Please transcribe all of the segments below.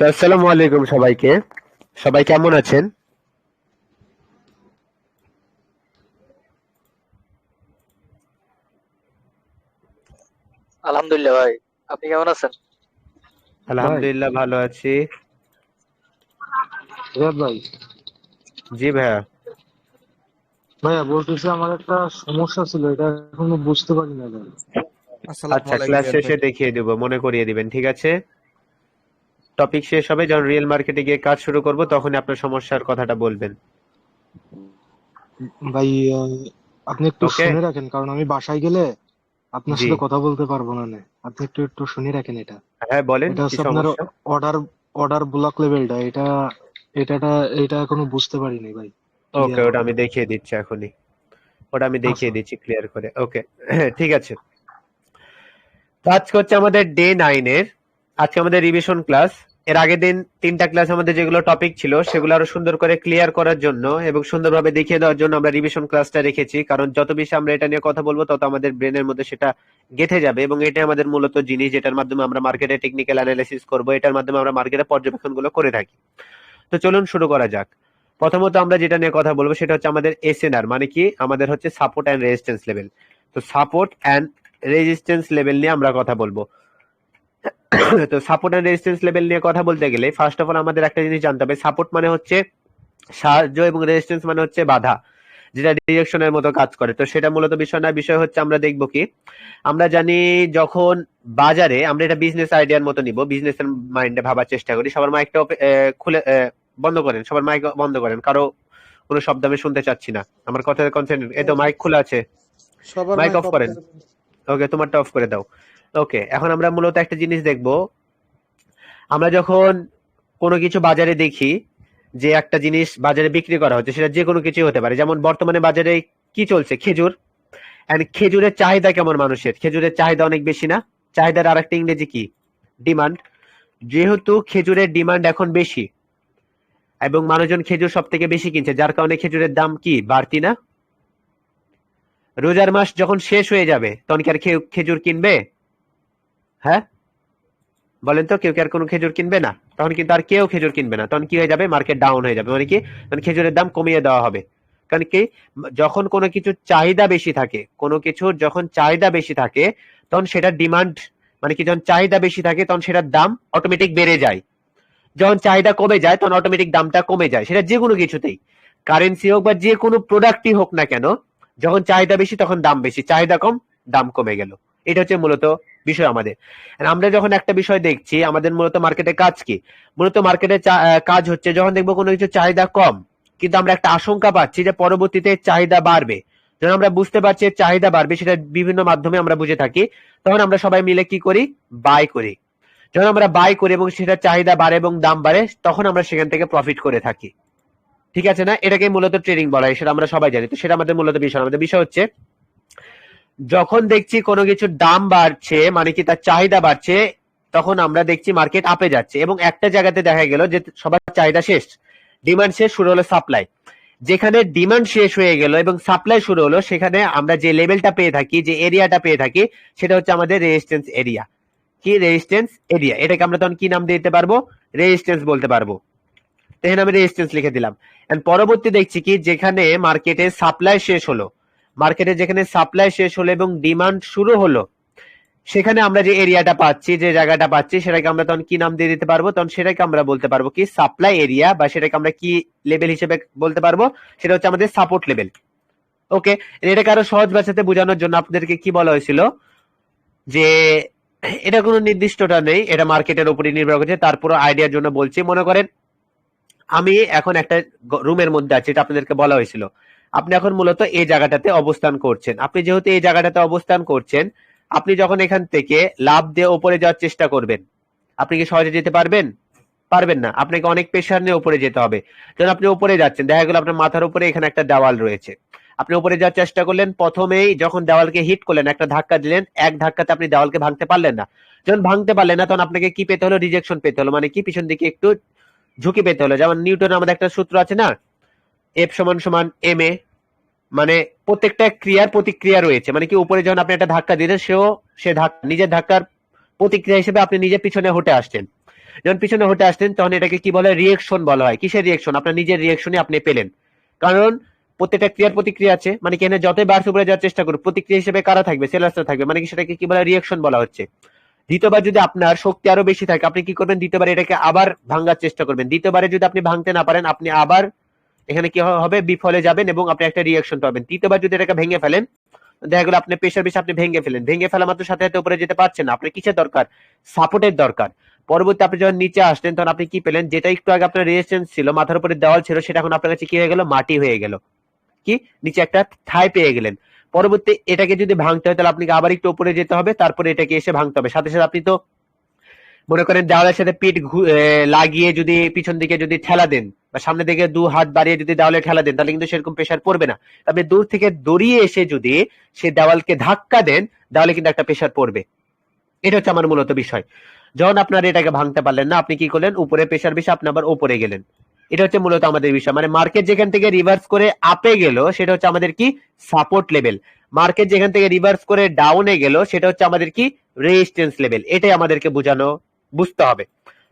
তো আসসালামু আলাইকুম সবাইকে। সবাই কেমন আছেন? আলহামদুলিল্লাহ ভাই। আপনি কেমন আছেন? ভাই, আলহামদুলিল্লাহ ভালো আছি। রিয়াদ ভাই। জি ভাইয়া। ভাইয়া বলতেছি, আমার একটা সমস্যা ছিল, এটা এখনো বুঝতে পারি না ভাই। আসসালামু আচ্ছা, আলাইকুম ক্লাস রিয়াদ ভাই। শেষে দেখিয়ে দিব, মনে করিয়ে দিবেন, ঠিক আছে? টপিক শেষ হবে যখন রিয়েল মার্কেটে গিয়ে কাজ শুরু করব, তখনই আপনার সমস্যার কথাটা বলবেন। ভাই, আহ, আপনি একটু ওকে। শুনে রাখেন, কারণ আমি বাসায় গেলে আপনার জি। সাথে কথা বলতে পারবো না আপনি একটু একটু শুনে রাখেন এটা। হ্যাঁ বলেন, এটা কি হচ্ছে আপনার সমস্যা? অর্ডার অর্ডার ব্লক লেভেলটা, এটা এটা এখনো বুঝতে পারিনি ভাই, ওকে, ক্লিয়ার ওটা ভাবে। আমি দেখিয়ে দিচ্ছি এখনই। ওটা আমি আচ্ছা। দেখিয়ে দিচ্ছি ক্লিয়ার করে। ওকে। ঠিক আছে। তো আজকে হচ্ছে আমাদের ডে 9 এর। আজকে আমাদের রিভিশন ক্লাস। এর আগের দিন 3টা ক্লাস আমাদের যেগুলো টপিক ছিল সেগুলো আরো সুন্দর করে ক্লিয়ার করার জন্য এবং সুন্দরভাবে দেখিয়ে দেওয়ার জন্য আমরা রিভিশন ক্লাসটা রেখেছি, কারণ যত বেশি আমরা এটা নিয়ে কথা বলবো তত আমাদের ব্রেনের মধ্যে সেটা গেঁথে যাবে এবং এটা আমাদের মূলত জিনিস যেটার মাধ্যমে আমরা মার্কেটে টেকনিক্যাল অ্যানালাইসিস করব, এটার মাধ্যমে আমরা মার্কেটে পর্যবেক্ষণগুলো করে থাকি। তো চলুন শুরু করা যাক। প্রথমত আমরা যেটা নিয়ে কথা বলবো সেটা হচ্ছে আমাদের এসএনআর, মানে কি আমাদের হচ্ছে সাপোর্ট অ্যান্ড রেজিস্ট্যান্স লেভেল। তো সাপোর্ট অ্যান্ড রেজিস্ট্যান্স লেভেল নিয়ে আমরা কথা বলবো। তো সাপোর্ট এন্ড রেজিস্ট্যান্স লেভেল নিয়ে কথা বলতে গেলে ফার্স্ট অফ অল আমাদের একটা জিনিস জানতে হবে, সাপোর্ট মানে হচ্ছে সাহায্য এবং রেজিস্ট্যান্স মানে হচ্ছে বাধা, যেটা ডিরেকশনের মতো কাজ করে। তো সেটা মূলত বিষয় না, বিষয় হচ্ছে আমরা দেখবো কি, আমরা জানি যখন বাজারে আমরা এটা বিজনেস আইডিয়ার মতো নিব, বিজনেসের মাইন্ডে ভাবার চেষ্টা করি। সবার মাইকটা খুলে বন্ধ করেন, সবার মাইক বন্ধ করেন, কারো কোনো শব্দ আমি শুনতে চাচ্ছি না, আমার কথায় কনসেন্ট্রেট। এই তো মাইক খোলা আছে, সবার মাইক মাইক অফ অফ করেন। করে। ওকে, তোমারটা অফ করে দাও। ওকে, এখন আমরা মূলত একটা জিনিস দেখবো। আমরা যখন কোনো কিছু বাজারে দেখি যে একটা জিনিস বাজারে বিক্রি করা হচ্ছে, সেটা যে কোনো কিছু হতে পারে। যেমন বর্তমানে বাজারে কি চলছে, খেজুর। এন্ড খেজুরের চাহিদা কেমন মানুষের? খেজুরের চাহিদা অনেক বেশি না? চাহিদার আরেকটা ইংরেজি কি? ডিমান্ড। যেহেতু খেজুরের ডিমান্ড এখন বেশি এবং মানুষজন খেজুর সব থেকে বেশি কিনছে, যার কারণে খেজুরের দাম কি বাড়তি না? রোজার মাস যখন শেষ হয়ে যাবে তখন কি আর খেজুর কিনবে? হ্যাঁ বলেন তো, কেউ কি আর কোনো খেজুর কিনবে না? তখন কিন্তু আর কেউ খেজুর কিনবে না, তখন কি হয়ে যাবে, মার্কেট ডাউন হয়ে যাবে, মানে কি, মানে খেজুরের দাম কমিয়ে দেওয়া হবে। কারণ কি, যখন কোনো কিছুর চাহিদা বেশি থাকে, কোনো কিছুর যখন চাহিদা বেশি থাকে তখন সেটার ডিমান্ড, মানে কি, যখন চাহিদা বেশি থাকে তখন সেটার দাম অটোমেটিক বেড়ে যায়। যখন চাহিদা কমে যায় তখন অটোমেটিক দামটা কমে যায়, সেটা যে কোনো কিছুতেই, কারেন্সি হোক বা যে কোনো প্রোডাক্টই হোক না কেন। যখন চাহিদা বেশি তখন দাম বেশি, চাহিদা কম দাম কমে গেল। এটা হচ্ছে মূলত বিষয় আমাদের। আর আমরা যখন একটা বিষয় দেখছি, আমাদের মূলত মার্কেটে কাজ কি? মূলত মার্কেটে কাজ হচ্ছে যখন দেখবো কোনো কিছু চাহিদা কম, কিন্তু আমরা একটা আশঙ্কা পাচ্ছি যে পরবর্তীতে চাহিদা বাড়বে। যখন আমরা বুঝতে পারছি চাহিদা বাড়বে, সেটা বিভিন্ন মাধ্যমে আমরা বুঝে থাকি, তখন আমরা সবাই মিলে কি করি, বাই করি। যখন আমরা বাই করি এবং সেটা চাহিদা বাড়ে এবং দাম বাড়ে, তখন আমরা সেখান থেকে প্রফিট করে থাকি। ঠিক আছে না? এটাকে মূলত ট্রেডিং বলা হয়, সেটা আমরা সবাই জানি। তো সেটা আমাদের মূলত বিষয়, আমাদের বিষয় হচ্ছে যখন দেখছি কোনো কিছুর দাম বাড়ছে, মানে কি তার চাহিদা বাড়ছে, তখন আমরা দেখছি মার্কেট আপে যাচ্ছে এবং একটা জায়গাতে দেখা গেল যে সবার চাহিদা শেষ, ডিমান্ড শেষ, শুরু হলো সাপ্লাই। যেখানে ডিমান্ড শেষ হয়ে গেল এবং সাপ্লাই শুরু হলো, সেখানে আমরা যে লেভেলটা পেয়ে থাকি, যে এরিয়াটা পেয়ে থাকি, সেটা হচ্ছে আমাদের রেজিস্ট্যান্স এরিয়া। কি রেজিস্ট্যান্স এরিয়া? এটাকে আমরা তখন কি নাম দিতে পারবো? রেজিস্ট্যান্স বলতে পারবো। তো এখানে আমি রেজিস্ট্যান্স লিখে দিলাম। এন্ড পরবর্তী দেখছি কি, যেখানে মার্কেটে সাপ্লাই শেষ হলো, মার্কেটে যেখানে সাপ্লাই শেষ হলো এবং ডিমান্ড শুরু হলো, সেখানে আমরা যে এরিয়াটা পাচ্ছি, যে জায়গাটা পাচ্ছি, সেটাকে আমরা তখন কি নাম দিয়ে দিতে পারবো? তখন সেটাকে আমরা বলতে পারবো কি সাপ্লাই এরিয়া, বা সেটাকে আমরা কি লেভেল হিসেবে বলতে পারবো? সেটা হচ্ছে আমাদের সাপোর্ট লেভেল। ওকে। এটাকে আরো সহজ ভাষাতে বোঝানোর জন্য আপনাদেরকে কি বলা হয়েছিল, যে এটা কোনো নির্দিষ্টটা নেই, এটা মার্কেটের উপরে নির্ভর করছে, তারপর আইডিয়ার জন্য বলছি। মনে করেন আমি এখন একটা রুমের মধ্যে আছি, এটা আপনাদেরকে বলা হয়েছিল। আপনি এখন মূলত এই জায়গাটাতে অবস্থান করছেন। আপনি যেহেতু এই জায়গাটাতে অবস্থান করছেন, আপনি যখন এখান থেকে লাফ দিয়ে উপরে যাওয়ার চেষ্টা করবেন, আপনি কি সহজে যেতে পারবেন? পারবেন না, আপনাকে অনেক প্রেশার নিয়ে উপরে যেতে হবে। যখন আপনি উপরে যাচ্ছেন, দেখা গেল আপনার মাথার উপরে এখানে একটা দেওয়াল রয়েছে, আপনি উপরে যাওয়ার চেষ্টা করলেন, প্রথমেই যখন দেওয়ালকে হিট করলেন, একটা ধাক্কা দিলেন, এক ধাক্কাতে আপনি দেওয়ালকে ভাঙতে পারলেন না। যখন ভাঙতে পারলেন না, তখন আপনাকে কি পেতে হলো, রিজেকশন পেতে হলো, মানে কি পিছন দিকে একটু ঝুঁকি পেতে হলো। যেমন নিউটন আমাদের একটা সূত্র আছে না, এফ সমান সমান এম এ, মানে প্রত্যেকটা ক্রিয়ার প্রতিক্রিয়া রয়েছে, মানে কি উপরে যখন আপনি একটা ধাক্কা দিলেন, সে নিজের ধাক্কার প্রতিক্রিয়া হিসেবে আপনি নিজে পিছনে হটে আসছেন। যখন পিছনে হটে আসতেন তখন এটাকে কি বলে, রিয়েকশন বলা হয়। কিসের রিয়েকশন? আপনার নিজের রিয়েকশনে আপনি পেলেন। কারণ প্রত্যেকটা ক্রিয়ার প্রতিক্রিয়া আছে, মানে কি এখানে যতই বার্স উপরে যাওয়ার চেষ্টা করুক প্রতিক্রিয়া হিসেবে কারা থাকবে, সেলার্সরা থাকবে, মানে কি সেটাকে কি বলে, রিয়েকশন বলা হচ্ছে। দ্বিতীয়বার যদি আপনার শক্তি আরো বেশি থাকে আপনি কি করবেন, দ্বিতীয়বার এটাকে আবার ভাঙার চেষ্টা করবেন। দ্বিতীয়বারে যদি আপনি ভাঙতে না পারেন আপনি আবার এখানে কি হবে, বিফলে যাবেন এবং আপনি একটা রিয়াকশন পাবেন। তৃতীয়বার যদি এটাকে ভেঙে ফেলেন, দেখা গেল আপনি প্রেশার বেশি, আপনি ভেঙে ফেলেন, ভেঙে ফেলা মাত্র সাথে সাথে উপরে যেতে পারছেন না, আপনার কিসের দরকার, সাপোর্টের দরকার। পরবর্তী আপনি যখন নিচে আসলেন তখন আপনি কি পেলেন, যেটা একটু আগে আপনার রেজিস্ট্যান্স ছিল, মাথার উপরে দেওয়াল ছিল, সেটা এখন আপনার কাছে কি হয়ে গেল, মাটি হয়ে গেল, কি নিচে একটা ঠাঁই পেয়ে গেলেন। পরবর্তী এটাকে যদি ভাঙতে হয় তাহলে আপনাকে আবার একটু উপরে যেতে হবে, তারপরে এটাকে এসে ভাঙতে হবে। সাথে সাথে আপনি তো মনে করেন দেওয়ালের সাথে পিঠ লাগিয়ে যদি পিছন দিকে যদি ঠেলা দেন বা সামনে দিকে দু হাত বাড়িয়ে যদি দেওয়ালে ঠেলা দেন তাহলে কিন্তু সেরকম প্রেশার পড়বে না। আপনি দূর থেকে দড়িয়ে এসে যদি সে দেওয়ালকে ধাক্কা দেন তাহলে কিন্তু একটা প্রেশার পড়বে। এটা হচ্ছে আমার মূলত বিষয়। যখন আপনার এটাকে ভাঙতে পারলেন না আপনি কি করলেন, উপরে প্রেশার বেশি আপনি আবার উপরে গেলেন। এটা হচ্ছে মূলত আমাদের বিষয়। মানে মার্কেট যেখান থেকে রিভার্স করে আপে গেল সেটা হচ্ছে আমাদের কি, সাপোর্ট লেভেল। মার্কেট যেখান থেকে রিভার্স করে ডাউনে গেল সেটা হচ্ছে আমাদের কি, রেজিস্ট্যান্স লেভেল। এটাই আমাদেরকে বুঝতে হবে।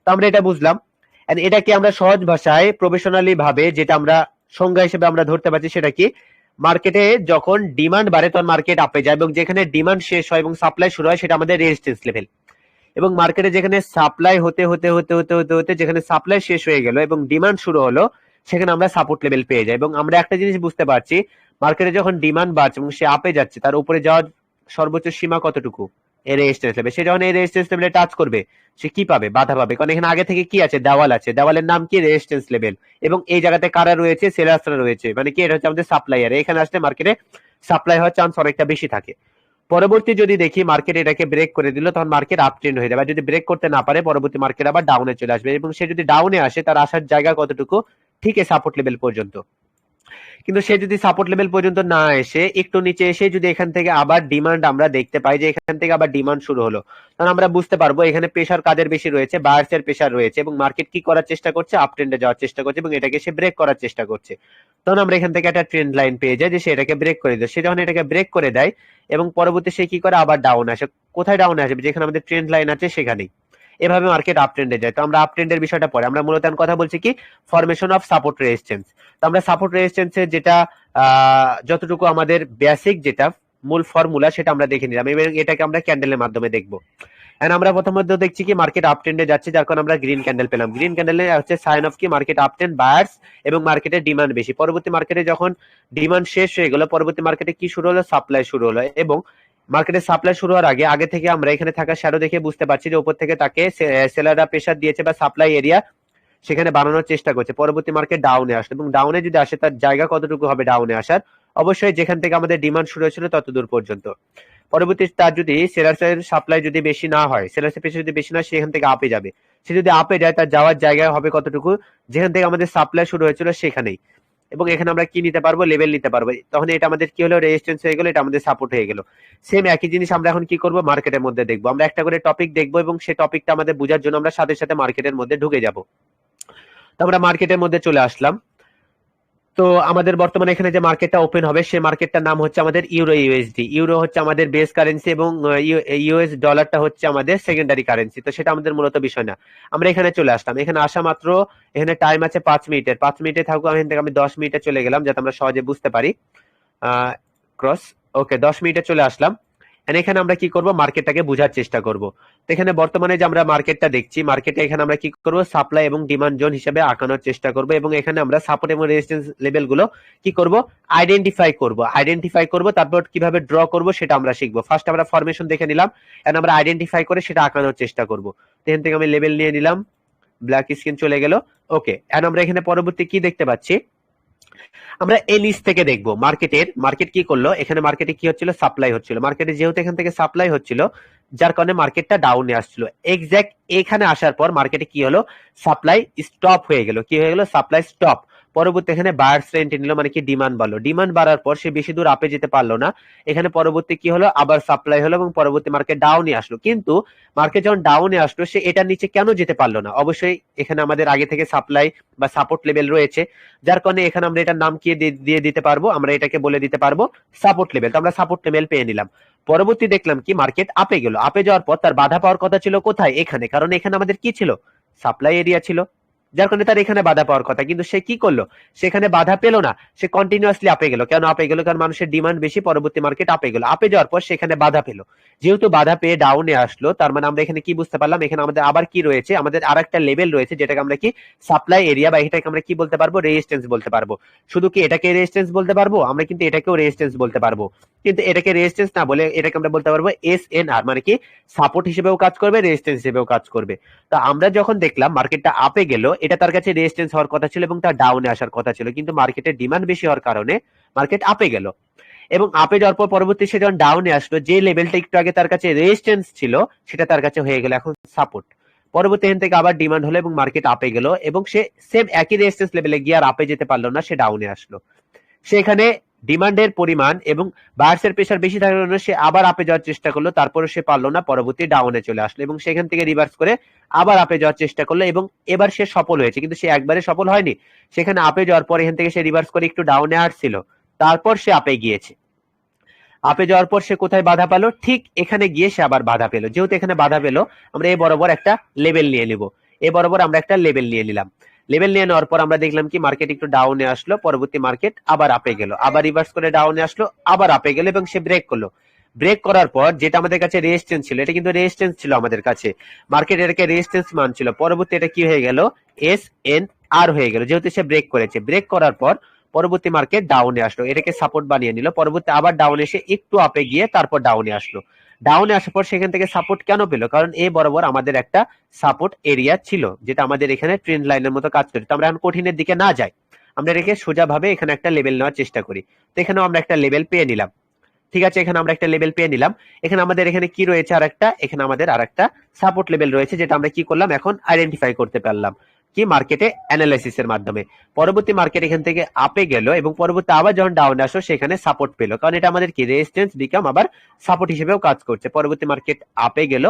তো আমরা এটা বুঝলাম। And এটাকে আমরা সহজ ভাষায় প্রফেশনালি ভাবে যেটা আমরা সংজ্ঞা হিসেবে আমরা ধরতে পারছি সেটা কি, মার্কেটে যখন ডিমান্ড বাড়ে তখন মার্কেট আপে যায় এবং যেখানে ডিমান্ড শেষ হয় এবং সাপ্লাই শুরু হয় সেটা আমাদের রেজিস্ট্যান্স লেভেল। এবং মার্কেটে যেখানে সাপ্লাই হতে হতে হতে হতে হতে হতে যেখানে সাপ্লাই শেষ হয়ে গেল এবং ডিমান্ড শুরু হলো সেখানে আমরা সাপোর্ট লেভেল পেয়ে যাই। এবং আমরা একটা জিনিস বুঝতে পারছি, মার্কেটে যখন ডিমান্ড বাড়ছে এবং সে আপে যাচ্ছে তার উপরে যাওয়ার সর্বোচ্চ সীমা কতটুকু, এই রেজিস্ট্যান্স লেভেল। সে যখন এই রেজিস্ট্যান্স লেভেলে টাচ করবে সে কি পাবে, বাধা পাবে। কারণ এখানে আগে থেকে কি আছে, দেওয়াল আছে, দেওয়ালের নাম কি, রেজিস্ট্যান্স লেভেল। এবং এই জায়গাতে কারা রয়েছে, সেলার্সরা রয়েছে, মানে কি এটা হচ্ছে আমাদের সাপ্লাইয়ার। এখানে আসলে মার্কেটে সাপ্লাই হওয়ার চান্স অনেকটা বেশি থাকে। পরবর্তী যদি দেখি মার্কেট এটাকে ব্রেক করে দিল তখন মার্কেট আপ ট্রেন্ড হয়ে যাবে। যদি ব্রেক করতে না পারে পরবর্তী মার্কেট আবার ডাউনে চলে আসবে এবং সে যদি ডাউনে আসে তার আসার জায়গা কতটুকু, ঠিক এই সাপোর্ট লেভেল পর্যন্ত। কিন্তু সে যদি সাপোর্ট লেভেল পর্যন্ত না এসে একটু নিচে এসে যদি এখান থেকে আবার ডিমান্ড আমরা দেখতে পাই যে এখান থেকে আবার ডিমান্ড শুরু হলো, তখন আমরা বুঝতে পারবো এখানে প্রেশার কাদের বেশি রয়েছে, বায়ার্সের প্রেশার রয়েছে এবং মার্কেট কি করার চেষ্টা করছে, আপ ট্রেন্ডে যাওয়ার চেষ্টা করছে এবং এটাকে সে ব্রেক করার চেষ্টা করছে। তখন আমরা এখান থেকে একটা ট্রেন্ড লাইন পেয়ে যাই যে সে এটাকে ব্রেক করে দেয়। সে যখন এটাকে ব্রেক করে দেয় এবং পরবর্তী সে কি করে, আবার ডাউন আসে। কোথায় ডাউন আসবে, যেখানে আমাদের ট্রেন্ড লাইন আছে সেখানেই। এভাবে মার্কেট আপ ট্রেন্ডে যায়। তো আমরা আপ ট্রেন্ডের বিষয়টা পরে, আমরা মূলত কথা বলছি কি, ফরমেশন অফ সাপোর্ট রেজিস্ট্যান্স। তো আমরা সাপোর্ট রেজিস্ট্যান্সের যেটা যতটুকু আমাদের বেসিক যেটা মূল ফর্মুলা সেটা আমরা দেখে নিলাম এবং এটাকে আমরা ক্যান্ডেলের মাধ্যমে দেখবো। এন্ড আমরা প্রথমত দেখছি কি মার্কেট আপ ট্রেন্ডে যাচ্ছে, যার কারণে আমরা গ্রিন ক্যান্ডেল পেলাম। গ্রিন ক্যান্ডেলে হচ্ছে সাইন অফ কি, মার্কেট আপ ট্রেন্ড, বায়ার্স এবং মার্কেটের ডিমান্ড বেশি। পরবর্তী মার্কেটে যখন ডিমান্ড শেষ হয়ে গেল পরবর্তী মার্কেটে কি শুরু হলো, সাপ্লাই শুরু হলো। এবং মার্কেটে সাপ্লাই শুরু হওয়ার আগে থেকে আমরা এখানে থাকা শ্যাডো দেখে বুঝতে পারছি যে উপর থেকে তাকে সেলাররা প্রেসার দিয়েছে বা সাপ্লাই এরিয়া সেখানে বানানোর চেষ্টা করছে। পরবর্তী মার্কেট ডাউনে আসলো এবং ডাউনে যদি আসে তার জায়গা কতটুকু হবে ডাউনে আসার, অবশ্যই যেখান থেকে আমাদের ডিমান্ড শুরু হয়েছিল তত দূর পর্যন্ত। পরবর্তী তার যদি সেলার্সের সাপ্লাই যদি বেশি না হয়, সেলার্সের প্রেসার যদি বেশি না হয় সেখান থেকে আপে যাবে। সে যদি আপে যায় তার যাওয়ার জায়গা হবে কতটুকু, যেখান থেকে আমাদের সাপ্লাই শুরু হয়েছিল সেখানেই। এবং এখানে আমরা কি নিতে পারবো, লেভেল নিতে পারবো। তখন এটা আমাদের কি হলো, রেজিস্ট্যান্স হয়ে গেল, এটা আমাদের সাপোর্ট হয়ে গেল। সেম একই জিনিস আমরা এখন কি করব, মার্কেটের মধ্যে দেখবো। আমরা একটা করে টপিক দেখবো এবং সেই টপিকটা আমাদের বোঝার জন্য আমরা সাথে সাথে মার্কেটের মধ্যে ঢুকে যাব। তো আমরা মার্কেটের মধ্যে চলে আসলাম। তো আমাদের বর্তমানে এখানে যে মার্কেটটা ওপেন হবে সেই মার্কেটটার নাম হচ্ছে আমাদের ইউরো ইউএসডি। ইউরো হচ্ছে আমাদের বেস কারেন্সি এবং ইউএস ডলারটা হচ্ছে আমাদের সেকেন্ডারি কারেন্সি। তো সেটা আমাদের মূলত বিষয় না। আমরা এখানে চলে আসলাম। এখানে আসা মাত্র এখানে টাইম আছে 5 মিনিটের। 5 মিনিটে থাকবো, এখান থেকে আমি 10 মিনিটে চলে গেলাম যাতে আমরা সহজে বুঝতে পারি। ক্রস, ওকে, 10 মিনিটে চলে আসলাম। এখানে আমরা কি করব, মার্কেটটাকে বোঝার চেষ্টা করব। তো এখানে বর্তমানে যে আমরা মার্কেটটা দেখছি, মার্কেটে এখানে আমরা কি করব, সাপ্লাই এবং ডিমান্ড জোন হিসেবে আঁকানোর চেষ্টা করব এবং এখানে আমরা সাপোর্ট এবং রেজিস্ট্যান্স লেভেল গুলো কি করব, আইডেন্টিফাই করব। তারপর কিভাবে ড্র করব সেটা আমরা শিখবো। ফার্স্ট আমরা ফরমেশন দেখে নিলাম, এখন আমরা আইডেন্টিফাই করে সেটা আঁকানোর চেষ্টা করব। এখান থেকে আমি লেভেল নিয়ে নিলাম, ব্ল্যাক স্ক্রিন চলে গেল। ওকে, এখন আমরা এখানে পরবর্তী কি দেখতে পাচ্ছি, আমরা এই নিচ থেকে দেখবো মার্কেট কি করলো। এখানে মার্কেটে কি হচ্ছিল, সাপ্লাই হচ্ছিল। মার্কেটে যেহেতু এখান থেকে সাপ্লাই হচ্ছিল যার কারণে মার্কেটটা ডাউনে আসছিল। এক্স্যাক্ট এখানে আসার পর মার্কেটে কি হলো, সাপ্লাই স্টপ হয়ে গেল। কি হয়ে গেল, সাপ্লাই স্টপ। পরবর্তী এখানে বায়ার্স এন্ট্রি নিল, মানে কি ডিমান্ড বাড়লো। ডিমান্ড বাড়ার পর সে বেশি দূর আপে যেতে পারলো না। এখানে পরবর্তী কি হলো, আবার সাপ্লাই হলো এবং পরবর্তী মার্কেট ডাউনে আসলো। কিন্তু মার্কেট যখন ডাউনে আসলো সে এটার নিচে কেন যেতে পারলো না, অবশ্যই এখানে আমাদের আগে থেকে সাপ্লাই বা সাপোর্ট লেভেল রয়েছে, যার কারণে এখানে আমরা এটার নাম কি দিয়ে দিতে পারবো, আমরা এটাকে বলে দিতে পারবো সাপোর্ট লেভেল। তো আমরা সাপোর্ট লেভেল পেয়ে নিলাম। পরবর্তী দেখলাম কি মার্কেট আপে গেল। আপে যাওয়ার পর তার বাধা পাওয়ার কথা ছিল কোথায়, এখানে। কারণ এখানে আমাদের কি ছিল, সাপ্লাই এরিয়া ছিল, যার কারণে তার এখানে বাধা পাওয়ার কথা, কিন্তু সে কি করলো, সেখানে বাধা পেল না, সে কন্টিনিউয়াসলি আপে গেল। কেন আপে গেল? কারণ মানুষের ডিমান্ড বেশি, পরবর্তী মার্কেট আপে গেল। আপে যাওয়ার পর সেখানে বাধা পেল, যেহেতু বাধা পেয়ে ডাউনে আসলো, তার মানে আমরা এখানে কি বুঝতে পারলাম, এখানে আমাদের আবার কি রয়েছে, আমাদের আর একটা লেভেল রয়েছে যেটাকে আমরা কি সাপ্লাই এরিয়া বা এটাকে আমরা কি বলতে পারবো, রেজিস্ট্যান্স বলতে পারবো। শুধু কি এটাকে রেজিস্ট্যান্স বলতে পারবো আমরা, কিন্তু এটাকেও রেজিস্ট্যান্স বলতে পারবো, কিন্তু এটাকে রেজিস্ট্যান্স না বলে এটাকে আমরা বলতে পারবো এসএনআর, মানে কি সাপোর্ট হিসেবেও কাজ করবে, রেজিস্ট্যান্স হিসেবেও কাজ করবে। তো আমরা যখন দেখলাম মার্কেটটা আপে গেল, এটা তার কাছে রেজিস্ট্যান্স হওয়ার কথা ছিল এবং তার ডাউনে আসার কথা ছিল, কিন্তু মার্কেটের ডিমান্ড বেশি হওয়ার কারণে মার্কেট আপে গেল, এবং আপে যাওয়ার পর পরবর্তী সে যখন ডাউনে আসলো, যে লেভেলটা একটু আগে তার কাছে রেজিস্ট্যান্স ছিল সেটা তার কাছে হয়ে গেল এখন সাপোর্ট। পরবর্তী এখান থেকে আবার ডিমান্ড হলো এবং মার্কেট আপে গেল, এবং সে সেম একই রেজিস্ট্যান্স লেভেলে গিয়ে আর আপে যেতে পারলো না, সে ডাউনে আসলো। সেখানে ডিমান্ডের পরিমাণ এবং বায়ার্সের প্রেসার বেশি থাকার কারণে সে আবার আপে যাওয়ার চেষ্টা করলো, তারপরে সে পারলো না, পরবর্তী ডাউনে চলে আসলো এবং সেখান থেকে রিভার্স করে আবার আপে যাওয়ার চেষ্টা করলো, এবং এবার সে সফল হয়েছে, কিন্তু সে একবারে সফল হয়নি। সেখানে আপে যাওয়ার পর এখান থেকে সে রিভার্স করে একটু ডাউনে আসছিল, তারপর সে আপে গিয়েছে। আপে যাওয়ার পর সে কোথায় বাধা পেল, ঠিক এখানে গিয়ে সে আবার বাধা পেল। যেহেতু এখানে বাধা পেল, আমরা এই বরাবর একটা লেভেল নিয়ে নিব, এই বরাবর আমরা একটা লেভেল নিয়ে নিলাম। লেভেল নিয়ে নেওয়ার পর আমরা দেখলাম কি মার্কেট একটু ডাউনে আসলো, পরবর্তী মার্কেট আবার আপে গেল, আবার রিভার্স করে ডাউনে আসলো, আবার আপে গেল এবং সে ব্রেক করলো। ব্রেক করার পর যেটা আমাদের কাছে রেজিস্ট্যান্স ছিল, এটা কিন্তু রেজিস্ট্যান্স ছিল আমাদের কাছে, মার্কেট এটাকে রেজিস্ট্যান্স মানছিল, পরবর্তী এটা কি হয়ে গেল, এস এন আর হয়ে গেল, যেহেতু সে ব্রেক করেছে। ব্রেক করার পর পরবর্তী মার্কেট ডাউনে আসলো, এটাকে সাপোর্ট বানিয়ে নিল, পরবর্তী আবার ডাউনে এসে একটু আপে গিয়ে তারপর ডাউনে আসলো। ডাউনে আসার পর সেখান থেকে সাপোর্ট কেন পেলো, কারণ এই বরাবর আমাদের একটা সাপোর্ট এরিয়া ছিল, যেটা আমাদের এখানে ট্রেন্ড লাইনের মতো কাজ করে। তো আমরা এখন কঠিনের দিকে না যাই, আমরা এটাকে সোজা ভাবে এখানে একটা লেভেল নেওয়ার চেষ্টা করি। তো এখানেও আমরা একটা লেভেল পেয়ে নিলাম, ঠিক আছে, এখানে আমরা একটা লেভেল পেয়ে নিলাম। এখানে আমাদের এখানে কি রয়েছে, আর একটা এখানে আমাদের আর একটা সাপোর্ট লেভেল রয়েছে, যেটা আমরা কি করলাম, এখন আইডেন্টিফাই করতে পারলাম কি মার্কেটে অ্যানালাইসিস এর মাধ্যমে। পরবর্তী মার্কেট এখান থেকে আপে গেল এবং পরবর্তী আবার যখন ডাউন আসলো সেখানে সাপোর্ট পেলো, কারণ এটা আমাদের কি রেজিস্ট্যান্স বিকাম আবার সাপোর্ট হিসেবেও কাজ করছে। পরবর্তী মার্কেট আপে গেল,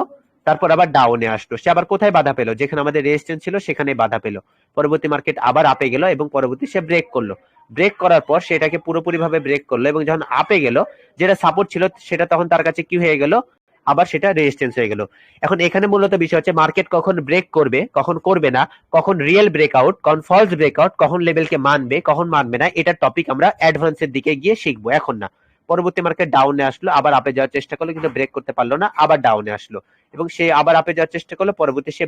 তারপর আবার ডাউনে আসলো, সে আবার কোথায় বাধা পেলো, যেখানে আমাদের রেজিস্ট্যান্স ছিল সেখানে বাধা পেলো। পরবর্তী মার্কেট আবার আপে গেল এবং পরবর্তী সে ব্রেক করলো। ব্রেক করার পর সেটাকে পুরোপুরি ভাবে ব্রেক করলো এবং যখন আপে গেল, যেটা সাপোর্ট ছিল সেটা তখন তার কাছে কি হয়ে গেল, আবার সেটা রেজিস্ট্যান্স হয়ে গেল। এখন এখানে মূলত বিষয় হচ্ছে মার্কেট কখন ব্রেক করবে, কখন করবে না, কখন রিয়েল ব্রেকআউট, কখন ফলস ব্রেকআউট, কখন লেভেলকে মানবে, কখন মানবে না, এটার টপিক আমরা অ্যাডভান্সের দিকে গিয়ে শিখবো, এখন না। পরবর্তী মার্কেট ডাউনে আসলো, আবার আপে যাওয়ার চেষ্টা করলো, কিন্তু ব্রেক করতে পারলো না, আবার ডাউনে আসলো এবং সে আবার আপে যাওয়ার চেষ্টা করলো, পরবর্তী সে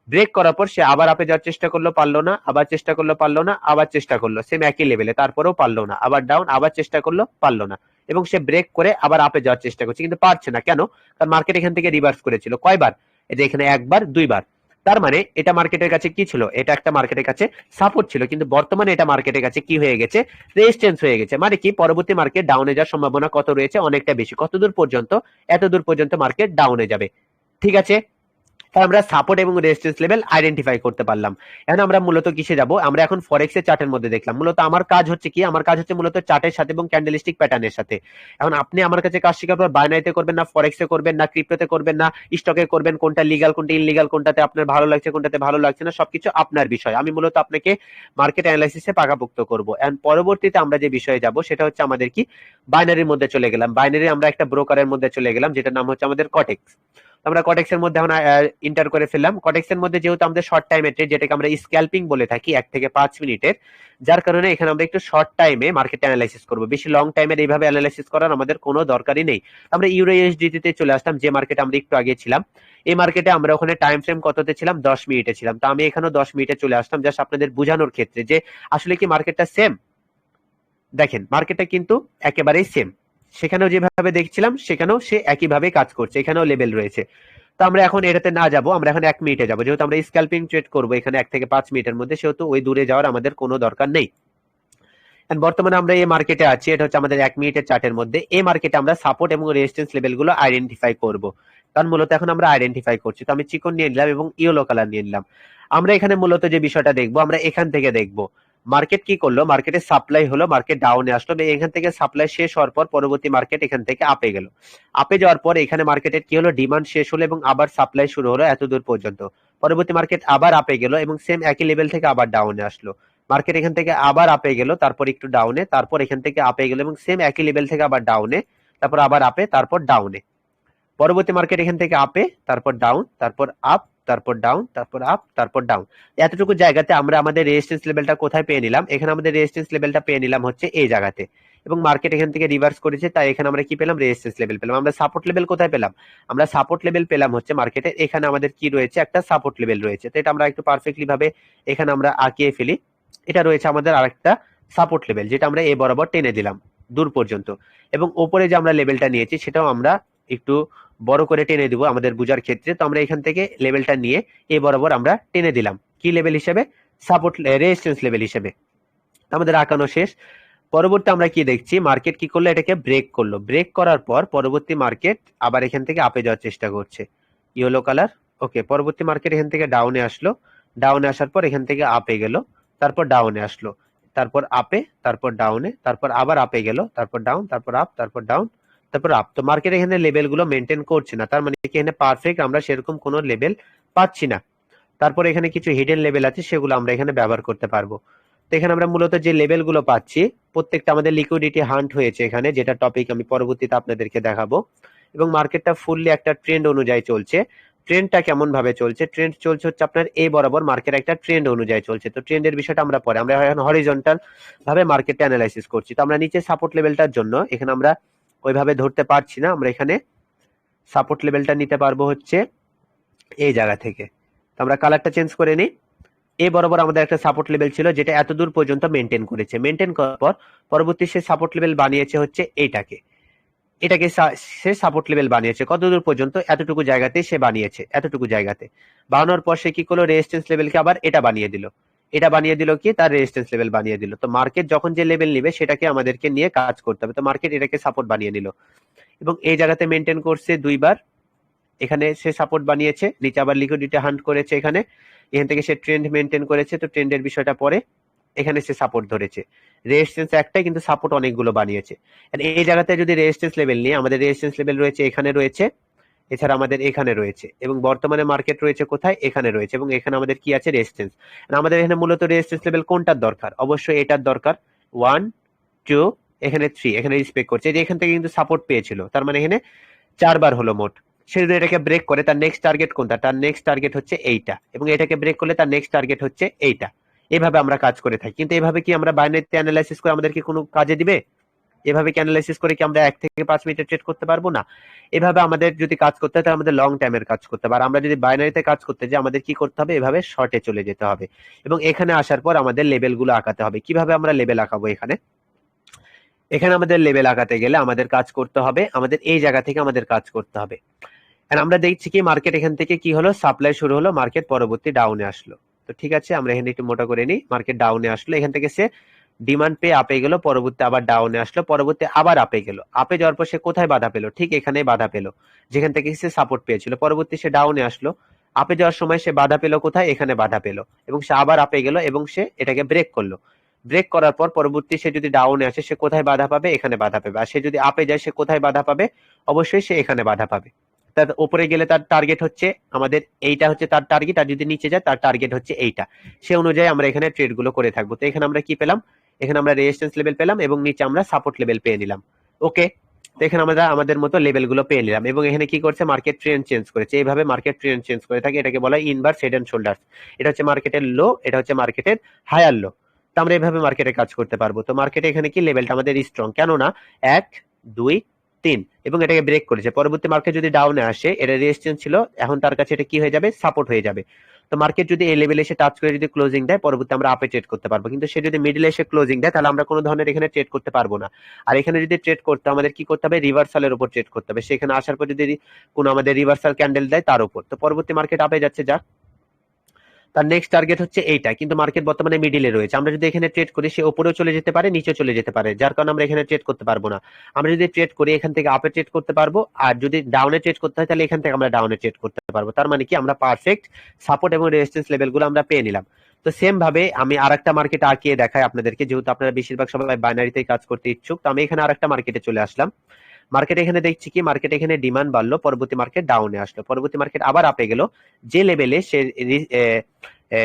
ব্রেক করার পর সে আবার আপে যাওয়ার চেষ্টা করলো, পারলো না, আবার চেষ্টা করলো, পারলো না, আবার চেষ্টা করলো, সেম একই লেভেলে, তারপরেও পারলো না, আবার ডাউন, আবার চেষ্টা করলো, পারলো না, এবং সে ব্রেক করে আবার আপে যাওয়ার চেষ্টা করছে, কিন্তু পারছে না। কেন? কারণ মার্কেট এখান থেকে রিভার্স করেছিল কয়বার, এই যে এখানে একবার দুইবার। তার মানে এটা মার্কেটের কাছে কি ছিল, এটা একটা মার্কেটের কাছে সাপোর্ট ছিল, কিন্তু বর্তমানে এটা মার্কেটের কাছে কি হয়ে গেছে, রেজিস্ট্যান্স হয়ে গেছে। মানে কি পরবর্তী মার্কেট ডাউনে যাওয়ার সম্ভাবনা কত রয়েছে, অনেকটা বেশি। কত দূর পর্যন্ত? এত দূর পর্যন্ত মার্কেট ডাউনে যাবে, ঠিক আছে। আমরা সাপোর্ট এবং রেজিস্ট্যান্স লেভেল আইডেন্টিফাই করতে পারলাম। এখন আমরা মূলত কিসে যাব, আমরা এখন ফরেক্স এর চার্টের মধ্যে দেখলাম। মূলত আমার কাজ হচ্ছে কি, আমার কাজ হচ্ছে মূলত চার্টের সাথে এবং ক্যান্ডেলস্টিক প্যাটার্নের সাথে। এখন আপনি আমার কাছে কাজ শেখার পর বাইনারিতে করবেন না, ফরেক্সে করবেন না, ক্রিপ্টোতে করবেন না, স্টকে করবেন, কোনটা লিগাল কোনটা ইনলিগাল, কোনটাতে আপনার ভালো লাগছে কোনটাতে ভালো লাগছে না, সবকিছু আপনার বিষয়। আমি মূলত আপনাকে মার্কেট অ্যানালাইসিসে পাকাপোক্ত করব। এন্ড পরবর্তীতে আমরা যে বিষয়ে যাব সেটা হচ্ছে আমাদের কি বাইনারির মধ্যে চলে গেলাম। বাইনারি আমরা একটা ব্রোকারের মধ্যে চলে গেলাম, যেটার নাম হচ্ছে আমাদের কটেক্স। আমরা কটেক্স এর মধ্যে এখন ইন্টার করে ফেললাম। কটেক্স এর মধ্যে যেহেতু আমাদের শর্ট টাইম ট্রেড, যেটাকে আমরা স্ক্যাল্পিং বলে থাকি, 1 থেকে 5 মিনিটের, যার কারণে এখানে আমরা একটু শর্ট টাইমে মার্কেট অ্যানালাইসিস করব। বেশি লং টাইমের এইভাবে অ্যানালাইসিস করার আমাদের কোনো দরকারই নেই। আমরা ইউরো ইউএসডিটি তে চলে আসলাম, যে মার্কেটে আমরা একটু আগে ছিলাম। এই মার্কেটে আমরা ওখানে টাইম ফ্রেম কততে ছিলাম, 10 মিনিটে ছিলাম। তো আমি এখানেও 10 মিনিটে চলে আসলাম, জাস্ট আপনাদের বোঝানোর ক্ষেত্রে যে আসলে কি মার্কেটটা সেম। দেখেন মার্কেটটা কিন্তু একেবারেই সেম, সেখানেও যেভাবে দেখছিলাম সেখানেও সে একইভাবে কাজ করছে, এখানেও লেভেল রয়েছে। তো আমরা এখন এটাতে না যাব, আমরা এখন 1 মিনিটে যাব, যেহেতু আমরা স্ক্যাল্পিং ট্রেড করবো এখানে 1 থেকে 5 মিনিটের মধ্যে, সেহেতু ওই দূরে যাওয়ার আমাদের কোনো দরকার নেই। বর্তমানে আমরা এই মার্কেটে আছি, এটা হচ্ছে আমাদের 1 মিনিটের চার্টের মধ্যে। এই মার্কেটে আমরা সাপোর্ট এবং রেজিস্ট্যান্স লেভেলগুলো আইডেন্টিফাই করব, কারণ মূলত এখন আমরা আইডেন্টিফাই করছি। তো আমি চিকন নিয়ে নিলাম এবং ইয়েলো কালার নিয়ে নিলাম। আমরা এখানে মূলত যে বিষয়টা দেখবো, আমরা এখান থেকে দেখবো মার্কেট কি করলো, মার্কেটে সাপ্লাই হলো, মার্কেট ডাউনে আসলো, এখান থেকে সাপ্লাই শেষ হওয়ার পর পরবর্তী মার্কেট এখান থেকে আপে গেল। আপে যাওয়ার পর এখানে মার্কেটের কি হলো, ডিমান্ড শেষ হলো এবং আবার সাপ্লাই শুরু হলো এত দূর পর্যন্ত। পরবর্তী মার্কেট আবার আপে গেল এবং সেম একই লেভেল থেকে আবার ডাউনে আসলো। মার্কেট এখান থেকে আবার আপে গেল, তারপর একটু ডাউনে, তারপর এখান থেকে আপে গেল এবং সেম একই লেভেল থেকে আবার ডাউনে, তারপর আবার আপে, তারপর ডাউনে। পরবর্তী মার্কেট এখান থেকে আপে, তারপর ডাউন, তারপর আপ, তারপর ডাউন, তারপর আপ, তারপর ডাউন। এতটুকু জায়গাতে আমরা আমাদের রেজিস্ট্যান্স লেভেলটা কোথায় পেয়ে নিলাম? এখানে আমাদের রেজিস্ট্যান্স লেভেলটা পেয়ে নিলাম হচ্ছে এই জায়গাতে, এবং মার্কেট এখান থেকে রিভার্স করেছে, তাই এখানে আমরা কি পেলাম? রেজিস্ট্যান্স লেভেল পেলাম। আমরা সাপোর্ট লেভেল কোথায় পেলাম? আমরা সাপোর্ট লেভেল পেলাম হচ্ছে মার্কেটে, এখানে আমাদের কি রয়েছে? একটা সাপোর্ট লেভেল রয়েছে। তো এটা আমরা একটু পারফেক্টলি ভাবে এখানে আমরা আঁকিয়ে ফেলি। এটা রয়েছে আমাদের আরেকটা সাপোর্ট লেভেল, যেটা আমরা এ বরাবর টেনে দিলাম দূর পর্যন্ত, এবং ওপরে যে আমরা লেভেলটা নিয়েছি সেটাও আমরা একটু বড় করে টেনে দিব আমাদের বুঝার ক্ষেত্রে। তো আমরা এখান থেকে লেভেলটা নিয়ে এ বরাবর আমরা টেনে দিলাম কি লেভেল হিসেবে? সাপোর্ট রেজিস্ট্যান্স লেভেল হিসেবে। আমাদের আঁকানো শেষ। পরবর্তী আমরা কি দেখছি? মার্কেট কি করলো? এটাকে ব্রেক করলো। ব্রেক করার পর পরবর্তী মার্কেট আবার এখান থেকে আপে যাওয়ার চেষ্টা করছে, ইয়েলো কালার। ওকে, পরবর্তী মার্কেট এখান থেকে ডাউনে আসলো, ডাউনে আসার পর এখান থেকে আপে গেল, তারপর ডাউনে আসলো, তারপর আপে, তারপর ডাউনে, তারপর আবার আপে গেল, তারপর ডাউন, তারপর আপ, তারপর ডাউন, তারপর আপ। তো মার্কেট এখানে লেভেল গুলো মেনটেন করছে না, তার মানে কি এখানে পারফেক্ট আমরা সেরকম কোনো লেভেল পাচ্ছি না। তারপর এখানে কিছু হিডেন লেভেল আছে, সেগুলো আমরা এখানে ব্যবহার করতে পারবো। তো এখানে আমরা মূলত যে লেভেল গুলো পাচ্ছি, প্রত্যেকটা আমাদের লিকুইডিটি হান্ট হয়েছে এখানে, যেটা টপিক আমি পরবর্তীতে আপনাদেরকে দেখাবো। এবং মার্কেটটা ফুললি একটা ট্রেন্ড অনুযায়ী চলছে। ট্রেন্ডটা কেমন ভাবে চলছে? ট্রেন্ড চলছে হচ্ছে আপনার এই বরাবর, মার্কেট একটা ট্রেন্ড অনুযায়ী চলছে। তো ট্রেন্ডের বিষয়টা আমরা পরে, আমরা এখন হরিজন্টাল ভাবে মার্কেটটা অ্যানালাইসিস করছি। তো আমরা নিচে সাপোর্ট লেভেলটার জন্য এখানে আমরা ওইভাবে ধরতে পারছি না, আমরা এখানে সাপোর্ট লেভেলটা নিতে পারবো হচ্ছে এই জায়গা থেকে। তো আমরা কালারটা চেঞ্জ করে নিই। এ বরাবর আমাদের একটা সাপোর্ট লেভেল ছিল, যেটা এত দূর পর্যন্ত মেনটেন করেছে। মেনটেন করার পর পরবর্তী সে সাপোর্ট লেভেল বানিয়েছে হচ্ছে এইটাকে, এটাকে সে সাপোর্ট লেভেল বানিয়েছে কত দূর পর্যন্ত? এতটুকু জায়গাতে সে বানিয়েছে, এতটুকু জায়গাতে বানানোর পর সে কি করলো? রেজিস্ট্যান্স লেভেলকে আবার এটা বানিয়ে দিল। এটা বানিয়ে দিল কি? তার রেজিস্ট্যান্স লেভেল বানিয়ে দিল। তো মার্কেট যখন যে লেভেল নিবে সেটাকে আমাদেরকে নিয়ে কাজ করতে হবে। তো মার্কেট এটাকে সাপোর্ট বানিয়ে নিল, এবং এই জায়গাতে মেনটেন করছে দুইবার। এখানে সে সাপোর্ট বানিয়েছে, নিচে আবার লিকুইডিটি হান্ট করেছে এখানে, এখান থেকে সে ট্রেন্ড মেনটেন করেছে। তো ট্রেন্ডের বিষয়টা পরে, এখানে সে সাপোর্ট ধরেছে। রেজিস্ট্যান্স একটাই, কিন্তু সাপোর্ট অনেকগুলো বানিয়েছে। এই জায়গাতে যদি রেজিস্ট্যান্স লেভেল নিয়ে, আমাদের রেজিস্ট্যান্স লেভেল রয়েছে এখানে রয়েছে, এছাড়া আমাদের এখানে রয়েছে, এবং বর্তমানে মার্কেট রয়েছে কোথায়? এখানে রয়েছে, এবং এখানে আমাদের কি আছে? রেজিস্ট্যান্স। আমাদের এখানে মূলত রেজিস্ট্যান্স লেভেল কোনটার দরকার? অবশ্যই এটার দরকার। 1 2, এখানে 3, এখানে রেসপেক্ট করছে। এই যে এখান থেকে কিন্তু সাপোর্ট পেয়েছিল, তার মানে এখানে 4 বার হলো মোট। সে যদি এটাকে ব্রেক করে, তার নেক্সট টার্গেট কোনটা? তার নেক্সট টার্গেট হচ্ছে এইটা, এবং এটাকে ব্রেক করলে তার নেক্সট টার্গেট হচ্ছে এইটা। এভাবে আমরা কাজ করে থাকি। কিন্তু এভাবে কি আমরা বাইনারিতে অ্যানালাইসিস করে আমাদেরকে কোনো কাজে দিবে? এভাবে কি অ্যানালাইসিস করে কি আমরা 1 থেকে 5 মিনিটে ট্রেড করতে পারবো? না। এভাবে আমাদের যদি কাজ করতে হয়, তাহলে আমাদের লং টাইমের কাজ করতে হবে। আর আমরা যদি বাইনারিতে কাজ করতে যাই, আমাদের কি করতে হবে? এভাবে শর্টে চলে যেতে হবে, এবং এখানে আসার পর আমাদের লেভেলগুলো আঁকাতে হবে। কিভাবে আমরা লেভেল আঁকাবো? এখানে এখানে আমাদের লেভেল আঁকাতে গেলে আমাদের কাজ করতে হবে, আমাদের এই জায়গা থেকে আমাদের কাজ করতে হবে। আমরা দেখছি কি মার্কেট এখান থেকে কি হলো? সাপ্লাই শুরু হলো, মার্কেট পরবর্তী ডাউনে আসলো। তো ঠিক আছে, আমরা এখানে একটু মোটা করে নিই। মার্কেট ডাউনে আসলো, এখান থেকে সে ডিমান্ড পেয়ে আপে গেল, পরবর্তী আবার ডাউনে আসলো, পরবর্তী আবার আপে গেল। আপে যাওয়ার পর সে কোথায় বাধা পেলো? ঠিক এখানে বাধা পেলো, যেখান থেকে সে সাপোর্ট পেয়েছিল। পরবর্তী সে ডাউনে আসলো, আপে যাওয়ার সময় সে বাধা পেলো কোথায়? এখানে বাধা পেলো, এবং সে আবার আপে গেল, এবং সে এটাকে ব্রেক করলো। ব্রেক করার পর পরবর্তী সে যদি ডাউনে আসে, সে কোথায় বাধা পাবে? এখানে বাধা পাবে। আর সে যদি আপে যায়, সে কোথায় বাধা পাবে? অবশ্যই সে এখানে বাধা পাবে। তার উপরে গেলে তার টার্গেট হচ্ছে আমাদের এইটা, হচ্ছে তার টার্গেট। আর যদি নিচে যায়, তার টার্গেট হচ্ছে এইটা। সে অনুযায়ী আমরা এখানে ট্রেড গুলো করে থাকবো। তো এখানে আমরা কি পেলাম? এখানে আমরা রেজিস্ট্যান্স লেভেল পেলাম, এবং নিচে আমরা সাপোর্ট লেভেল পেয়ে নিলাম। ওকে, তো এখানে আমরা আমাদের মতো লেভেল গুলো পেয়ে নিলাম, এবং এখানে কি করছে? মার্কেট ট্রেন্ড চেঞ্জ করেছে। এইভাবে মার্কেট ট্রেন্ড চেঞ্জ করে থাকে, এটাকে বলা হয় ইনভার্স হেড এন্ড শোল্ডার। এটা হচ্ছে মার্কেটের লো, এটা হচ্ছে মার্কেটের হায়ার লো। তো আমরা এইভাবে মার্কেটে কাজ করতে পারবো। তো মার্কেটে এখানে কি লেভেলটা আমাদের স্ট্রং, কেননা 1 2 3, এবং এটাকে ব্রেক করেছে। পরবর্তী মার্কেট যদি ডাউনে আসে, এটা রেজিস্ট্যান্স ছিল, এখন তার কাছে এটা কি হয়ে যাবে? সাপোর্ট হয়ে যাবে। তো মার্কেট যদি এই লেভেলে এসে টাচ করে যদি ক্লোজিং দেয়, পরবর্তী আমরা আপে ট্রেড করতে পারবো। কিন্তু সে যদি মিডলে এসে ক্লোজিং দেয়, তাহলে আমরা কোনো ধরনের এখানে ট্রেড করতে পারবো না। আর এখানে যদি ট্রেড করতে, আমাদের কি করতে হবে? রিভার্সালের উপর ট্রেড করতে হবে। সেখানে আসার পর যদি কোনো আমাদের রিভার্সাল ক্যান্ডেল দেয়, তার উপর। তো পরবর্তী মার্কেট আপে যাচ্ছে, যাক, তার নেক্সট টার্গেট হচ্ছে এইটা, কিন্তু মার্কেট বর্তমানে মিডিলে রয়েছে। আমরা যদি এখানে ট্রেড করি, সে উপরেও চলে যেতে পারে, নিচেও চলে যেতে পারে, যার কারণে আমরা এখানে ট্রেড করতে পারবো না। আমরা যদি ট্রেড করি, এখান থেকে আপে ট্রেড করতে পারবো, আর যদি ডাউনে ট্রেড করতে হয়, তাহলে এখান থেকে আমরা ডাউনে ট্রেড করতে পারবো। তার মানে কি আমরা পারফেক্ট সাপোর্ট এবং রেজিস্ট্যান্স লেভেলগুলো আমরা পেয়ে নিলাম। তো সেম ভাবে আমি আরেকটা মার্কেট আঁকিয়ে দেখাই আপনাদেরকে, যেহেতু আপনারা বেশিরভাগ সবাই বাইনারিতেই কাজ করতে ইচ্ছুক। তো আমি এখানে আরেকটা মার্কেটে চলে আসলাম। মার্কেট এখানে দেখছি কি, মার্কেট এখানে ডিমান্ড বাড়লো, পরবর্তী মার্কেট ডাউনে আসলো, পরবর্তী মার্কেট আবার আপে গেল। যে লেভেলে সে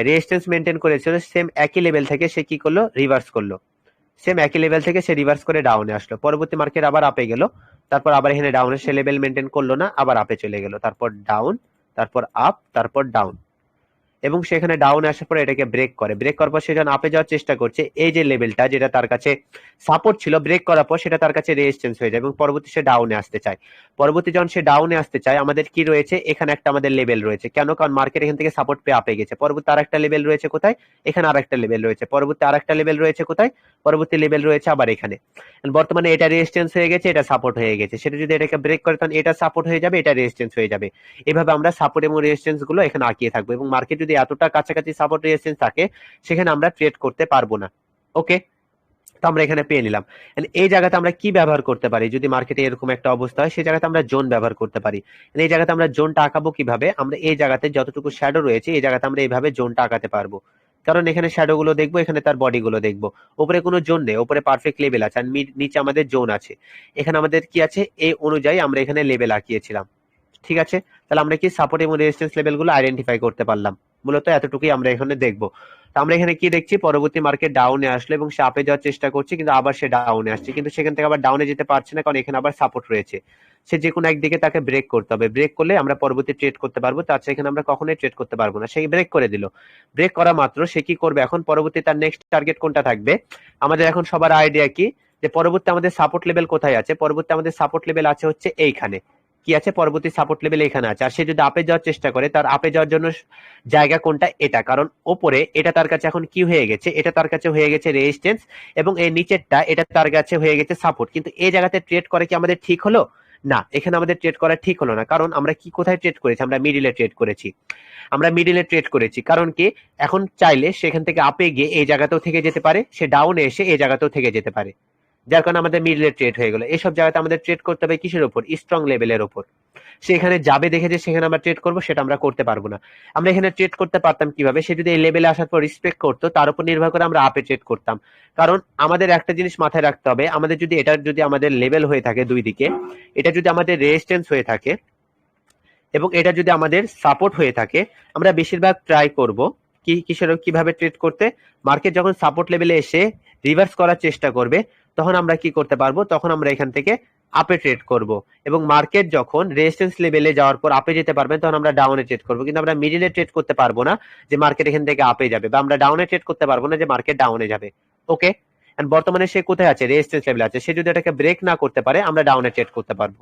রেজিস্ট্যান্স মেনটেন করেছিল, সেম একই লেভেল থেকে সে কি করলো? রিভার্স করলো। সেম একই লেভেল থেকে সে রিভার্স করে ডাউনে আসলো, পরবর্তী মার্কেট আবার আপে গেল, তারপর আবার এখানে ডাউনে সে লেভেল মেনটেন করলো না, আবার আপে চলে গেল, তারপর ডাউন, তারপর আপ, তারপর ডাউন, এবং সেখানে ডাউনে আসার পরে এটাকে ব্রেক করে, ব্রেক করার পর সে যখন আপে যাওয়ার চেষ্টা করছে, এই যে লেভেলটা যেটা তার কাছে সাপোর্ট ছিল, ব্রেক করার পর সেটা তার কাছে রেজিস্ট্যান্স হয়ে যায় এবং পরবর্তী সে ডাউনে আসতে চায়। পরবর্তী যখন সে ডাউনে আসতে চায়, আমাদের কি রয়েছে এখানে একটা আমাদের লেভেল রয়েছে, কেন? কারণ মার্কেট এখান থেকে সাপোর্ট পেয়ে আপে গেছে। পরবর্তী আর একটা লেভেল রয়েছে কোথায়? এখানে আর একটা লেভেল রয়েছে। পরবর্তী আর একটা লেভেল রয়েছে কোথায়? পরবর্তী লেভেল রয়েছে আবার এখানে। বর্তমানে এটা রেজিস্ট্যান্স হয়ে গেছে, এটা সাপোর্ট হয়ে গেছে। সেটা যদি এটাকে ব্রেক করে তখন এটা সাপোর্ট হয়ে যাবে, এটা রেজিস্ট্যান্স হয়ে যাবে। এভাবে আমরা সাপোর্ট এবং রেজিস্ট্যান্স গুলো এখানে আঁকিয়ে থাকবো, এবং মার্কেট যদি এতটা কাছাকাছি সাপোর্ট রেজিস্ট্যান্স থাকে সেখানে আমরা ট্রেড করতে পারবো না। ওকে, তো আমরা এখানে পেয়ে নিলাম। এই জায়গাতে আমরা কি ব্যবহার করতে পারি যদি মার্কেটে এরকম একটা অবস্থা হয়? সেই জায়গাতে আমরা জোন ব্যবহার করতে পারি। এই জায়গাতে আমরা জোনটা আঁকাবো কিভাবে? আমরা এই জায়গাতে যতটুকু শ্যাডো রয়েছে এই জায়গাতে আমরা এইভাবে জোনটা আঁকাতে পারবো, কারণ এখানে শ্যাডো গুলো দেখবো, এখানে তার বডি গুলো দেখবো। উপরে কোনো জোন নেই, উপরে পারফেক্ট লেভেল আছে, আর নিচে আমাদের জোন আছে। এখানে আমাদের কি আছে? এই অনুযায়ী আমরা এখানে লেভেল আঁকিয়েছিলাম। ঠিক আছে, তাহলে আমরা কি সাপোর্ট এবং রেজিস্ট্যান্স লেভেল গুলো আইডেন্টিফাই করতে পারলাম। মূলত এতটুকুই আমরা এখানে দেখবো। তো আমরা এখানে কি দেখছি? পরবর্তী মার্কেট ডাউনে আসলো এবং সে আপে যাওয়ার চেষ্টা করছে, কিন্তু আবার সে ডাউনে আসছে, কিন্তু সেখান থেকে আবার ডাউনে যেতে পারছে না, কারণ এখানে আবার সাপোর্ট রয়েছে। সে যে কোনো একদিকে তাকে ব্রেক করতে হবে, ব্রেক করলে আমরা পরবর্তী ট্রেড করতে পারবো, তাছাড়া এখানে আমরা কখনোই ট্রেড করতে পারবো না। সে ব্রেক করে দিল, ব্রেক করা মাত্র সে কি করবে? এখন পরবর্তী তার নেক্সট টার্গেট কোনটা থাকবে? আমাদের এখন সবার আইডিয়া কি যে পরবর্তী আমাদের সাপোর্ট লেভেল কোথায় আছে? পরবর্তী আমাদের সাপোর্ট লেভেল আছে হচ্ছে এইখানে। কি আছে? পরবর্তী সাপোর্ট লেভেল এখানে আছে। আর সে যদি আপে যাওয়ার চেষ্টা করে, তার আপে যাওয়ার জন্য জায়গা কোনটা? এটা, কারণ ওপরে এটা তার কাছে এখন কি হয়ে গেছে? এটা তার কাছে হয়ে গেছে রেজিস্ট্যান্স, এবং এই নিচেরটা এটা তার কাছে হয়ে গেছে সাপোর্ট। কিন্তু এই জায়গাতে ট্রেড করে কি আমাদের ঠিক হলো? না, এখানে আমাদের ট্রেড করা ঠিক হলো না। কারণ আমরা কি কোথায় ট্রেড করেছি? আমরা মিডিলে ট্রেড করেছি। আমরা মিডিলে ট্রেড করেছি কারণ কি এখন চাইলে সেখান থেকে আপে গিয়ে এই জায়গাতেও থেকে যেতে পারে, সে ডাউনে এসে এই জায়গাতেও থেকে যেতে পারে, যার কারণে আমাদের মিডলে ট্রেড হয়ে গেল। এইসব জায়গাতে আমাদের ট্রেড করতে হবে কিসের উপর? স্ট্রং লেভেলের উপর। সেখানে যাবে দেখে যে সেখানে আমরা ট্রেড করবো, সেটা আমরা করতে পারবো না। আমরা এখানে ট্রেড করতে পারতাম কিভাবে? সে যদি এই লেভেলে আসার পর রিসপেক্ট করতো, তার উপর নির্ভর করে আমরা আপে ট্রেড করতাম। কারণ আমাদের একটা জিনিস মাথায় রাখতে হবে, আমাদের যদি এটা যদি আমাদের লেভেল হয়ে থাকে দুই দিকে, এটা যদি আমাদের রেজিস্ট্যান্স হয়ে থাকে এবং এটা যদি আমাদের সাপোর্ট হয়ে থাকে, আমরা বেশিরভাগ ট্রাই করব কি কিসের কিভাবে ট্রেড করতে? মার্কেট যখন সাপোর্ট লেভেলে এসে রিভার্স করার চেষ্টা করবে, তখন আমরা কি করতে পারবো? তখন আমরা এখান থেকে আপে ট্রেড করব, এবং মার্কেট যখন রেজিস্ট্যান্স লেভেলে যাওয়ার পর আপে যেতে পারবে, তখন আমরা ডাউনে ট্রেড করব। কিন্তু আমরা মিডিলে ট্রেড করতে পারবো না যে মার্কেট এখান থেকে আপে যাবে, বা আমরা ডাউনে ট্রেড করতে পারবো না যে মার্কেট ডাউনে যাবে। ওকে, বর্তমানে সে কোথায় আছে? রেজিস্ট্যান্স লেভেলে আছে। সে যদি এটাকে ব্রেক না করতে পারে, আমরা ডাউনে ট্রেড করতে পারবো,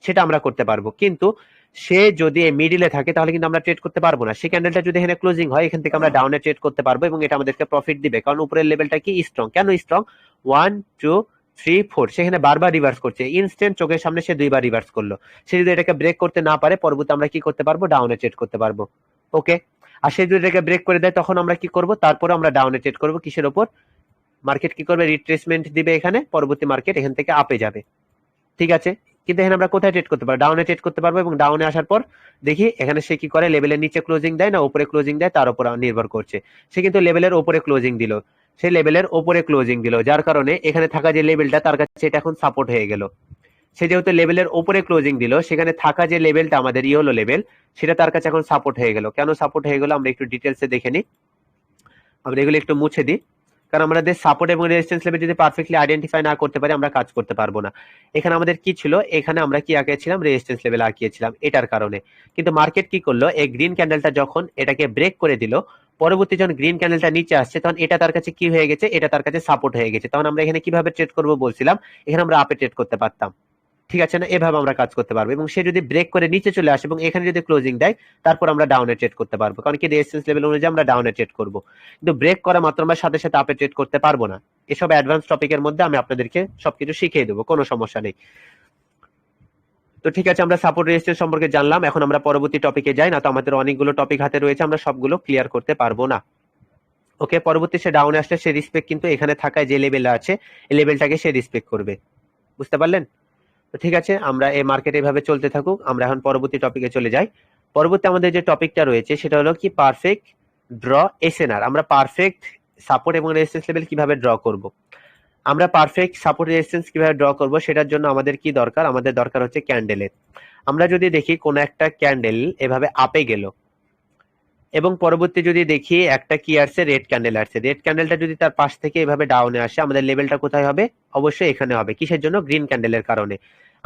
সেটা আমরা করতে পারবো। কিন্তু সে যদি মিডিলে থাকে তাহলে কিন্তু আমরা ট্রেড করতে পারবো না। সেই ক্যান্ডেলটা যদি এখানে ক্লোজিং হয়, এখান থেকে আমরা ডাউনে ট্রেড করতে পারবো এবং এটা আমাদেরকে প্রফিট দিবে, কারণ উপরের লেভেলটা কি স্ট্রং। কেন স্ট্রং? 1 2 3 4 সেখানে বারবার রিভার্স করছে, ইনস্ট্যান্ট চোখের সামনে সে দুইবার রিভার্স করলো। সে যদি এটাকে ব্রেক করতে না পারে, পরবর্তী আমরা কি করতে পারবো? ডাউনে ট্রেড করতে পারবো। ওকে, আর সে যদি এটাকে ব্রেক করে দেয়, তখন আমরা কি করব? তারপরে আমরা ডাউনে ট্রেড করবো। কিসের উপর? মার্কেট কি করবে? রিট্রেসমেন্ট দিবে এখানে, পরবর্তী মার্কেট এখান থেকে আপে যাবে। ঠিক আছে, কিন্তু এখানে আমরা কোথায় ট্রেড করতে পারবো? ডাউনে ট্রেড করতে পারবো, এবং ডাউনে আসার পর দেখি এখানে সে কি করে, লেভেলের নিচে ক্লোজিং দেয় না উপরে ক্লোজিং দেয়, তার উপর নির্ভর করছে। সে কিন্তু লেভেলের উপরে ক্লোজিং দিল, সে লেভেলের উপরে ক্লোজিং দিল, যার কারণে এখানে থাকা যে লেভেলটা তার কাছে এটা এখন সাপোর্ট হয়ে গেল। সে যেহেতু লেভেলের উপরে ক্লোজিং দিল, সেখানে থাকা যে লেভেলটা আমাদের ইয়েলো লেভেল, সেটা তার কাছে এখন সাপোর্ট হয়ে গেল। কেন সাপোর্ট হয়ে গেল আমরা একটু ডিটেলসে দেখে নিই। আমরা এগুলো একটু মুছে দিই, কারণ আমাদের সাপোর্ট এবং রেজিস্ট্যান্স লেভেল যদি পারফেক্টলি আইডেন্টিফাই না করতে পারি, আমরা কাজ করতে পারবো না। এখানে আমাদের কি ছিল? এখানে আমরা কি আঁকিয়েছিলাম? রেজিস্ট্যান্স লেভেল আঁকিয়েছিলাম এটার কারণে। কিন্তু মার্কেট কি করলো? এই গ্রিন ক্যান্ডেলটা যখন এটাকে ব্রেক করে দিল, পরবর্তী যখন গ্রিন ক্যান্ডেলটা নিচে আসছে, তখন এটা তার কাছে কি হয়ে গেছে? এটা তার কাছে সাপোর্ট হয়ে গেছে। তখন আমরা এখানে কিভাবে ট্রেড করবো বলছিলাম? এখানে আমরা আপে ট্রেড করতে পারতাম। ঠিক আছে না? এভাবে আমরা কাজ করতে পারবো, এবং সে যদি ব্রেক করে নিচে চলে আসে এবং এখানে যদি ক্লোজিং দেয়, তারপর আমরা ডাউনে ট্রেড করতে পারবো, কারণ কি রেজিস্ট্যান্স লেভেল অনুযায়ী আমরা ডাউনে ট্রেড করবো। কিন্তু ব্রেক করা মাত্র আমরা সাথে সাথে আপে ট্রেড করতে পারবো না। এসব অ্যাডভান্স টপিকের মধ্যে আমি আপনাদেরকে সবকিছু শিখিয়ে দেবো, কোনো সমস্যা নেই। তো ঠিক আছে, আমরা সাপোর্ট রেজিস্ট্যান্স সম্পর্কে জানলাম। এখন আমরা পরবর্তী টপিকে যাই, না তো আমাদের অনেকগুলো টপিক হাতে রয়েছে, আমরা সবগুলো ক্লিয়ার করতে পারবো না। ওকে, পরবর্তী সে ডাউনে আসলে সে রিসপেক্ট কিন্তু এখানে থাকায় যে লেভেল আছে, এই লেভেলটাকে সে রিসপেক্ট করবে। বুঝতে পারলেন? তো ঠিক আছে, আমরা এই মার্কেট এভাবে চলতে থাকুক। আমরা এখন পরবর্তী টপিকে চলে যাই। পরবর্তী আমাদের যে টপিকটা রয়েছে সেটা হলো কি পারফেক্ট ড্র এসএনআর। আমরা পারফেক্ট সাপোর্ট এবং রেজিস্ট্যান্স লেভেল কিভাবে ড্র করব। আমরা পারফেক্ট সাপোর্ট রেজিস্ট্যান্স কিভাবে ড্র করব, সেটার জন্য আমাদের কি দরকার? আমাদের দরকার হচ্ছে ক্যান্ডেলের। আমরা যদি দেখি কোন একটা ক্যান্ডেল এভাবে আপে গেল, এবং পরবর্তী যদি দেখি একটা কি আসছে? রেড ক্যান্ডেল আসছে। রেড ক্যান্ডেলটা যদি তার পাশ থেকে এভাবে ডাউনে আসে, আমাদের লেভেলটা কোথায় হবে? অবশ্যই এখানে হবে। কিসের জন্য? গ্রিন ক্যান্ডেলের কারণে।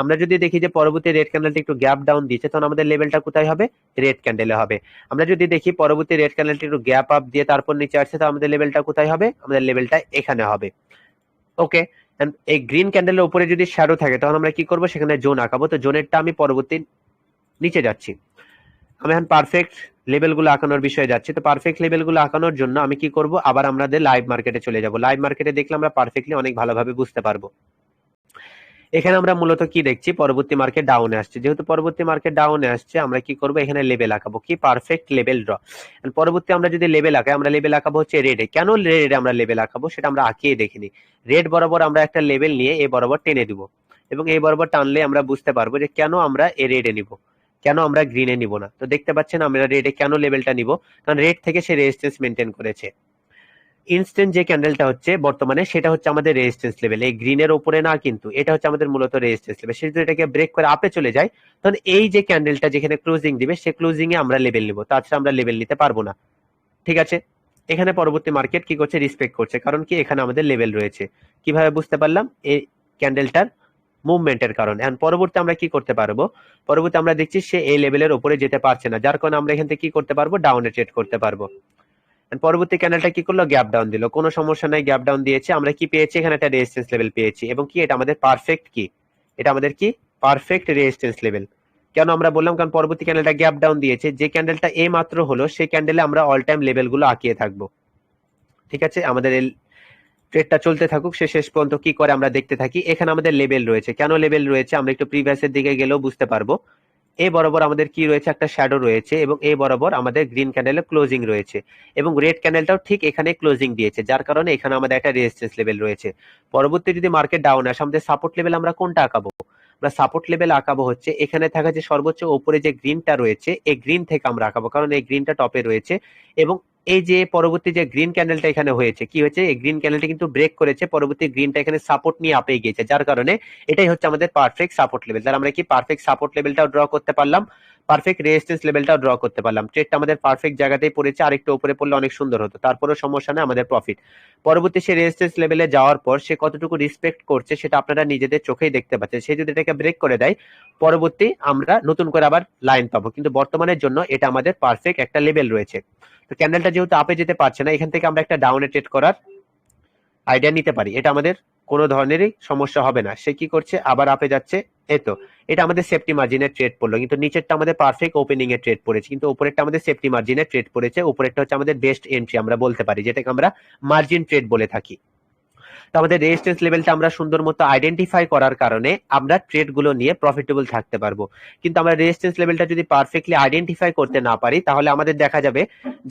আমরা যদি দেখি যে পরবর্তী রেড ক্যান্ডেলটা একটু গ্যাপ ডাউন দিয়েছে, তখন আমাদের লেভেলটা কোথায় হবে? রেড ক্যান্ডেলে হবে। আমরা যদি দেখি পরবর্তী রেড ক্যান্ডেলটা একটু গ্যাপ আপ দিয়ে তারপর নিচে আসছে, তো আমাদের লেভেলটা কোথায় হবে? আমাদের লেভেলটা এখানে হবে। ওকে, এই গ্রিন ক্যান্ডেলের উপরে যদি শ্যাডো থাকে তখন আমরা কি করব? সেখানে জোন আঁকাবো। তো জোনেরটা আমি পরবর্তী নিচে যাচ্ছি। আমি এখন পারফেক্ট লেভেলগুলো আঁকানোর বিষয়ে যাচ্ছি। তো পারফেক্ট লেভেলগুলো আঁকানোর জন্য আমি কি করব? আবার আমাদের লাইভ মার্কেটে চলে যাব। লাইভ মার্কেটে দেখলে আমরা পারফেক্টলি অনেক ভালোভাবে বুঝতে পারবো। এখানে আমরা মূলত কি দেখছি? পরবর্তী মার্কেট ডাউনে আসছে। যেহেতু পরবর্তী মার্কেট ডাউনে আসছে, আমরা কি করব? এখানে লেভেল আঁকাবো। কি? Perfect level draw. পরবর্তী আমরা যদি লেভেল আঁকাই, আমরা লেভেল আঁকাবো হচ্ছে রেডে। কেন রেডে আমরা লেভেল আঁকাবো সেটা আমরা আঁকিয়ে দেখিনি। রেড বরাবর আমরা একটা লেভেল নিয়ে এ বরাবর টেনে দিব, এবং এই বরাবর টানলে আমরা বুঝতে পারবো যে কেন আমরা এ রেডে নিব, কেন আমরা গ্রিনে নিব না। তো দেখতে পাচ্ছেন আমরা রেডে কেন লেভেলটা নিব? কারণ রেড থেকে সে রেজিস্ট্যান্স মেনটেন করেছে। ইনস্ট্যান্ট যে ক্যান্ডেলটা হচ্ছে বর্তমানে, সেটা হচ্ছে আমাদের রেজিস্ট্যান্স লেভেল। এই গ্রিনের উপরে না, কিন্তু এটা হচ্ছে আমাদের মূলত রেজিস্ট্যান্স লেভেল। সে যদি এটাকে ব্রেক করে আপে চলে যায়, তখন এই যে ক্যান্ডেলটা যেখানে ক্লোজিং দিবে, সে ক্লোজিং এ আমরা লেভেল নিব, তাছাড়া আমরা লেভেল নিতে পারবো না। ঠিক আছে, এখানে পরবর্তী মার্কেট কি করছে? রেসপেক্ট করছে। কারণ কি? এখানে আমাদের লেভেল রয়েছে। কিভাবে বুঝতে পারলাম? এই ক্যান্ডেলটার মুভমেন্টের কারণে। এখন পরবর্তী আমরা কি করতে পারবো? পরবর্তী আমরা দেখছি সে এই লেভেলের উপরে যেতে পারছে না, যার কারণে আমরা এখান থেকে কি করতে পারবো? ডাউনে ট্রেড করতে পারবো। পরবর্তী ক্যান্ডেলটা কি করলো? গ্যাপ ডাউন দিল। কোনো সমস্যা নাই, গ্যাপ ডাউন দিয়েছে। আমরা কি পেয়েছি? এখানে একটা রেজিস্ট্যান্স লেভেল পেয়েছি, এবং কি এটা আমাদের পারফেক্ট কি? এটা আমাদের কি? Perfect resistance level. কেন আমরা বললাম? কারণ পরবর্তী ক্যান্ডেলটা গ্যাপ ডাউন দিয়েছে। যে ক্যান্ডেলটা এই মাত্র হলো, সেই ক্যান্ডেলে আমরা অল টাইম লেভেলগুলো আঁকিয়ে থাকবো। ঠিক আছে, আমাদের এই ট্রেডটা চলতে থাকুক, সে শেষ পর্যন্ত কি করে আমরা দেখতে থাকি। এখানে আমাদের লেভেল রয়েছে। কেন লেভেল রয়েছে? আমরা একটু প্রিভিয়াসের দিকে গেলেও বুঝতে পারবো। এই বরাবর আমাদের কি রয়েছে? একটা শ্যাডো রয়েছে, এবং এই বরাবর আমাদের গ্রিন ক্যান্ডেলের ক্লোজিং রয়েছে, এবং রেড ক্যান্ডেলটাও ঠিক এখানে ক্লোজিং দিয়েছে, যার কারণে এখানে আমাদের একটা রেজিস্ট্যান্স লেভেল রয়েছে। পরবর্তী যদি মার্কেট ডাউন আসে, আমাদের সাপোর্ট লেভেল আমরা কোনটা আঁকাবো? আমরা সাপোর্ট লেভেল আঁকাবো হচ্ছে এখানে থাকা যে সর্বোচ্চ উপরে যে গ্রিনটা রয়েছে, এই গ্রিন থেকে আমরা আঁকাবো, কারণ এই গ্রিনটা টপে রয়েছে। এবং এই যে পরবর্তী যে গ্রিন ক্যান্ডেলটা এখানে হয়েছে, কি হয়েছে? এই গ্রিন ক্যান্ডেলটা কিন্তু ব্রেক করেছে, পরবর্তী গ্রিনটা এখানে সাপোর্ট নিয়ে আপে গিয়েছে, যার কারণে এটাই হচ্ছে আমাদের পারফেক্ট সাপোর্ট লেভেল। তাহলে আমরা কি পারফেক্ট সাপোর্ট লেভেলটাও ড্র করতে পারলাম, পারফেক্ট রেজিস্ট্যান্স লেভেলটাও ড্র করতে পারলাম। ট্রেডটা আমাদের পারফেক্ট জায়গাতেই পড়েছে, আরেকটু উপরে পড়লে অনেক সুন্দর হতো, তারপরেও সমস্যা নেই, আমাদের প্রফিট। পরবর্তী সে রেজিস্ট্যান্স লেভেলে যাওয়ার পর সে কতটুকু রেসপেক্ট করছে সেটা আপনারা নিজেদের চোখেই দেখতে পাচ্ছেন। সে যদি এটাকে ব্রেক করে দেয়, পরবর্তী আমরা নতুন করে আবার লাইন পাবো, কিন্তু বর্তমানের জন্য এটা আমাদের পারফেক্ট একটা লেভেল রয়েছে। তো ক্যান্ডেলটা যেহেতু আপে যেতে পারছে না, এখান থেকে আমরা একটা ডাউনে ট্রেড করার আইডিয়া নিতে পারি। এটা আমাদের কোনো ধরনেরই সমস্যা হবে না। সে কি করছে? আবার আপে যাচ্ছে। এতো এটা আমাদের সেফটি মার্জিনের ট্রেড পড়লো, কিন্তু নিচেরটা আমাদের পারফেক্ট ওপেনিং এর ট্রেড পড়েছে, কিন্তু উপরেরটা আমাদের সেফটি মার্জিনের ট্রেড পড়েছে। উপরেরটা হচ্ছে আমাদের বেস্ট এন্ট্রি আমরা বলতে পারি, যেটাকে আমরা মার্জিন ট্রেড বলে থাকি। তো আমাদের রেজিস্ট্যান্স লেভেলটা আমরা সুন্দর মতো আইডেন্টিফাই করার কারণে আমরা ট্রেড গুলো নিয়ে প্রফিটেবল থাকতে পারবো। কিন্তু আমরা রেজিস্ট্যান্স লেভেলটা যদি পারফেক্টলি আইডেন্টিফাই করতে না পারি, তাহলে আমাদের দেখা যাবে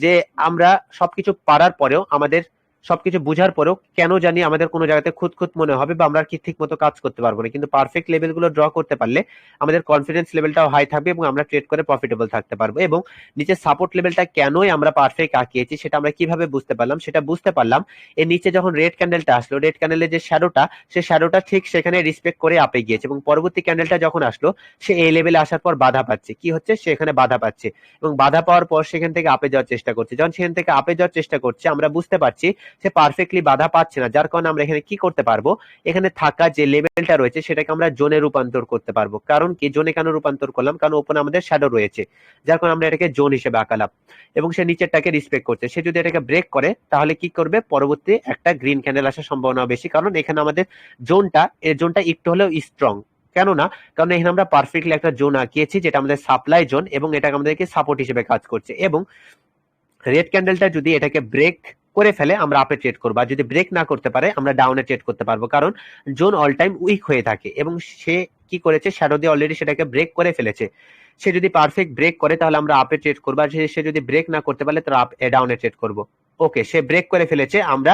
যে আমরা সবকিছু পারার পরেও, আমাদের সবকিছু বুঝার পরেও কেন জানি আমাদের কোনো জায়গাতে খুঁত খুঁত মনে হবে, বা আমরা কি ঠিক মতো কাজ করতে পারবো না। কিন্তু পারফেক্ট লেভেলগুলো ড্র করতে পারলে আমাদের কনফিডেন্স লেভেলটাও হাই থাকবে, এবং আমরা ট্রেড করে প্রফিটেবল থাকতে পারবো। এবং নিচে সাপোর্ট লেভেলটা কেনই আমরা পারফেক্ট আঁকিয়েছি সেটা আমরা কিভাবে বুঝতে পারলাম? সেটা বুঝতে পারলাম এর নিচে যখন রেড ক্যান্ডেলটা আসলো, রেড ক্যান্ডেলের যে শ্যাডোটা, সে শ্যাডোটা ঠিক সেখানে রিসপেক্ট করে আপে গিয়েছে, এবং পরবর্তী ক্যান্ডেলটা যখন আসলো, সে এই লেভেলে আসার পর বাধা পাচ্ছে। কি হচ্ছে? সে এখানে বাধা পাচ্ছে, এবং বাধা পাওয়ার পর সেখান থেকে আপে যাওয়ার চেষ্টা করছে। যখন সেখান থেকে আপে যাওয়ার চেষ্টা করছে, আমরা বুঝতে পারছি সে পারফেক্টলি বাধা পাচ্ছে না, যার কারণে আমরা এখানে কি করতে পারবো? এখানে থাকা যে লেভেলটা রয়েছে সেটাকে আমরা জোনে রূপান্তর করতে পারবো। কারণ কি জোনে কেন রূপান্তর করলাম? কারণ ওপরে আমাদের শ্যাডো রয়েছে, যার কারণে আমরা এটাকে জোন হিসেবে আঁকালাম, এবং সে নিচেরটাকে রিসপেক্ট করছে। সে যদি এটাকে ব্রেক করে, তাহলে কি করবে? পরবর্তী একটা গ্রিন ক্যান্ডেল আসার সম্ভাবনা বেশি, কারণ এখানে আমাদের জোনটা একটু হলেও স্ট্রং। কেননা? কারণ এখানে আমরা পারফেক্টলি একটা জোন আঁকিয়েছি, যেটা আমাদের সাপ্লাই জোন, এবং এটা আমাদেরকে সাপোর্ট হিসেবে কাজ করছে। এবং রেড ক্যান্ডেলটা যদি এটাকে ব্রেক করে ফেলে, আমরা আপে ট্রেড করবো, আর যদি ব্রেক না করতে পারে আমরা ডাউনে ট্রেড করতে পারবো, কারণ জোন অল টাইম উইক হয়ে থাকে। এবং সে কি করেছে? শ্যাডো দিয়ে অলরেডি সেটাকে ব্রেক করে ফেলেছে। সে যদি পারফেক্ট ব্রেক করে, তাহলে আমরা আপে ট্রেড করবো, আর সে যদি ব্রেক না করতে পারলে তাহলে ডাউনে ট্রেড করবো। ওকে, সে ব্রেক করে ফেলেছে, আমরা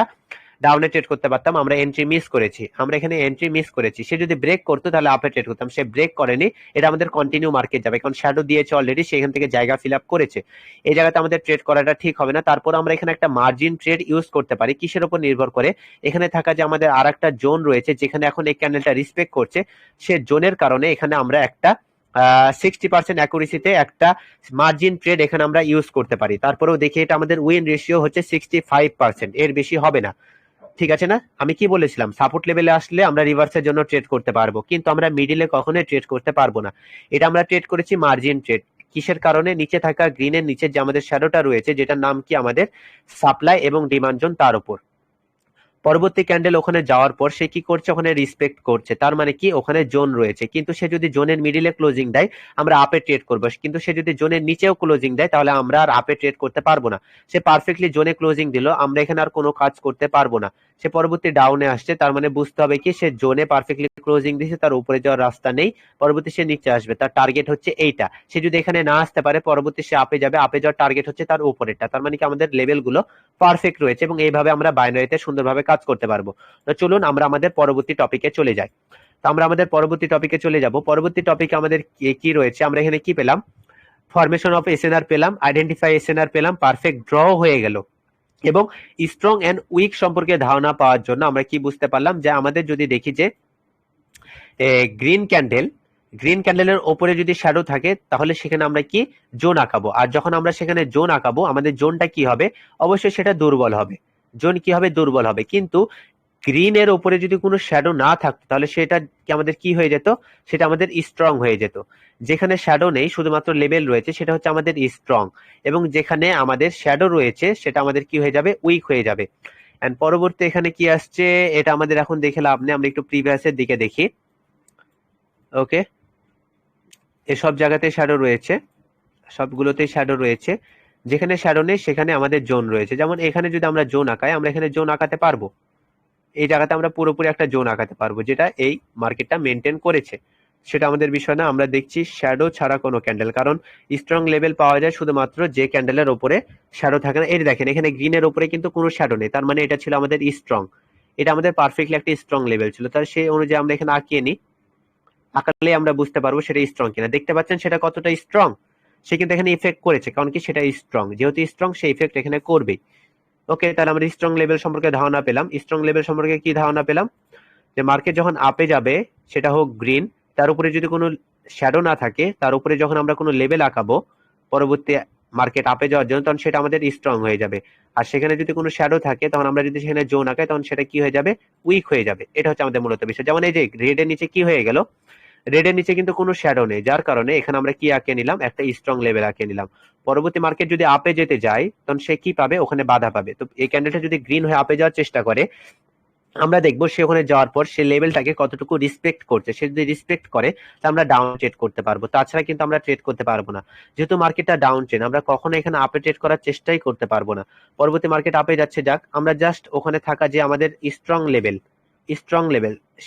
ডাউনে ট্রেড করতে পারতাম, আমরা এন্ট্রি মিস করেছি, আমরা এখানে এন্ট্রি মিস করেছি। সে যদি ব্রেক করতো তাহলে আপে ট্রেড করতাম, সে ব্রেক করেনি, এটা আমাদের কন্টিনিউ মার্কেট যাবে, কারণ শ্যাডো দিয়েছে অলরেডি, সেখান থেকে জায়গা ফিল আপ করেছে। এই জায়গাতে আমাদের ট্রেড করাটা ঠিক হবে না। তারপর আমরা এখানে একটা মার্জিন ট্রেড ইউজ করতে পারি, কিসের উপর নির্ভর করে? এখানে থাকা যে আমাদের আর একটা জোন রয়েছে, যেখানে এখন এই ক্যান্ডেলটা রিসপেক্ট করছে, সে জোনের কারণে এখানে আমরা একটা 60% অ্যাকুরেসিতে একটা মার্জিন ট্রেড এখানে আমরা ইউজ করতে পারি। তারপরেও দেখি এটা আমাদের উইন রেশিও হচ্ছে 65%, এর বেশি হবে না। ঠিক আছে না? আমি কি বলেছিলাম, সাপোর্ট লেভেলে আসলে আমরা রিভার্সের জন্য ট্রেড করতে পারবো, কিন্তু আমরা মিডিলে কখনোই ট্রেড করতে পারবো না। এটা আমরা ট্রেড করেছি মার্জিন ট্রেড। কিসের কারণে? নিচে থাকা গ্রিনের নিচে যে আমাদের শ্যাডোটা রয়েছে, যেটার নাম কি আমাদের সাপ্লাই এবং ডিমান্ড জোন, তার উপর পরবর্তী ক্যান্ডেল ওখানে যাওয়ার পর সে কি করছে, ওখানে রিসপেক্ট করছে। তার মানে কি, ওখানে জোন রয়েছে, কিন্তু সে যদি জোনের মিডিলে ক্লোজিং দেয় আমরা আপে ট্রেড করবো, কিন্তু সে যদি জোনের নিচেও ক্লোজিং দেয় তাহলে আমরা আর আপে ট্রেড করতে পারবো না। সে পারফেক্টলি জোনে ক্লোজিং দিল, আমরা এখানে আর কোনো কাজ করতে পারবো না। সে পরবর্তী ডাউনে আসছে, তার মানে বুঝতে হবে কি, সে জোনে পারফেক্টলি ক্লোজিং দিয়েছে, তার উপরে যাওয়ার রাস্তা নেই, পরবর্তী সে নিচে আসবে, তার টার্গেট হচ্ছে এইটা। সে যদি এখানে না আসতে পারে, পরবর্তী সে আপে যাবে, আপে যাওয়ার টার্গেট হচ্ছে তার উপরেরটা। তার মানে কি আমাদের লেভেল গুলো পারফেক্ট রয়েছে, এবং এইভাবে আমরা বাইনারিতে সুন্দরভাবে কাজ করতে পারবো। তো চলুন আমরা আমাদের পরবর্তী টপিকে চলে যাই। তো আমরা আমাদের পরবর্তী টপিকে চলে যাব। পরবর্তী টপিকে আমাদের কি রয়েছে, আমরা এখানে কি পেলাম, ফরমেশন অফ এসএনআর পেলাম, আইডেন্টিফাই এসএনআর পেলাম, পারফেক্ট ড্র হয়ে গেল। এবং স্ট্রং এন্ড উইক সম্পর্কে ধারণা পাওয়ার জন্য আমরা কি বুঝতে পারলাম, যে আমাদের যদি দেখি যে গ্রিন ক্যান্ডেলের ওপরে যদি শ্যাডো থাকে তাহলে সেখানে আমরা কি জোন আঁকাবো, আর যখন আমরা সেখানে জোন আঁকাবো আমাদের জোনটা কি হবে, অবশ্যই সেটা দুর্বল হবে। জোন কি হবে, দুর্বল হবে। কিন্তু গ্রিন এর উপরে যদি কোনো শ্যাডো না থাকতো তাহলে সেটা কি আমাদের কি হয়ে যেত, সেটা আমাদের স্ট্রং হয়ে যেত। যেখানে শ্যাডো নেই, শুধুমাত্র লেভেল রয়েছে, সেটা হচ্ছে আমাদের স্ট্রং, এবং যেখানে আমাদের শ্যাডো রয়েছে সেটা আমাদের কি হয়ে যাবে, উইক হয়ে যাবে। এন্ড পরবর্তী এখানে কি আসছে, এটা আমাদের এখন দেখে লাভ নেই, আমরা একটু প্রিভিয়াসের দিকে দেখি। ওকে, এসব জায়গাতে শ্যাডো রয়েছে, সবগুলোতেই শ্যাডো রয়েছে। যেখানে শ্যাডো নেই সেখানে আমাদের জোন রয়েছে। যেমন এখানে যদি আমরা জোন আঁকাই, আমরা এখানে জোন আঁকাতে পারবো, এই জায়গাতে আমরা পুরোপুরি একটা জোন আঁকাতে পারবো, যেটা এই মার্কেটটা মেনটেন করেছে। সেটা আমাদের বিষয় না, আমরা দেখছি শ্যাডো ছাড়া কোনো ক্যান্ডেল, কারণ স্ট্রং লেভেল পাওয়া যায় শুধুমাত্র যে ক্যান্ডেলের উপরে শ্যাডো থাকে না। এই দেখেন এখানে গ্রিনের উপরে কিন্তু কোনো শ্যাডো নেই, তার মানে এটা ছিল আমাদের স্ট্রং, এটা আমাদের পারফেক্টলি একটা স্ট্রং লেভেল ছিল। তার সেই অনুযায়ী আমরা এখানে আঁকিয়ে নিই, আঁকালে আমরা বুঝতে পারবো সেটা স্ট্রং কিনা। দেখতে পাচ্ছেন সেটা কতটা স্ট্রং, সে কিন্তু এখানে ইফেক্ট করেছে, কারণ কি সেটা স্ট্রং, যেহেতু স্ট্রং সে ইফেক্ট এখানে করবেই। ওকে, তাহলে আমরা স্ট্রং লেভেল সম্পর্কে ধারণা পেলাম। স্ট্রং লেভেল সম্পর্কে কি ধারণা পেলাম, যে মার্কেট যখন আপে যাবে, সেটা হোক গ্রিন, তার উপরে যদি কোনো শ্যাডো না থাকে, তার উপরে যখন আমরা কোনো লেভেল আঁকাবো পরবর্তী মার্কেট আপে যাওয়ার জন্য, তখন সেটা আমাদের স্ট্রং হয়ে যাবে। আর সেখানে যদি কোনো শ্যাডো থাকে, তখন আমরা যদি সেখানে জোন আঁকাই, তখন সেটা কি হয়ে যাবে, উইক হয়ে যাবে। এটা হচ্ছে আমাদের মূলত বিষয়। যেমন এই যে রেড এর নিচে কি হয়ে গেল, রেড এর নিচে কিন্তু কোনো শ্যাডো নেই, যার কারণে এখানে আমরা কি আঁকে নিলাম, একটা স্ট্রং লেভেল আঁকে নিলাম। পরবর্তী মার্কেট যদি আপে যেতে যায়, তখন সে কি পাবে, ওখানে বাধা পাবে। তো এই ক্যান্ডেলটা যদি গ্রিন হয়ে আপে যাওয়ার চেষ্টা করে, আমরা দেখবো সে ওখানে যাওয়ার পর সে লেভেলটাকে কতটুকু রেসপেক্ট করছে। সে যদি রেসপেক্ট করে তাহলে আমরা ডাউন ট্রেড করতে পারবো, তাছাড়া কিন্তু আমরা ট্রেড করতে পারবো না। যেহেতু মার্কেটটা ডাউন ট্রেড, আমরা কখনো এখানে আপে ট্রেড করার চেষ্টাই করতে পারবো না। পরবর্তী মার্কেট আপে যাচ্ছে, যাক, আমরা জাস্ট ওখানে থাকা যে আমাদের স্ট্রং লেভেল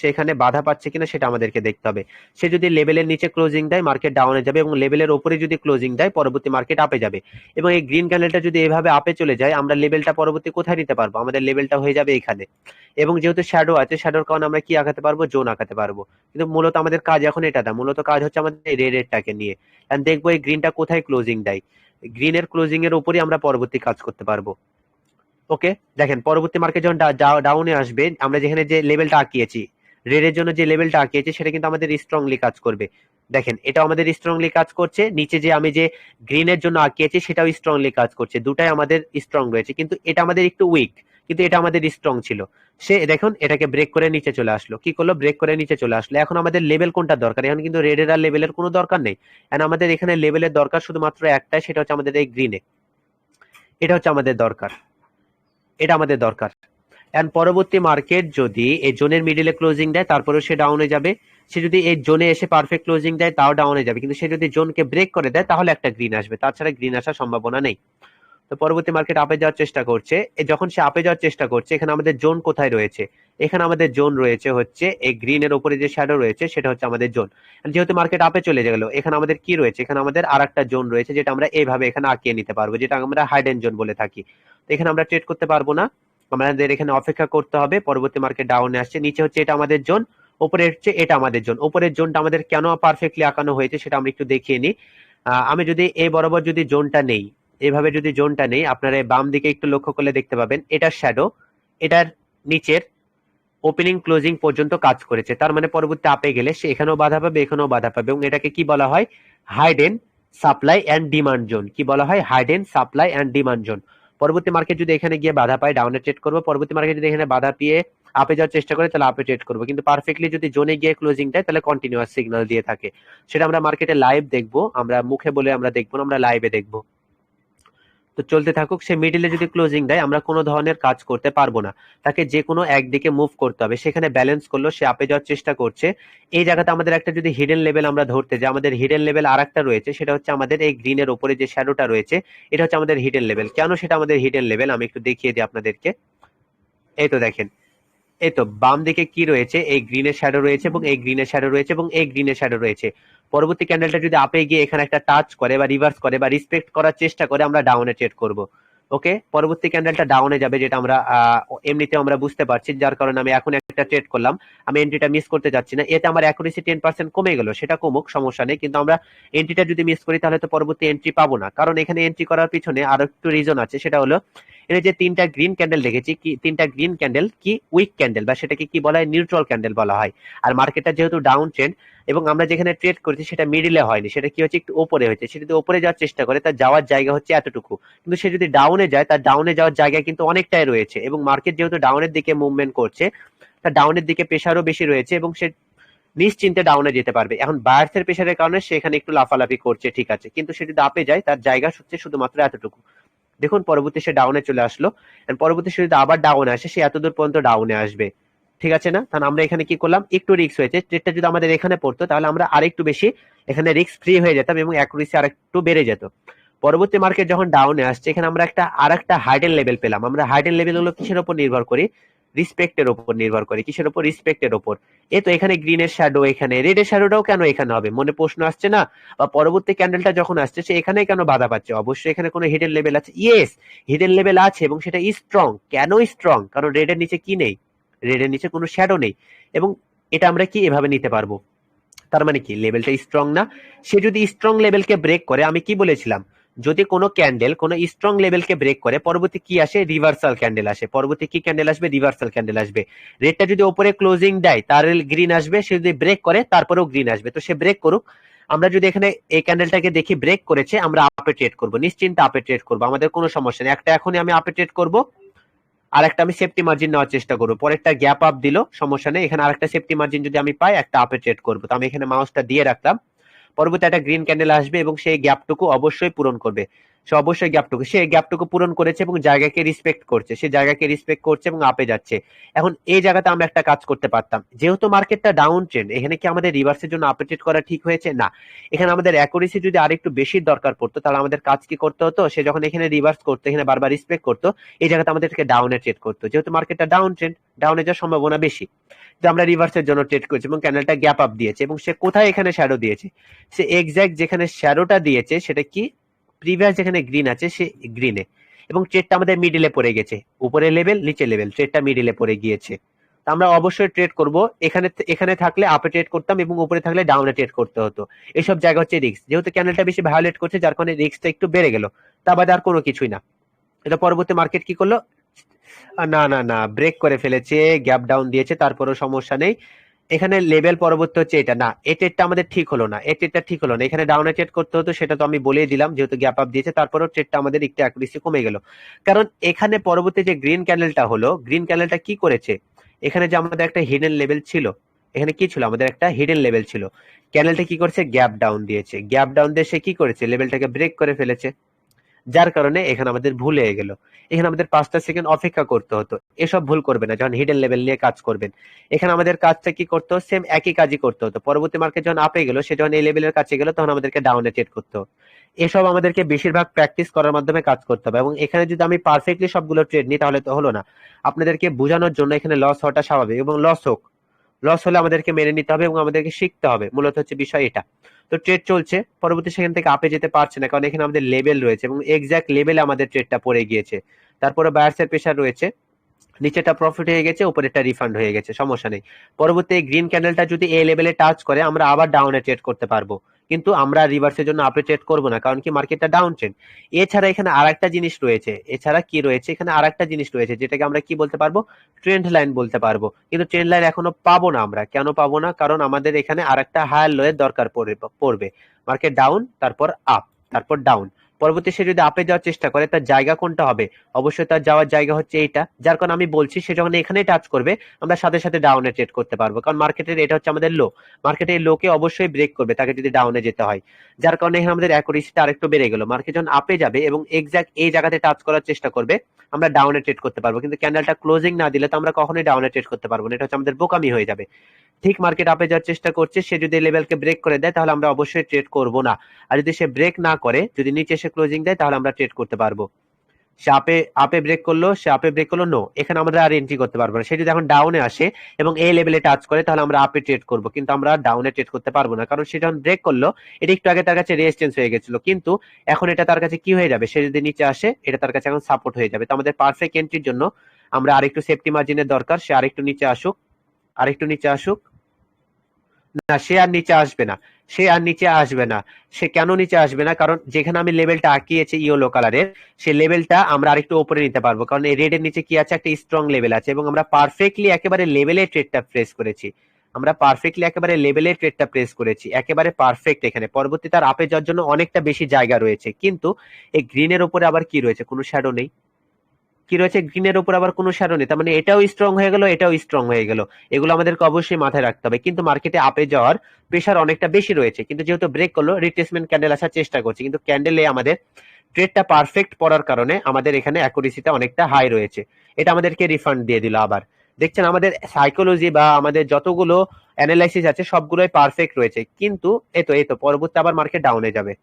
সেখানে বাধা পাচ্ছে কিনা সেটা আমাদেরকে দেখতে হবে। সে যদি লেভেলের নিচে ক্লোজিং দেয় মার্কেট ডাউনে যাবে, এবং লেভেলের উপরে যদি ক্লোজিং দেয় পরবর্তী মার্কেট আপে যাবে। এবং এই গ্রিন ক্যান্ডেলটা যদি এভাবে আপে চলে যায়, আমরা লেভেলটা পরবর্তী কোথায় নিতে পারবো, আমাদের লেভেলটা হয়ে যাবে এখানে। এবং যেহেতু শ্যাডো আছে, শ্যাডোর কারণে আমরা কি আঁকাতে পারবো, জোন আঁকাতে পারবো। কিন্তু মূলত আমাদের কাজ এখন এটা না, মূলত কাজ হচ্ছে আমাদের রেডটাকে নিয়ে। এন্ড দেখবো এই গ্রিনটা কোথায় ক্লোজিং দেয়, গ্রিনের ক্লোজিং এর উপরই আমরা পরবর্তী কাজ করতে পারবো। ওকে, দেখেন পরবর্তী মার্কেট যখন ডাউনে আসবে, আমরা যেখানে যে লেভেলটা আঁকিয়েছি, রেডের জন্য যে লেভেলটা আঁকিয়েছি, সেটা কিন্তু আমাদের স্ট্রংলি কাজ করবে। দেখেন এটা আমাদের স্ট্রংলি কাজ করছে, নিচে যে আমি যে গ্রিনের জন্য আঁকিয়েছি সেটাও স্ট্রংলি কাজ করছে, দুটাই আমাদের স্ট্রং রয়েছে। কিন্তু এটা আমাদের একটু উইক, কিন্তু এটা আমাদের স্ট্রং ছিল। সে দেখুন এটাকে ব্রেক করে নিচে চলে আসলো, কি করলো, ব্রেক করে নিচে চলে আসলো। এখন আমাদের লেভেল কোনটা দরকার, এখন কিন্তু রেডের আর লেভেলের কোনো দরকার নেই। এন্ড আমাদের এখানে লেভেলের দরকার শুধুমাত্র একটাই, সেটা হচ্ছে আমাদের এই গ্রিনে, এটা হচ্ছে আমাদের দরকার, এটা আমাদের দরকার। এন্ড পরবর্তী মার্কেট যদি এই জোনের মিডিলে ক্লোজিং দেয় তারপরেও সে ডাউনে যাবে। সে যদি এই জোনে এসে পারফেক্ট ক্লোজিং দেয় তাও ডাউনে যাবে, কিন্তু সে যদি জোনকে ব্রেক করে দেয় তাহলে একটা গ্রিন আসবে, তাছাড়া গ্রিন আসার সম্ভাবনা নেই। তো পরবর্তী মার্কেট আপে যাওয়ার চেষ্টা করছে, যখন সে আপে যাওয়ার চেষ্টা করছে, এখানে আমাদের জোন কোথায় রয়েছে, এখানে আমাদের জোন রয়েছে হচ্ছে এই গ্রিন এর উপরে যে শ্যাডো রয়েছে সেটা হচ্ছে আমাদের জোন। যেহেতু মার্কেট আপে চলে গেল, এখানে আমাদের কি রয়েছে, এখানে আমাদের আর একটা জোন রয়েছে, যেটা আমরা এইভাবে এখানে আঁকিয়ে নিতে পারবো, যেটা আমরা হাইডেন জোন বলে থাকি। তো এখানে আমরা ট্রেড করতে পারবো না, আমাদের এখানে অপেক্ষা করতে হবে। পরবর্তী মার্কেট ডাউনে আসছে, নিচে হচ্ছে এটা আমাদের জোন, উপরে হচ্ছে এটা আমাদের জোন। উপরের জোনটা আমাদের কেন পারফেক্টলি আঁকানো হয়েছে সেটা আমরা একটু দেখিয়ে নিই। আমি যদি এই বরাবর যদি জোনটা নেই, এভাবে যদি জোনটা নেই, আপনারা বাম দিকে একটু লক্ষ্য করলে দেখতে পাবেন এটার শ্যাডো এটার নিচের ওপেনিং ক্লোজিং পর্যন্ত কাজ করেছে। তার মানে পরবর্তী আপে গেলে সে এখানেও বাধা পাবে, এখানেও বাধা পাবে, এবং এটাকে কি বলা হয়, হাইডেন সাপ্লাই অ্যান্ড ডিমান্ড জোন। কি বলা হয়, হাইডেন সাপ্লাই অ্যান্ড ডিমান্ড জোন। পরবর্তী মার্কেট যদি এখানে গিয়ে বাধা পায় ডাউনে ট্রেড করবো, পরবর্তী মার্কেট যদি এখানে বাধা পেয়ে আপে যাওয়ার চেষ্টা করে তাহলে আপে ট্রেড করবো, কিন্তু পারফেক্টলি যদি জোনে গিয়ে ক্লোজিং দেয় তাহলে কন্টিনিউয়াস সিগন্যাল দিয়ে থাকে। সেটা আমরা মার্কেটে লাইভ দেখবো, আমরা মুখে বলে আমরা দেখবো না, আমরা লাইভে দেখবো। তো চলতে থাকুক। সে মিডিলে যদি ক্লোজিং দেয় আমরা কোনো ধরনের কাজ করতে পারবো না, তাকে যে কোনো একদিকে মুভ করতে হবে। সেখানে ব্যালেন্স করলো, সে আপে যাওয়ার চেষ্টা করছে। এই জায়গাতে আমাদের একটা যদি হিডেন লেভেল আমরা ধরতে যাই, আমাদের হিডেন লেভেল আর একটা রয়েছে, সেটা হচ্ছে আমাদের এই গ্রিনের উপরে যে শ্যাডোটা রয়েছে, এটা হচ্ছে আমাদের হিডেন লেভেল। কেন সেটা আমাদের হিডেন লেভেল আমি একটু দেখিয়ে দিই আপনাদেরকে। এই তো দেখেন, এই তো বাম দিকে কি রয়েছে, এই গ্রিনের শ্যাডো রয়েছে এবং এই গ্রিনের শ্যাডো রয়েছে এবং এই গ্রিনের শ্যাডো রয়েছে। পরবর্তী ক্যান্ডেলটা যদি আপে গিয়ে এখানে একটা টাচ করে বা রিভার্স করে বা রিসপেক্ট করার চেষ্টা করে আমরা ডাউনে ট্রেড করব। ওকে, পরবর্তী ক্যান্ডেলটা ডাউনে যাবে, যেটা আমরা এমনিতে আমরা বুঝতে পারছি, যার কারণে আমি এখন একটা ট্রেড করলাম। আমি এন্ট্রিটা মিস করতে যাচ্ছি না, এতে আমার অ্যাকুরেসি 10% কমে গেল, সেটা কমুক, সমস্যা নেই, কিন্তু আমরা এন্ট্রিটা যদি মিস করি তাহলে তো পরবর্তী এন্ট্রি পাবো না। কারণ এখানে এন্ট্রি করার পিছনে আরো একটু রিজন আছে, সেটা হলো এখানে যে তিনটা গ্রিন ক্যান্ডেল দেখেছি, কি তিনটা গ্রিন ক্যান্ডেল কি উইক ক্যান্ডেল বা সেটাকে কি বলা হয়, নিউট্রাল ক্যান্ডেল বলা হয়। আর মার্কেটটা যেহেতু ডাউন ট্রেন্ড এবং আমরা যেখানে ট্রেড করেছি সেটা মিডিলে হয়নি, সেটা কি হচ্ছে একটু ওপরে হয়েছে। সে যদি ওপরে যাওয়ার চেষ্টা করে তার যাওয়ার জায়গা হচ্ছে এতটুকু, কিন্তু সে যদি ডাউনে যায় তার ডাউনে যাওয়ার জায়গা কিন্তু অনেকটাই রয়েছে। এবং মার্কেট যেহেতু ডাউনের দিকে মুভমেন্ট করছে, তার ডাউনের দিকে প্রেসারও বেশি রয়েছে এবং সে নিশ্চিন্তে ডাউনে যেতে পারবে। এখন বায়ার্সের প্রেসারের কারণে সে এখানে একটু লাফালাফি করছে, ঠিক আছে, কিন্তু সে যদি আপে যায় তার জায়গা হচ্ছে শুধুমাত্র এতটুকু। দেখুন পরবর্তী সে ডাউনে চলে আসলো, পরবর্তী সে যদি আবার ডাউনে আসে সে এতদূর পর্যন্ত ডাউনে আসবে, ঠিক আছে না? তাহলে আমরা এখানে কি করলাম, একটু রিস্ক হয়েছে, ট্রেডটা যদি আমাদের এখানে পড়তো তাহলে আমরা আরেকটু বেশি এখানে রিস্ক ফ্রি হয়ে যেতাম এবং অ্যাকুরেসি আরেকটু বেড়ে যেত। পরবর্তী মার্কেট যখন ডাউনে আসছে এখানে আমরা আরেকটা হাইডেন লেভেল পেলাম। আমরা হাইডেন লেভেল গুলো কিসের উপর নির্ভর করি, রিসপেক্টের উপর নির্ভর করি। কিসের উপর, রিসপেক্টের উপর। এই তো এখানে গ্রিনের শ্যাডো, এখানে রেডের শ্যাডোটাও কেন এখানে হবে, মনে প্রশ্ন আসছে না? বা পরবর্তী ক্যান্ডেলটা যখন আসছে সে এখানে কেন বাধা পাচ্ছে, অবশ্যই এখানে কোনো হিডেন লেভেল আছে। ইয়েস, হিডেন লেভেল আছে এবং সেটা স্ট্রং। কেন স্ট্রং? কারণ রেডের নিচে কি নেই, রেডের নিচে কোনো শ্যাডো নেই। এবং এটা আমরা কি এভাবে নিতে পারবো, তার মানে কি লেভেলটা স্ট্রং না? সে যদি স্ট্রং লেভেলকে ব্রেক করে, আমি কি বলেছিলাম, যদি কোনো ক্যান্ডেল কোনো স্ট্রং লেভেলকে ব্রেক করে পরবর্তী কি আসে, রিভার্সাল ক্যান্ডেল আসে। পরবর্তী কি ক্যান্ডেল আসবে, রিভার্সাল ক্যান্ডেল আসবে। রেডটা যদি উপরে ক্লোজিং দেয় তার গ্রিন আসবে, সে যদি ব্রেক করে তারপরেও গ্রিন আসবে। তো সে ব্রেক করুক, আমরা যদি এখানে এই ক্যান্ডেলটাকে দেখি ব্রেক করেছে আমরা আপে ট্রেড করবো, নিশ্চিন্তে আপে ট্রেড করবো, আমাদের কোনো সমস্যা নেই। একটা এখনই আমি আপে ট্রেড করবো, আর একটা আমি সেফটি মার্জিন নেওয়ার চেষ্টা করবো। পরেরটা গ্যাপ আপ দিল, সমস্যা নেই, এখানে আরেকটা সেফটি মার্জিন যদি আমি পাই একটা আপে ট্রেড করবো। তো আমি এখানে মাউসটা দিয়ে রাখলাম, পরবর্তী একটা গ্রিন ক্যান্ডেল আসবে এবং সেই গ্যাপটুকু অবশ্যই পূরণ করবে। সে অবশ্যই গ্যাপটুকু পূরণ করেছে এবং জায়গাকে রিসপেক্ট করছে, সে জায়গাকে রিসপেক্ট করছে এবং আপে যাচ্ছে। এখন এই জায়গাতে আমরা একটা কাজ করতে পারতাম, যেহেতু মার্কেটটা ডাউন ট্রেন্ড, এখানে কি আমাদের রিভার্সের জন্য আপে ট্রেড করা ঠিক হয়েছে? না, এখানে আমাদের অ্যাকুরেসি যদি আরেকটু বেশি দরকার পড়তো তাহলে আমাদের কাজ কি করতে হতো, সে যখন এখানে রিভার্স করতো, এখানে বারবার রিসপেক্ট করতো, এই জায়গাতে আমাদেরকে ডাউনে ট্রেড করতো। যেহেতু মার্কেটটা ডাউন ট্রেন্ড, ডাউনে যাওয়ার সম্ভাবনা বেশি, যে আমরা রিভার্সের জন্য ট্রেড করছি এবং ক্যান্ডেলটা গ্যাপ আপ দিয়েছে এবং সে কোথায় এখানে শ্যাডো দিয়েছে, সে এক্স্যাক্ট যেখানে শ্যাডোটা দিয়েছে সেটা কি, প্রিভিয়াস যেখানে গ্রিন আছে সে গ্রিনে, এবং ট্রেডটা আমাদের মিডিলে পড়ে গেছে, উপরে লেভেল নিচে লেভেল, ট্রেডটা মিডিলে পড়ে গিয়েছে। তো আমরা অবশ্যই ট্রেড করব, এখানে থাকলে আপে ট্রেড করতাম এবং উপরে থাকলে ডাউনে ট্রেড করতে হতো। এইসব জায়গা হচ্ছে রিস্ক, যেহেতু ক্যান্ডেলটা বেশি ভায়োলেট করছে যার কারণে রিস্কটা একটু বেড়ে গেল, তা বাদে আর কোনো কিছুই না। এটা পরবর্তী মার্কেট কি করলো, না না না, ব্রেক করে ফেলেছে, গ্যাপ ডাউন দিয়েছে, তারপরেও সমস্যা নেই। এখানে লেভেল পরবর্তী হচ্ছে এটা, না এই ট্রেডটা আমাদের ঠিক হলো না, এই ট্রেডটা ঠিক হলো না, এখানে ডাউনে ট্রেড করতে হতো, সেটা তো আমি বলেই দিলাম, যেহেতু গ্যাপ আপ দিয়েছে তারপরেও ট্রেডটা আমাদের একটু অ্যাকুরেসি কমে গেল। কারণ এখানে পরবর্তী যে গ্রিন ক্যান্ডেলটা হলো, গ্রিন ক্যান্ডেলটা কি করেছে, এখানে যে আমাদের একটা হিডেন লেভেল ছিল, এখানে কি ছিল, আমাদের একটা হিডেন লেভেল ছিল, ক্যান্ডেলটা কি করেছে, গ্যাপ ডাউন দিয়েছে, গ্যাপ ডাউন দিয়ে সে কি করেছে, লেভেলটাকে ব্রেক করে ফেলেছে, যার কারণে এখানে আমাদের ভুল হয়ে গেল। এখানে আমাদের 5টা সেকেন্ড অপেক্ষা করতে হতো। এসব ভুল করবে না যখন হিডেন লেভেল নিয়ে কাজ করবেন। এখানে আমাদের কাজটা কি করতে হতো, সেম একই কাজই করতে হতো। পরবর্তী মার্কেট যখন আপে গেল, সে যখন এই লেভেলের কাছে গেল তখন আমাদেরকে ডাউনে ট্রেড করতে হতো। এসব আমাদেরকে বেশিরভাগ প্র্যাকটিস করার মাধ্যমে কাজ করতে হবে। এবং এখানে যদি আমি পারফেক্টলি সবগুলো ট্রেড নিই তাহলে তো হলো না। আপনাদেরকে বোঝানোর জন্য এখানে লস হওয়াটা স্বাভাবিক, এবং লস হোক, লস হলে আমাদেরকে মেনে নিতে হবে এবং আমাদেরকে শিখতে হবে, মূলত হচ্ছে বিষয় এটা। তো ট্রেড চলছে, পরবর্তী সেখান থেকে আপে যেতে পারছে না কারণ এখানে আমাদের লেভেল রয়েছে এবং এক্সাক্ট লেভেলে আমাদের ট্রেডটা পড়ে গিয়েছে। তারপরে বায়ার্সের প্রেসার রয়েছে, নিচেটা প্রফিট হয়ে গেছে, উপরেরটা রিফান্ড হয়ে গেছে, সমস্যা নেই। পরবর্তী গ্রিন ক্যান্ডেলটা যদি এই লেভেলে টাচ করে আমরা আবার ডাউনে ট্রেড করতে পারবো, কিন্তু আমরা রিভার্সের জন্য আপে ট্রেড করবো না, কারণ কি মার্কেটটা ডাউন ট্রেন্ড। এছাড়া এখানে আরেকটা জিনিস রয়েছে, এছাড়া কি রয়েছে, এখানে আরেকটা জিনিস রয়েছে যেটাকে আমরা কি বলতে পারবো, ট্রেন্ড লাইন বলতে পারবো। কিন্তু ট্রেন্ড লাইন এখনো পাবো না আমরা, কেন পাবো না, কারণ আমাদের এখানে আরেকটা হায়ার লোয়ের দরকার পড়বে। মার্কেট ডাউন, তারপর আপ, তারপর ডাউন, পরবর্তী সে যদি আপে যাওয়ার চেষ্টা করে তার জায়গা কোনটা হবে, অবশ্যই তার যাওয়ার জায়গা হচ্ছে এইটা। যার কারণে আমি বলছি সে যখন এখানে টাচ করবে আমরা সাথে সাথে ডাউনে ট্রেড করতে পারবো, কারণ মার্কেটের এটা হচ্ছে আমাদের লো। মার্কেটের এই লোকে অবশ্যই ব্রেক করবে তাকে যদি ডাউনে যেতে হয়। যার কারণে এখানে আমাদের অ্যাকুরেসিটা আরেকটু বেড়ে গেল। মার্কেট যখন আপে যাবে এবং এক্সাক্ট এই জায়গাতে টাচ করার চেষ্টা করবে আমরা ডাউনে ট্রেড করতে পারবো, কিন্তু ক্যান্ডেলটা ক্লোজিং না দিলে তো আমরা কখনোই ডাউনে ট্রেড করতে পারবো না, এটা হচ্ছে আমাদের বোকামি হয়ে যাবে। ঠিক মার্কেট আপে যাওয়ার চেষ্টা করছে, সে যদি লেভেলকে ব্রেক করে দেয় তাহলে আমরা অবশ্যই ট্রেড করব না। আর যদি সে ব্রেক না করে, যদি নিচে এসে ক্লোজিং দেয় তাহলে আমরা ট্রেড করতে পারবো। সে আপে আপে ব্রেক করলো, সে আপে ব্রেক করলো, নো, এখানে আমরা আর এন্ট্রি করতে পারবো না। সে যদি এখন ডাউনে আসে এবং এই লেভেলে টাচ করে তাহলে আমরা আপে ট্রেড করব, কিন্তু আমরা ডাউনে ট্রেড করতে পারবো না, কারণ সে যখন ব্রেক করলো এটা একটু আগে তার কাছে রেজিস্ট্যান্স হয়ে গেছিল, কিন্তু এখন এটা তার কাছে কি হয়ে যাবে, সে যদি নিচে আসে এটা তার কাছে এখন সাপোর্ট হয়ে যাবে। তো আমাদের পারফেক্ট এন্ট্রির জন্য আমরা আরেকটু সেফটি মার্জিনের দরকার। সে আরেকটু নিচে আসুক, আরেকটু নিচে আসুক। না, সে আর নিচে আসবে না, সে আর নিচে আসবে না। সে কেন নিচে আসবে না, কারণ যেখানে আমি লেভেলটা আঁকিয়েছি ইয়েলো কালারের, সেই লেভেলটা আমরা আরেকটু উপরে নিতে পারবো, কারণ এই রেড এর নিচে কি আছে, একটা স্ট্রং লেভেল আছে এবং আমরা পারফেক্টলি একেবারে লেভেলে ট্রেডটা প্রেস করেছি। আমরা পারফেক্টলি একেবারে লেভেলে ট্রেডটা প্রেস করেছি, একেবারে পারফেক্ট। এখানে পরবর্তী তার আপে যাওয়ার জন্য অনেকটা বেশি জায়গা রয়েছে, কিন্তু এই গ্রিনের উপরে আবার কি রয়েছে, কোনো শ্যাডো নেই। কি রয়েছে, গ্রিনের উপর আবার কোনো শ্যাডো নেই, তার মানে এটাও স্ট্রং হয়ে গেল, এটাও স্ট্রং হয়ে গেল। এগুলো আমাদেরকে অবশ্যই মাথায় রাখতে হবে। কিন্তু মার্কেটে আপে যাওয়ার প্রেশার অনেকটা বেশি রয়েছে, কিন্তু যেহেতু ব্রেক করলো রিট্রেসমেন্ট ক্যান্ডেল আসার চেষ্টা করছে, কিন্তু ক্যান্ডেলে আমাদের ট্রেডটা পারফেক্ট পড়ার কারণে আমাদের এখানে অ্যাকুরেসিটা অনেকটা হাই রয়েছে। এটা আমাদেরকে রিফান্ড দিয়ে দিল আবার। দেখছেন আমাদের সাইকোলজি বা আমাদের যতগুলো অ্যানালাইসিস আছে সবগুলোই পারফেক্ট রয়েছে, কিন্তু এই তো পরবর্তী আবার মার্কেট ডাউনে যাবে।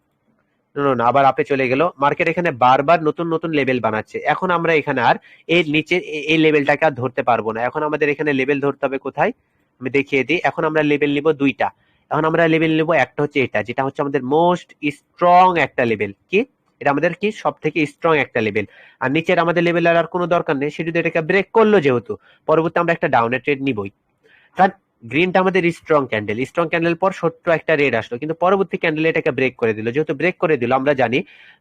না, আবার আপে চলে গেল। মার্কেট এখানে বারবার নতুন নতুন লেভেল বানাচ্ছে। এখন আমরা এখানে আর এর নিচে এই লেভেলটাকে আর ধরতে পারবো না। এখন আমাদের এখানে লেভেল ধরতে হবে কোথায়, আমি দেখিয়ে দিই। এখন আমরা লেভেল নিব দুইটা। এখন আমরা লেভেল নিব, একটা হচ্ছে এটা, যেটা হচ্ছে আমাদের মোস্ট স্ট্রং একটা লেভেল। কি এটা আমাদের কি সব থেকে স্ট্রং একটা লেভেল। আর নিচের আমাদের লেভেল আর কোনো দরকার নেই, সে যদি এটাকে ব্রেক করলো যেহেতু, পরবর্তী আমরা একটা ডাউনের ট্রেড নিবই। কারণ গ্রিনটা আমাদের স্ট্রং ক্যান্ডেল, স্ট্রং ক্যান্ডেল পর ছোট্ট একটা রেড আসলো, কিন্তু পরবর্তী ক্যান্ডেল এটাকে ব্রেক করে দিল। যেহেতু ব্রেক করে দিল, আমরা জানি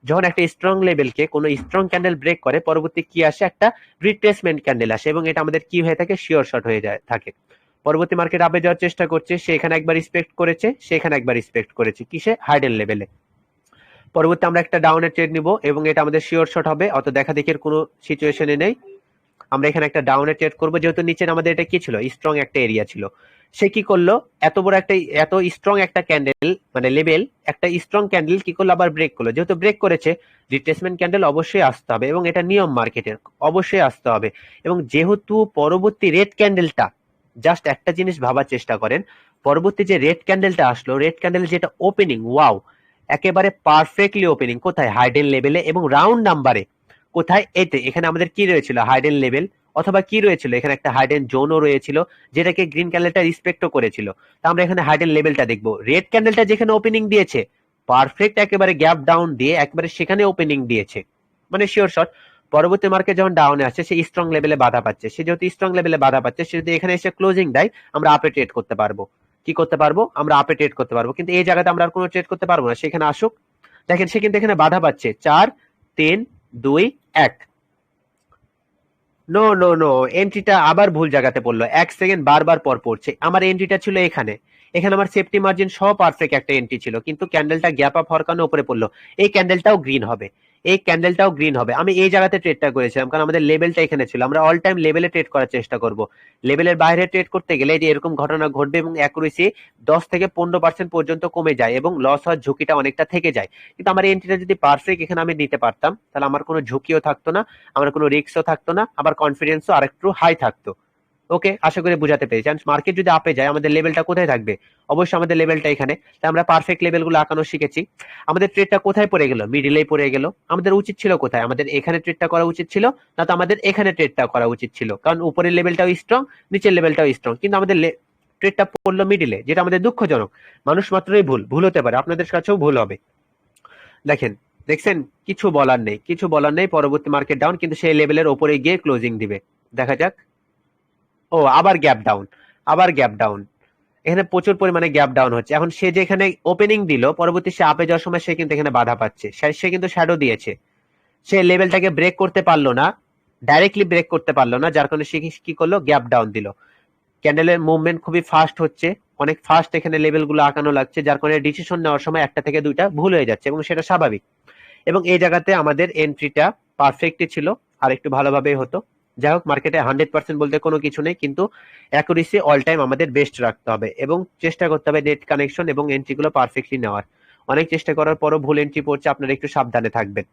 যখন একটা স্ট্রং লেভেলকে কোনো স্ট্রং ক্যান্ডেল ব্রেক করে পরবর্তী কি আসে, একটা রিট্রেসমেন্ট ক্যান্ডেল আসে, এবং এটা আমাদের কি হয়ে থাকে, শিওর শর্ট হয়ে যায় থাকে। পরবর্তী মার্কেট আপে যাওয়ার চেষ্টা করছে, সে এখানে একবার রিসপেক্ট করেছে, সে এখানে একবার রিসপেক্ট করেছে, কিসে, হাইডেন লেভেলে। পরবর্তী আমরা একটা ডাউনের ট্রেড নিব এবং এটা আমাদের শিওর শর্ট হবে, অত দেখা দেখির কোনো সিচুয়েশনে নেই। আমরা এখানে একটা ডাউনে ট্রেড করবো, যেহেতু নিচের আমাদের এটা কি ছিল, স্ট্রং একটা এরিয়া ছিল। সে কি করলো, এত বড় একটা এত স্ট্রং একটা ক্যান্ডেল মানে লেভেল, একটা স্ট্রং ক্যান্ডেল কি করলো, আবার ব্রেক করলো। যেহেতু ব্রেক করেছে, রিট্রেসমেন্ট ক্যান্ডেল অবশ্যই আসতে হবে এবং এটা নিয়ম মার্কেটের, অবশ্যই আসতে হবে। এবং যেহেতু পরবর্তী রেড ক্যান্ডেলটা, জাস্ট একটা জিনিস ভাবার চেষ্টা করেন, পরবর্তী যে রেড ক্যান্ডেলটা আসলো, রেড ক্যান্ডেল যেটা ওপেনিং, ওয়াও, একেবারে পারফেক্টলি ওপেনিং। কোথায়, হাইডেন লেভেলে এবং রাউন্ড নাম্বারে। কোথায়, এতে এখানে আমাদের কি রয়েছিল, হাইডেন লেভেল, অথবা কি রয়েছিল, এখানে একটা হাইডেন জোনও রয়েছিল যেটাকে গ্রিন ক্যান্ডেলটা রিসপেক্টও করেছিল। তো আমরা এখানে হাইডেন লেভেলটা দেখবো। রেড ক্যান্ডেলটা যেখানে ওপেনিং দিয়েছে পারফেক্ট একেবারে গ্যাপ ডাউন দিয়ে একেবারে সেখানে ওপেনিং দিয়েছে, মানে শিওর শট। পরবর্তী মার্কেট যখন ডাউনে আসছে, সে স্ট্রং লেভেলে বাধা পাচ্ছে। সে যেহেতু স্ট্রং লেভেলে বাধা পাচ্ছে, সে যদি এখানে এসে ক্লোজিং দেয় আমরা আপে ট্রেড করতে পারবো। কি করতে পারবো, আমরা আপে ট্রেড করতে পারবো, কিন্তু এই জায়গাতে আমরা আর কোনো ট্রেড করতে পারবো না। সেখানে আসুক, দেখেন সে কিন্তু এখানে বাধা পাচ্ছে, 4 3 2 1। নো নো নো, এন্ট্রিটা আবার ভুল জায়গাতে পড়লো, 1 সেকেন্ড বারবার পর পড়ছে। আমার এন্ট্রিটা ছিল এখানে, এখানে আমার সেফটি মার্জিন সহ পারফেক্ট একটা এন্ট্রি ছিল, কিন্তু ক্যান্ডেলটা গ্যাপ আপ হওয়ার কারণে উপরে পড়লো। এই ক্যান্ডেলটাও গ্রিন হবে, এই ক্যান্ডেলটাও গ্রিন হবে। আমি এই জায়গাতে ট্রেডটা করেছিলাম, কারণ আমাদের লেভেলটা এখানে ছিল। আমরা অল টাইম লেভেলে ট্রেড করার চেষ্টা করব। লেভেলের বাইরে ট্রেড করতে গেলে যে এরকম ঘটনা ঘটবে এবং অ্যাকুরেসি 10 থেকে 15% পর্যন্ত কমে যায় এবং লস হওয়ার ঝুঁকিটা অনেকটা থেকে যায়। কিন্তু আমার এন্ট্রিটা যদি পারফেক্ট এখানে আমি নিতে পারতাম, তাহলে আমার কোনো ঝুঁকিও থাকতো না, আমার কোনো রিস্কও থাকতো না, আবার কনফিডেন্সও আরেকটু হাই থাকতো। ওকে, আশা করি বুঝাতে পেরেছি। মার্কেট যদি আপে যায় আমাদের লেভেলটা কোথায় থাকবে, অবশ্যই আমাদের লেভেলটা এখানে। তাই আমরা পারফেক্ট লেভেলগুলো আঁকানো শিখেছি। আমাদের ট্রেডটা কোথায় পড়ে গেল, মিডিলেই পড়ে গেল। আমাদের উচিত ছিল কোথায়, আমাদের এখানে ট্রেডটা করা উচিত ছিল, না তো আমাদের এখানে ট্রেডটা করা উচিত ছিল, কারণ উপরের লেভেলটাও স্ট্রং, নিচের লেভেলটাও স্ট্রং, কিন্তু আমাদের ট্রেডটা পড়লো মিডিলে, যেটা আমাদের দুঃখজনক। মানুষ মাত্রই ভুল, ভুল হতে পারে, আপনাদের কাছেও ভুল হবে। দেখেন, দেখছেন, কিছু বলার নেই, কিছু বলার নেই। পরবর্তী মার্কেট ডাউন, কিন্তু সেই লেভেলের ওপরে গিয়ে ক্লোজিং দিবে, দেখা যাক। ও, আবার গ্যাপ ডাউন, আবার গ্যাপ ডাউন। এখানে প্রচুর পরিমাণে গ্যাপ ডাউন হচ্ছে। এখন সে যে এখানে ওপেনিং দিল, পরবর্তী সে আপে যাওয়ার সময় সে কিন্তু এখানে বাধা পাচ্ছে, সে কিন্তু শ্যাডো দিয়েছে। সে লেভেলটাকে ব্রেক করতে পারলো না, ডাইরেক্টলি ব্রেক করতে পারলো না, যার কারণে সে কি করলো, গ্যাপ ডাউন দিল। ক্যান্ডেলের মুভমেন্ট খুবই ফাস্ট হচ্ছে, অনেক ফাস্ট এখানে লেভেলগুলো আঁকানো লাগছে, যার কারণে ডিসিশন নেওয়ার সময় একটা থেকে দুইটা ভুল হয়ে যাচ্ছে এবং সেটা স্বাভাবিক। এবং এই জায়গাতে আমাদের এন্ট্রিটা পারফেক্টই ছিল, আর একটু ভালোভাবেই হতো। যাই হোক, মার্কেটে 100% বলতে কোনো কিছু নেই, কিন্তু অ্যাকুরেসি অল টাইম আমাদের বেস্ট রাখতে হবে এবং চেষ্টা করতে হবে নেট কানেকশন এবং এন্ট্রিগুলো পারফেক্টলি নেওয়ার। অনেক চেষ্টা করার পরও ভুল এন্ট্রি পড়ছে, আপনারা একটু সাবধানে থাকবেন।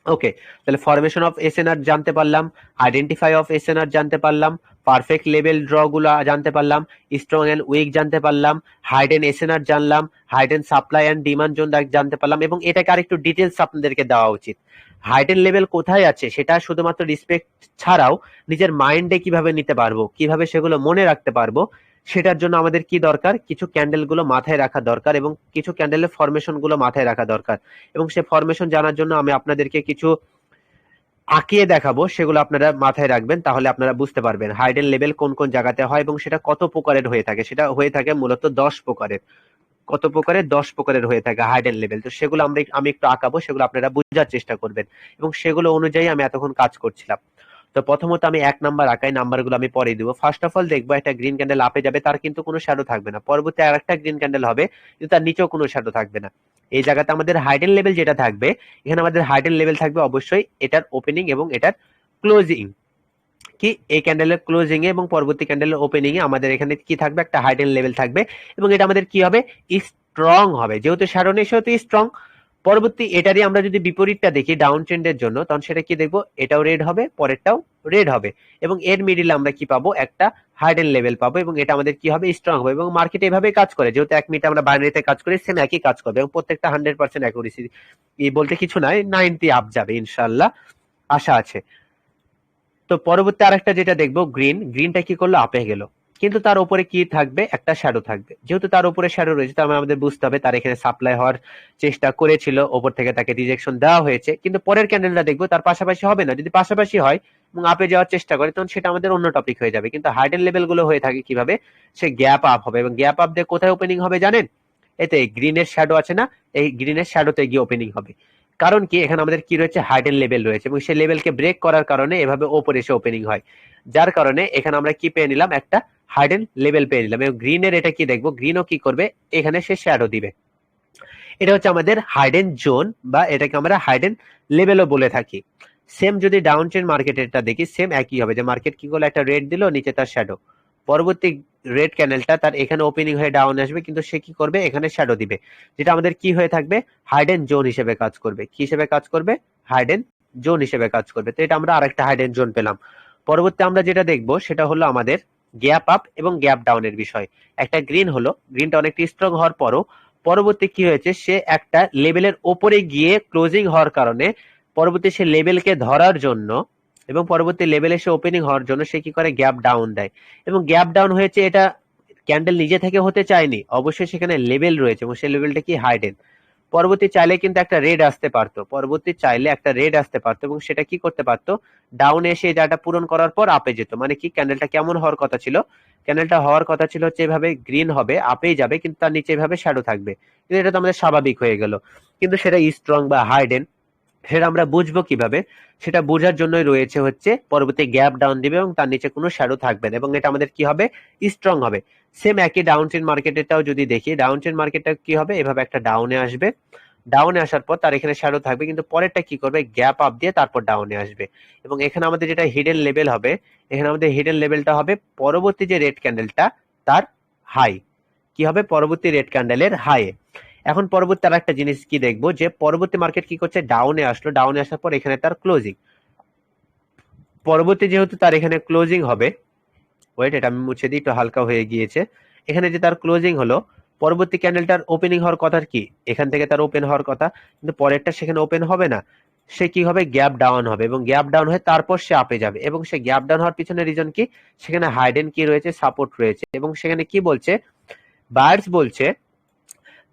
ওকে, তাহলে ফরমেশন অফ এসএনআর জানতে পারলাম, আইডেন্টিফাই অফ এসএনআর জানতে পারলাম, পারফেক্ট লেভেল ড্র গুলো জানতে পারলাম, স্ট্রং এন্ড উইক জানতে পারলাম, হাইডেন এসএনআর জানলাম, হাইডেন সাপ্লাই এন্ড ডিমান্ড জোন জানতে পারলাম, এবং এটাকে আরেকটু ডিটেলস আপনাদেরকে দেওয়া উচিত। হাইডেন লেভেল কোথায় আছে সেটা শুধুমাত্র রিসপেক্ট ছাড়াও নিজের মাইন্ডে কিভাবে নিতে পারবো, কিভাবে সেগুলো মনে রাখতে পারবো, সেটার জন্য আমাদের কি দরকার, কিছু ক্যান্ডেল গুলো মাথায় রাখা দরকার এবং কিছু ক্যান্ডেলের ফরমেশন গুলো মাথায় রাখা দরকার। এবং সে ফরমেশন জানার জন্য আমি আপনাদেরকে কিছু আঁকিয়ে দেখাবো, সেগুলো আপনারা মাথায় রাখবেন, তাহলে আপনারা বুঝতে পারবেন হাইডেন লেভেল কোন কোন জায়গাতে হয় এবং সেটা কত প্রকারের হয়ে থাকে। সেটা হয়ে থাকে মূলত 10 প্রকারের। কত প্রকারের? 10 প্রকারের হয়ে থাকে হাইডেন লেভেল। তো সেগুলো আমি একটু আঁকাবো, সেগুলো আপনারা বোঝার চেষ্টা করবেন এবং সেগুলো অনুযায়ী আমি এতক্ষণ কাজ করছিলাম। তো প্রথমত আমি 1 নাম্বার আঁকাই, নাম্বারগুলো আমি পরে দিব। ফার্স্ট অফ অল দেখবো একটা গ্রিন ক্যান্ডেল আপে যাবে, তার কিন্তু কোনো শ্যাডো থাকবে না। পরবর্তী আরেকটা গ্রিন ক্যান্ডেল হবে, কিন্তু তার নিচেও কোনো শ্যাডো থাকবে না। এই জায়গাতে আমাদের হাইডেন লেভেল যেটা থাকবে, এখানে আমাদের হাইডেন লেভেল থাকবে অবশ্যই এটার ওপেনিং এবং এটার ক্লোজিং। কি এই ক্যান্ডেলের ক্লোজিং এ এবং পরবর্তী ক্যান্ডেলের ওপেনিং এ আমাদের এখানে কি থাকবে, একটা হাইডেন লেভেল থাকবে এবং এটা আমাদের কি হবে, স্ট্রং হবে। যেহেতু শ্যাডো নেই সেহেতু স্ট্রং। পরবর্তী এটারই আমরা যদি বিপরীতটা দেখি ডাউন ট্রেন্ডের জন্য, তখন সেটা কি দেখবো, এটাও রেড হবে, পরেরটাও রেড হবে এবং এর মিডিলে আমরা কি পাবো, একটা হাইডেন লেভেল পাবো এবং এটা আমাদের কি হবে, স্ট্রং হবে। এবং মার্কেট এভাবে কাজ করে, যেহেতু 1 মিনিটে আমরা বাইনারিতে কাজ করি, সেম একই কাজ করবে এবং প্রত্যেকটা 100% অ্যাকুরেসি বলতে কিছু নাই, 90 আপ যাবে ইনশাআল্লাহ, আশা আছে। তো পরবর্তী আরেকটা যেটা দেখবো, গ্রিনটা কি করলো, আপে গেল, কিন্তু তার উপরে কি থাকবে, একটা শ্যাডো থাকবে। যেহেতু তার উপরে শ্যাডো রয়েছে, তার মানে আমাদের বুঝতে হবে তার এখানে সাপ্লাই হওয়ার চেষ্টা করেছিল, ওপর থেকে তাকে রিজেকশন দেওয়া হয়েছে, কিন্তু পরের ক্যান্ডেলটা দেখবো তার পাশাপাশি হবে না। যদি পাশাপাশি হয় এবং আপে যাওয়ার চেষ্টা করে, তখন সেটা আমাদের অন্য টপিক হয়ে যাবে। কিন্তু হাইডেন লেভেল গুলো হয়ে থাকে কিভাবে, সে গ্যাপ আপ হবে এবং গ্যাপ আপ দিয়ে কোথায় ওপেনিং হবে জানেন, এতে গ্রিনের শ্যাডো আছে না, এই গ্রিনের শ্যাডোতে গিয়ে ওপেনিং হবে। কারণ কি, এখানে আমাদের কি রয়েছে, হাইডেন লেভেল রয়েছে এবং সেই লেভেলকে ব্রেক করার কারণে এভাবে ওপরে এসে ওপেনিং হয়। যার কারণে এখানে আমরা কি পেয়ে নিলাম, একটা হাইডেন লেভেল পেয়ে নিলাম। এবং গ্রিনের এটা কি দেখবো, গ্রিনও কি করবে, এখানে সে শ্যাডো দিবে। এটা হচ্ছে আমাদের হাইডেন জোন, বা এটাকে আমরা হাইডেন লেভেলও বলে থাকি। সেম যদি ডাউন ট্রেন্ড মার্কেটেরটা দেখি, সেম একই হবে, যে মার্কেট কি করলো, একটা রেড দিল, নিচে তার শ্যাডো। পরবর্তী রেড ক্যান্ডেলটা তার এখানে ওপেনিং হয়ে ডাউন আসবে, কিন্তু সে কি করবে, এখানে শ্যাডো দিবে, যেটা আমাদের কি হয়ে থাকবে, হাইডেন জোন হিসেবে কাজ করবে। কি হিসেবে কাজ করবে, হাইডেন জোন হিসেবে কাজ করবে। তো এটা আমরা আরেকটা হাইডেন জোন পেলাম। পরবর্তী আমরা যেটা দেখবো সেটা হলো আমাদের গ্যাপ আপ এবং গ্যাপ ডাউনের বিষয়। একটা গ্রিন হলো, গ্রিনটা অনেকটা স্ট্রং হওয়ার পরও পরবর্তী কি হয়েছে, সে একটা লেভেলের ওপরে গিয়ে ক্লোজিং হওয়ার কারণে পরবর্তী সে লেভেলকে ধরার জন্য এবং পরবর্তী লেভেলে সে ওপেনিং হওয়ার জন্য সে কি করে, গ্যাপ ডাউন দেয়। এবং গ্যাপ ডাউন হয়েছে, এটা ক্যান্ডেল নিজে থেকে হতে চায়নি, অবশ্যই সেখানে লেভেল রয়েছে এবং সেই লেভেলটা কি, হাইডেন। পরবর্তী চাইলে কিন্তু একটা রেড আসতে পারতো, পরবর্তী চাইলে একটা রেড আসতে পারতো এবং সেটা কি করতে পারতো, ডাউনে এসে এই জায়গাটা পূরণ করার পর আপে যেত। মানে কি, ক্যান্ডেলটা কেমন হওয়ার কথা ছিল, ক্যান্ডেলটা হওয়ার কথা ছিল হচ্ছে এভাবে গ্রিন হবে, আপেই যাবে, কিন্তু তার নিচে এভাবে শ্যাডো থাকবে। কিন্তু এটা তো আমাদের স্বাভাবিক হয়ে গেল, কিন্তু সেটা স্ট্রং বা হাইডেন সেটা আমরা বুঝবো কিভাবে, সেটা বোঝার জন্যই রয়েছে হচ্ছে পরবর্তী গ্যাপ ডাউন দিবে এবং তার নিচে কোনো শ্যাডো থাকবে না এবং এটা আমাদের কি হবে, স্ট্রং হবে। সেম একই ডাউন ট্রেন্ড মার্কেটেরটাও যদি দেখি, ডাউন ট্রেন্ড মার্কেটটা কি হবে, এভাবে একটা ডাউনে আসবে, ডাউনে আসার পর তার এখানে শ্যাডো থাকবে, কিন্তু পরেরটা কি করবে, গ্যাপ আপ দিয়ে তারপর ডাউনে আসবে। এবং এখানে আমাদের যেটা হিডেন লেভেল হবে, এখানে আমাদের হিডেন লেভেলটা হবে পরবর্তী যে রেড ক্যান্ডেলটা তার হাই। কি হবে, পরবর্তী রেড ক্যান্ডেলের হাই। এখন পরবর্তী আর একটা জিনিস কি দেখবো, যে পরবর্তী মার্কেট কি করছে, ডাউনে আসলো, ডাউনে আসার পর এখানে তার ক্লোজিং। পরবর্তী যেহেতু তার এখানে ক্লোজিং হবে, ওয়েট এটা আমি মুছে দিই, একটু হালকা হয়ে গিয়েছে। এখানে যে তার ক্লোজিং হলো, পরবর্তী ক্যান্ডেলটার ওপেনিং হওয়ার কথা কি, এখান থেকে তার ওপেন হওয়ার কথা, কিন্তু পরেরটা সেখানে ওপেন হবে না, সে কি হবে, গ্যাপ ডাউন হবে এবং গ্যাপ ডাউন হয়ে তারপর সে আপে যাবে। এবং সে গ্যাপ ডাউন হওয়ার পিছনে রিজন কি, সেখানে হাইডেন কি রয়েছে, সাপোর্ট রয়েছে এবং সেখানে কি বলছে, বায়ার্স বলছে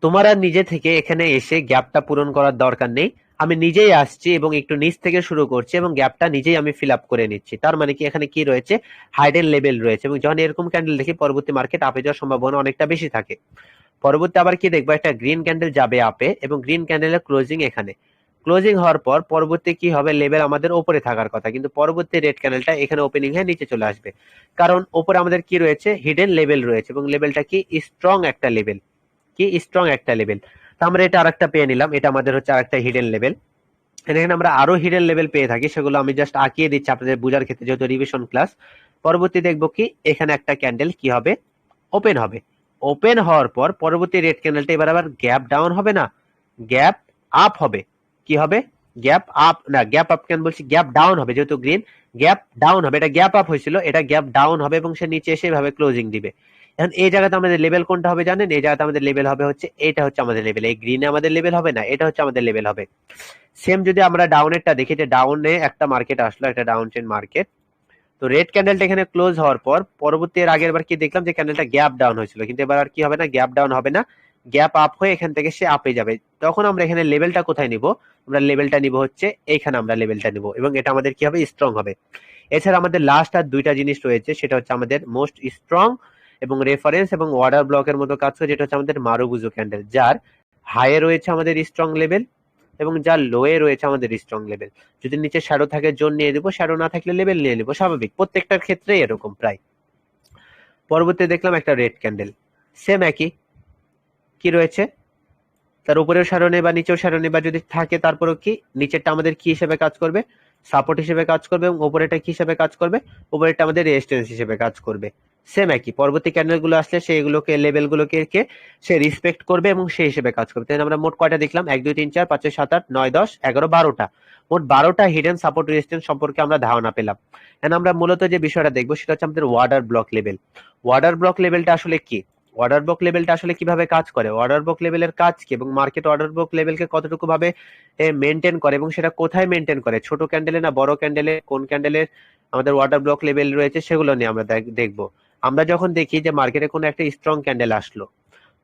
তোমার আর নিজে থেকে এখানে এসে গ্যাপটা পূরণ করার দরকার নেই, আমি নিজেই আসছি এবং একটু নিচ থেকে শুরু করছি এবং গ্যাপটা নিজেই আমি ফিল আপ করে নিচ্ছি। তার মানে কি, এখানে কি রয়েছে, হাইডেন লেভেল রয়েছে এবং যখন এরকম ক্যান্ডেল দেখি পরবর্তী মার্কেট আপে যাওয়ার সম্ভাবনা অনেকটা বেশি থাকে। পরবর্তী আবার কি দেখবো, একটা গ্রিন ক্যান্ডেল যাবে আপে এবং গ্রিন ক্যান্ডেলের ক্লোজিং এখানে, ক্লোজিং হওয়ার পর পরবর্তী কি হবে, লেভেল আমাদের উপরে থাকার কথা, কিন্তু পরবর্তী রেড ক্যান্ডেলটা এখানে ওপেনিং হয়ে নিচে চলে আসবে, কারণ উপরে আমাদের কি রয়েছে, হিডেন লেভেল রয়েছে এবং লেভেলটা কি, স্ট্রং একটা লেভেল। কি, স্ট্রং একটা লেভেল। তো আমরা এটা আরেকটা পেয়ে নিলাম, এটা আমাদের হচ্ছে আরেকটা হিডেন লেভেল। এখানে আমরা আরো হিডেন লেভেল পেয়ে থাকি, সেগুলো আমি জাস্ট আঁকিয়ে দিচ্ছি আপনাদের বোঝার ক্ষেত্রে, যেহেতু রিভিশন ক্লাস। পরবর্তী দেখবো কি, এখানে একটা ক্যান্ডেল কি হবে, ওপেন হবে। ওপেন হওয়ার পর পরবর্তী রেড ক্যান্ডেলটা এবার আবার গ্যাপ ডাউন হবে না, গ্যাপ আপ হবে। কি হবে, গ্যাপ আপ না, গ্যাপ আপ কেন বলছি, গ্যাপ ডাউন হবে, যেহেতু গ্রিন গ্যাপ ডাউন হবে। এটা গ্যাপ আপ হয়েছিল, এটা গ্যাপ ডাউন হবে এবং সে নিচে এসে এভাবে ক্লোজিং দিবে। এখন এই জায়গাতে আমাদের লেভেল কোনটা হবে জানেন, এই জায়গাতে আমাদের লেভেল হবে হচ্ছে, এটা হচ্ছে আমাদের লেভেল, এই গ্রিনে আমাদের লেভেল হবে না, এটা হচ্ছে আমাদের লেভেল হবে। সেম যদি আমরা ডাউনেরটা দেখি, যে ডাউনে একটা মার্কেট আসলো, একটা ডাউন ট্রেন্ড মার্কেট। তো রেড ক্যান্ডেলটা এখানে ক্লোজ হওয়ার পর পরবর্তী এর আগের বার কি দেখলাম, যে ক্যান্ডেলটা গ্যাপ ডাউন হয়েছিল, কিন্তু এবার আর কি হবে না, গ্যাপ ডাউন হবে না, গ্যাপ আপ হয়ে এখান থেকে সে আপে যাবে। তখন আমরা এখানে লেভেলটা কোথায় নিব, আমরা লেভেলটা নিব হচ্ছে এইখানে, আমরা লেভেলটা নিব এবং এটা আমাদের কি হবে, স্ট্রং হবে। এছাড়া আমাদের লাস্ট আর দুইটা জিনিস রয়েছে, সেটা হচ্ছে আমাদের মোস্ট স্ট্রং এবং রেফারেন্স এবং ওয়ার্ডার ব্লকের মতো কাজ করে, যেটা হচ্ছে আমাদের মারুবুজু ক্যান্ডেল, যার হাইয়ে রয়েছে আমাদের স্ট্রং লেভেল এবং যার লোয়ে রয়েছে আমাদের স্ট্রং লেভেল। যদি নিচে শ্যাডো থাকে জোন নিয়ে দেবো, শ্যাডো না থাকলে লেভেল নিয়ে নেবো, স্বাভাবিক, প্রত্যেকটার ক্ষেত্রে এরকম প্রায়। পরবর্তী দেখলাম একটা রেড ক্যান্ডেল, সেম একই, কি রয়েছে, তার উপরেও শ্যাডো নেই বা নিচেও শ্যাডো নেই বা যদি থাকে, তারপরেও কি নিচেরটা আমাদের কি হিসেবে কাজ করবে, সাপোর্ট হিসেবে কাজ করবে, এবং উপরেটা কি হিসেবে কাজ করবে, উপরেরটা আমাদের রেজিস্ট্যান্স হিসেবে কাজ করবে। সেম একই, পরবর্তী ক্যান্ডেল গুলো আসলে সেইগুলোকে লেভেলগুলোকে সে রেসপেক্ট করবে এবং সেই হিসেবে কাজ করবে। তাই আমরা মোট কয়টা দেখলাম, 1 2 3 4 5 6 7 8 9 10 11 12টা, মোট 12টা হিডেন সাপোর্ট রেজিস্ট্যান্স সম্পর্কে আমরা ধারণা পেলাম। এখন আমরা মূলত যে বিষয়টা দেখবো সেটা হচ্ছে আমাদের order block level. Order block লেভেলটা আসলে কি, অর্ডার বুক লেভেলটা আসলে কিভাবে কাজ করে, অর্ডার বুক লেভেলের কাজ কি, এবং মার্কেট অর্ডার বুক লেভেলকে কতটুকু ভাবে মেনটেন করে এবং সেটা কোথায় মেনটেন করে, ছোট ক্যান্ডেলে না বড় ক্যান্ডেলে, কোন ক্যান্ডেলের আমাদের অর্ডার ব্লক লেভেল রয়েছে, সেগুলো নিয়ে আমরা দেখবো। আমরা যখন দেখি যে মার্কেটে কোনো একটা স্ট্রং ক্যান্ডেল আসলো,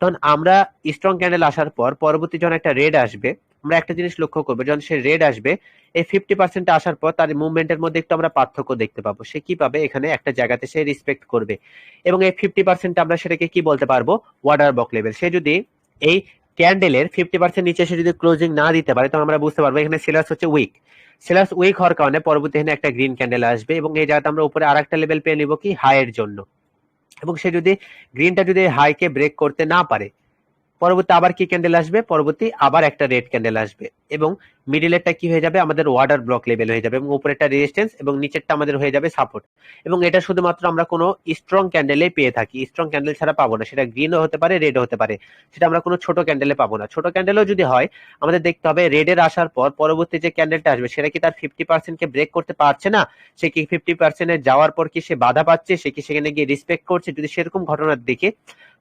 তখন আমরা স্ট্রং ক্যান্ডেল আসার পর পরবর্তী যখন একটা রেড আসবে, আমরা একটা জিনিস লক্ষ্য করবো, যখন সে রেড আসবে, এই 50% আসার পর তার মুভমেন্টের মধ্যে একটু আমরা পার্থক্য দেখতে পাবো। সে কি পাবে, এখানে একটা জায়গাতে সে রেসপেক্ট করবে এবং এই 50% আমরা সেটাকে কি বলতে পারবো, ওয়ার্ডার ব্লক লেভেল। সে যদি এই ক্যান্ডেলের 50% নিচে সে যদি ক্লোজিং না দিতে পারে, তখন আমরা বুঝতে পারবো এখানে সেলার্স হচ্ছে উইক। সেলার্স উইক হওয়ার কারণে পরবর্তী এখানে একটা গ্রিন ক্যান্ডেল আসবে এবং এই জায়গাতে আমরা উপরে আরেকটা লেভেল পেয়ে নিব কি, হাইয়ের জন্য। এবং সে যদি গ্রিনটা যদি হাইকে ব্রেক করতে না পারে, পরবর্তী আবার কি ক্যান্ডেল আসবে, পরবর্তী আবার একটা রেড ক্যান্ডেল আসবে এবং মিডিলেরটা কি হয়ে যাবে, আমাদের ওয়ার্ডার ব্লক লেভেল হয়ে যাবে এবং উপরেরটা রেজিস্ট্যান্স এবং নিচেরটা আমাদের হয়ে যাবে সাপোর্ট। এবং এটা শুধুমাত্র আমরা কোনো স্ট্রং ক্যান্ডেলে পেয়ে থাকি, স্ট্রং ক্যান্ডেল ছাড়া পাবো না, সেটা গ্রিনও হতে পারে, রেডও হতে পারে, সেটা আমরা কোনো ছোট ক্যান্ডেলে পাবো না। ছোট ক্যান্ডেলও যদি হয়, আমাদের দেখতে হবে রেডের আসার পর পরবর্তী যে ক্যান্ডেলটা আসবে সেটা কি তার 50% কে ব্রেক করতে পারছে না, সে কি 50% যাওয়ার পর কি সে বাধা পাচ্ছে, সে কি সেখানে গিয়ে রিসপেক্ট করছে, যদি সেরকম ঘটনার দিকে,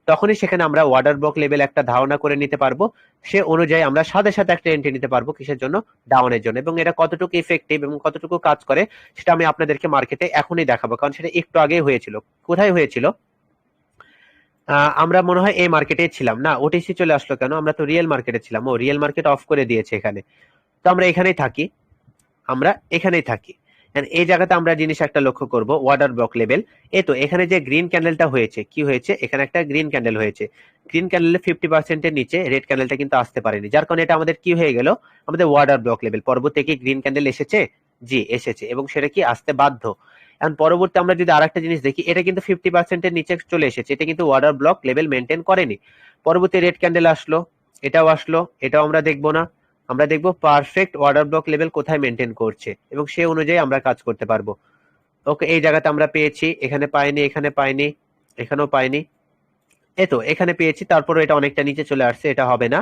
তখনই সেখানে আমরা ওয়ার্ডার ব্লক লেভেল একটা ধারণা করে নিতে পারবো। সে অনুযায়ী আমরা সাথে সাথে একটা এন্ট্রি নিতে পারবো, কিসের জন্য, ডাউনের জন্য। এবং এটা কতটুকু ইফেক্টিভ এবং কতটুকু কাজ করে সেটা আমি আপনাদেরকে মার্কেটে এখনই দেখাবো, কারণ সেটা একটু আগেই হয়েছিল। কোথায় হয়েছিল, আমরা মনে হয় এই মার্কেটে ছিলাম না, ওটিসি চলে আসলো কেন, আমরা তো রিয়েল মার্কেটে ছিলাম, ও রিয়েল মার্কেট অফ করে দিয়েছে এখানে। তো আমরা এখানেই থাকি, আমরা এখানেই থাকি। এই জায়গাতে আমরা জিনিস একটা লক্ষ্য করব, ওয়ার্ডার ব্লক লেভেল। এই তো এখানে যে গ্রিন ক্যান্ডেলটা হয়েছে, কি হয়েছে, এখানে একটা গ্রিন ক্যান্ডেল হয়েছে, গ্রিন ক্যান্ডেলের 50% এর নিচে রেড ক্যান্ডেলটা কিন্তু আসতে পারেনি, যার কারণে এটা আমাদের কি হয়ে গেল, আমাদের ওয়ার্ডার ব্লক লেভেল। পরবর্তী কি গ্রিন ক্যান্ডেল এসেছে, জি এসেছে, এবং সেটা কি আসতে বাধ্য। এখন পরবর্তী আমরা যদি আরেকটা জিনিস দেখি, এটা কিন্তু 50% এর নিচে চলে এসেছে, এটা কিন্তু ওয়ার্ডার ব্লক লেভেল মেনটেন করেনি। পরবর্তী রেড ক্যান্ডেল আসলো, এটাও আসলো, এটাও আমরা দেখবো না, আমরা দেখবো পারফেক্ট অর্ডার ব্লক লেভেল কোথায় মেনটেন করছে এবং সে অনুযায়ী আমরা কাজ করতে পারবো। ওকে, এই জায়গাতে আমরা পেয়েছি, এখানে পাইনি, এখানে পাইনি, এখানেও পাইনি, এই তো এখানে পেয়েছি, তারপরে এটা অনেকটা নিচে চলে আসছে, এটা হবে না,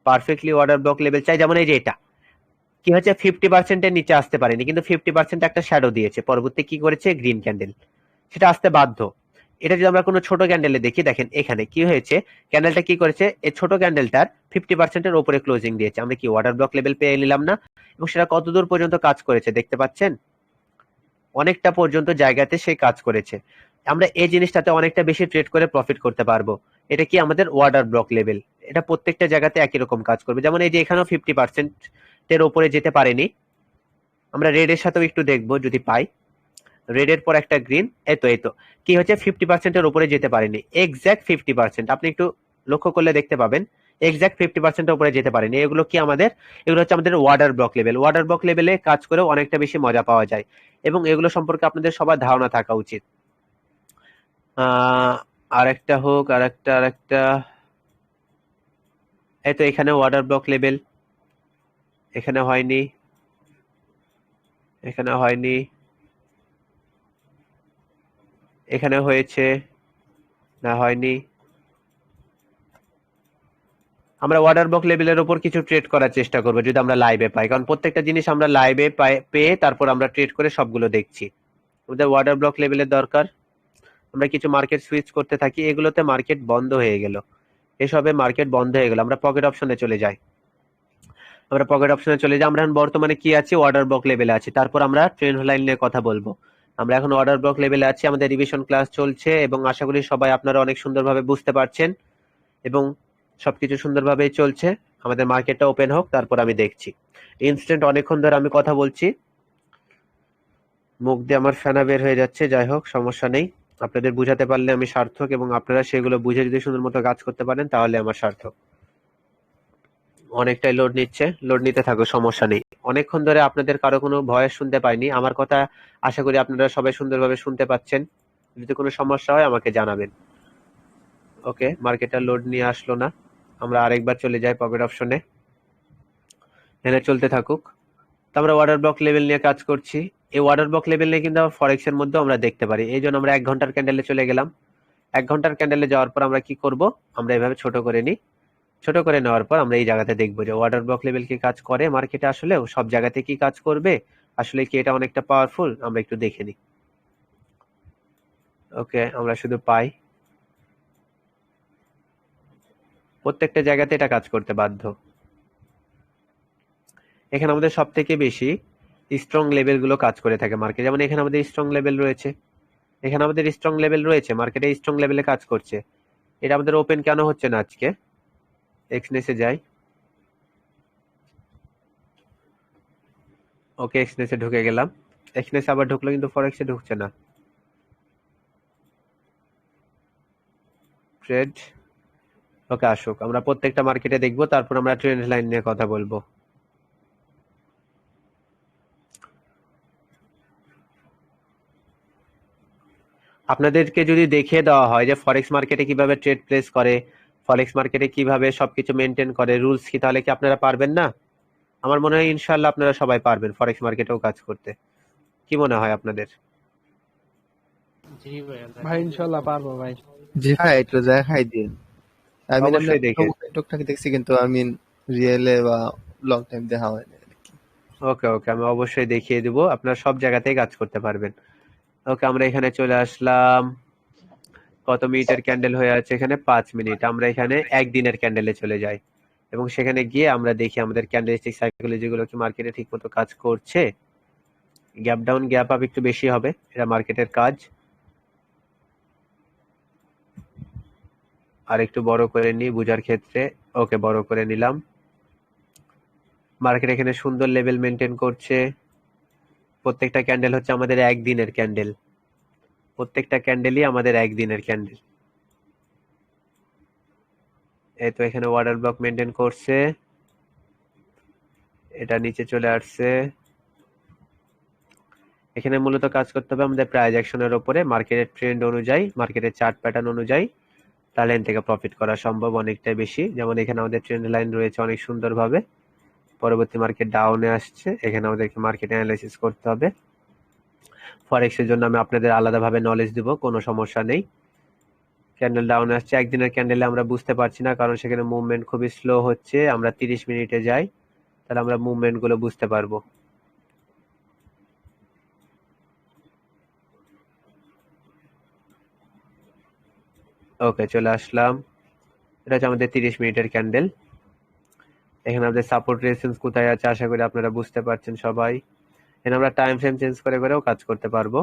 পারফেক্টলি অর্ডার ব্লক লেভেল চাই। যেমন এই যে এটা কি হচ্ছে, 50% এর নিচে আসতে পারেনি, কিন্তু 50% একটা শ্যাডো দিয়েছে, পরবর্তী কি করেছে, গ্রিন ক্যান্ডেল, সেটা আসতে বাধ্য। এটা যদি আমরা কোনো ছোট ক্যান্ডেলে দেখি, দেখেন এখানে কি হয়েছে, ক্যান্ডেলটা কি করেছে, এই ছোট ক্যান্ডেলটার 50% এর উপরে ক্লোজিং দিয়েছে, আমরা কি ওয়াটার ব্লক লেভেল পেয়ে নিলাম না। এবং সেটা কতদূর পর্যন্ত কাজ করেছে দেখতে পাচ্ছেন, অনেকটা পর্যন্ত জায়গাতে সে কাজ করেছে। আমরা এই জিনিসটাতে অনেকটা বেশি ট্রেড করে প্রফিট করতে পারবো। এটা কি আমাদের ওয়াটার ব্লক লেভেল, এটা প্রত্যেকটা জায়গাতে একই রকম কাজ করবে। যেমন এই যে এখানেও 50% এর উপরে যেতে পারেনি, আমরা রেড এর সাথেও একটু দেখবো যদি পাই, রেড এর পর একটা গ্রিন, এই তো কি হচ্ছে, 50% এর উপরে যেতে পারেনি, এক্স্যাক্ট 50%, আপনি একটু লক্ষ্য করলে দেখতে পাবেন, এক্স্যাক্ট 50% এর উপরে যেতে পারেনি। এগুলো কি আমাদের, এগুলো হচ্ছে আমাদের water block level. Water block লেভেলে কাজ করেও অনেকটা বেশি মজা পাওয়া যায় এবং এগুলো সম্পর্কে আপনাদের সবার ধারণা থাকা উচিত। আরেকটা হোক, আরেকটা, এই তো এখানে ওয়াটার ব্লক লেভেল, এখানে হয়নি, এখানে হয়নি, এখানে হয়েছে, না হয়নি। আমরা অর্ডার বুক লেভেলের উপর কিছু ট্রেড করার চেষ্টা করবো যদি আমরা লাইভে পাই, কারণ প্রত্যেকটা জিনিস আমরা লাইভে পেয়ে তারপর আমরা ট্রেড করে সবগুলো দেখছি। আমাদের অর্ডার ব্লক লেভেলের দরকার। আমরা কিছু মার্কেট সুইচ করতে থাকি, এগুলোতে মার্কেট বন্ধ হয়ে গেল, এসবে মার্কেট বন্ধ হয়ে গেল। আমরা পকেট অপশনে চলে যাই, আমরা পকেট অপশনে চলে যাই। আমরা এখন বর্তমানে কি আছি, অর্ডার ব্লক লেভেলে আছি। তারপর আমরা ট্রেন্ড লাইন নিয়ে কথা বলবো। আমরা এখন অর্ডার ব্লক লেভেলে আছি, আমাদের রিভিশন ক্লাস চলছে এবং আশা করি সবাই আপনারা অনেক সুন্দরভাবে বুঝতে পারছেন এবং সবকিছু সুন্দরভাবেই চলছে। আমাদের মার্কেটটা ওপেন হোক, তারপর আমি দেখছি। ইনস্ট্যান্ট অনেকক্ষণ ধরে আমি কথা বলছি, মুখ দিয়ে আমার ফেনা বের হয়ে যাচ্ছে। যাই হোক, সমস্যা নেই। আপনাদের বুঝাতে পারলে আমি সার্থক এবং আপনারা সেগুলো বুঝে যদি সুন্দর মতো কাজ করতে পারেন তাহলে আমার সার্থক। অনেকটাই লোড নিচ্ছে, লোড নিতে থাকো, সমস্যা নেই। অনেকক্ষণ ধরে আপনাদের কারো কোনো ভয়েস শুনতে পাইনি, আমার কথা আশা করি আপনারা সবাই সুন্দরভাবে শুনতে পাচ্ছেন। যদি কোনো সমস্যা হয় আমাকে জানাবেন। ওকে, মার্কেটটা লোড নিয়ে আসলো না, আমরা আরেকবার চলে যাই পকেট অপশনে, এখানে চলতে থাকুক। তো আমরা অর্ডার ব্লক লেভেল নিয়ে কাজ করছি। এই অর্ডার ব্লক লেভেল নিয়ে কিন্তু ফরেক্স এর মধ্যে আমরা দেখতে পারি, এই জন্য আমরা 1 ঘন্টার ক্যান্ডেলে চলে গেলাম। 1 ঘন্টার ক্যান্ডেলে যাওয়ার পর আমরা কি করব, আমরা এভাবে ছোট করে নিই। ছোট করে নেওয়ার পর আমরা এই জায়গাতে দেখবো যে অর্ডার ব্লক লেভেল কি কাজ করে মার্কেটে, আসলে সব জায়গাতে কি কাজ করবে, আসলে কি এটা অনেকটা পাওয়ারফুল, আমরা একটু দেখে নিই। ওকে, আমরা শুধু পাই, প্রত্যেকটা জায়গাতে এটা কাজ করতে বাধ্য। এখানে আমাদের সব থেকে বেশি স্ট্রং লেভেল গুলো কাজ করে থাকে মার্কেট, যেমন এখানে আমাদের স্ট্রং লেভেল রয়েছে, এখানে আমাদের স্ট্রং লেভেল রয়েছে, মার্কেটে স্ট্রং লেভেলে কাজ করছে। এটা আমাদের ওপেন কেন হচ্ছে না আজকে, এক্সনেসে যাই। ওকে, এক্সনেসে ঢুকে গেলাম, এক্সনেসে আবার ঢুকলো কিন্তু ফরেক্সে ঢুকছে না। ট্রেড, ওকে আসুক, আমরা প্রত্যেকটা মার্কেটে দেখবো, তারপর আমরা ট্রেন্ড লাইন নিয়ে কথা বলবো। আপনাদেরকে যদি দেখিয়ে দেওয়া হয় যে ফরেক্স মার্কেটে কিভাবে ট্রেড প্লেস করে, ফরেক্স মার্কেটে কিভাবে সবকিছু মেনটেন করে, রুলস কি, তাহলে কি আপনারা পারবেন না? আমার মনে হয় ইনশাল্লাহ আপনারা সবাই পারবেন ফরেক্স মার্কেটেও কাজ করতে। কি মনে হয় আপনাদের? ভাই ইনশাল্লাহ পারবো ভাই। জি ভাই, একটু দেখাই দিন। আমি অবশ্যই দেখে। টুকটাক দেখছি, কিন্তু আমি রিয়েলে বা লং টাইম দেখা হয়নি। ওকে ওকে, আমি অবশ্যই দেখিয়ে দিব, আপনারা সব জায়গাতেই কাজ করতে পারবেন। ওকে, আমরা এখানে চলে আসলাম। কত মিনিটের ক্যান্ডেল হয়ে আছে এখানে, 5 মিনিট। আমরা এখানে একদিনের ক্যান্ডেলে চলে যাই এবং সেখানে গিয়ে আমরা দেখি আমাদের ক্যান্ডেলস্টিক সাইকোলজি গুলো কি মার্কেটে ঠিক মতো কাজ করছে। গ্যাপ ডাউন গ্যাপ আপ একটু বেশি হবে, এটা মার্কেটের কাজ। আর একটু বড় করে নিই বুঝার ক্ষেত্রে। ওকে, বড় করে নিলাম। মার্কেট এখানে সুন্দর লেভেল মেনটেন করছে। প্রত্যেকটা ক্যান্ডেল হচ্ছে আমাদের একদিনের ক্যান্ডেল, প্রত্যেকটা ক্যান্ডেলই আমাদের একদিনের ক্যান্ডেল। এই তো এখানে অর্ডার ব্লক মেনটেন করছে, এটা নিচে চলে আসছে। এখানে মূলত কাজ করতে হবে আমাদের প্রাইস অ্যাকশনের উপরে, মার্কেটের ট্রেন্ড অনুযায়ী, মার্কেটের চার্ট প্যাটার্ন অনুযায়ী, তাহলে এখান থেকে প্রফিট করা সম্ভব অনেকটাই বেশি। যেমন এখানে আমাদের ট্রেন্ড লাইন রয়েছে অনেক সুন্দরভাবে, পরবর্তী মার্কেট ডাউনে আসছে, এখানে আমাদেরকে মার্কেট অ্যানালাইসিস করতে হবে। ফরেক্স এর জন্য আমি আপনাদের আলাদাভাবে নলেজ দিব, কোনো সমস্যা নেই। ক্যান্ডেল ডাউনে আসছে, একদিনের ক্যান্ডেলে আমরা বুঝতে পারছি না, কারণ সেখানে মুভমেন্ট খুবই স্লো হচ্ছে। আমরা 30 মিনিটে যাই, তাহলে আমরা মুভমেন্ট গুলো বুঝতে পারবো। ওকে, চলে আসলাম। এটা হচ্ছে আমাদের 30 মিনিটের ক্যান্ডেল। এখানে আমাদের সাপোর্ট রেজিস্ট্যান্স কোথায় আছে আশা করি আপনারা বুঝতে পারছেন সবাই। এখানে আমরা টাইম ফ্রেম চেঞ্জ করে করেও কাজ করতে পারবো।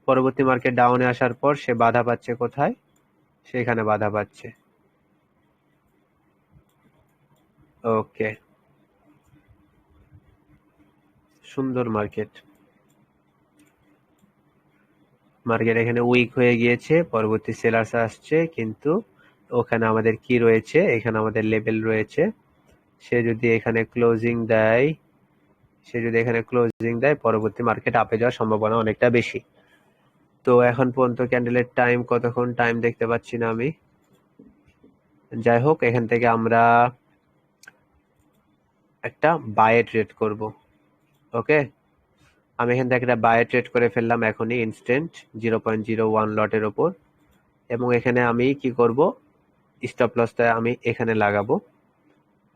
পরবর্তী মার্কেট ডাউনে আসার পর সে বাধা পাচ্ছে কোথায়, সেখানে বাধা পাচ্ছে। ওকে, সুন্দর মার্কেট। মার্কেট এখানে উইক হয়ে গিয়েছে, পরবর্তী সেলার্স আসছে, কিন্তু ওখানে আমাদের কি রয়েছে, এখানে আমাদের লেভেল রয়েছে। সে যদি এখানে ক্লোজিং দেয়, সে যদি এখানে ক্লোজিং দেয়, পরবর্তী মার্কেট আপে যাওয়ার সম্ভাবনা অনেকটা বেশি। তো এখন পর্যন্ত ক্যান্ডেলের টাইম কতক্ষণ, টাইম দেখতে পাচ্ছি না আমি। যাই হোক, এখান থেকে আমরা একটা বায়ে ট্রেড করব। ওকে, আমি এখান থেকে একটা বায়ে ট্রেড করে ফেললাম এখনই ইনস্ট্যান্ট 0.01 লটের ওপর, এবং এখানে আমি কি করব, স্টপ লসটা আমি এখানে লাগাবো।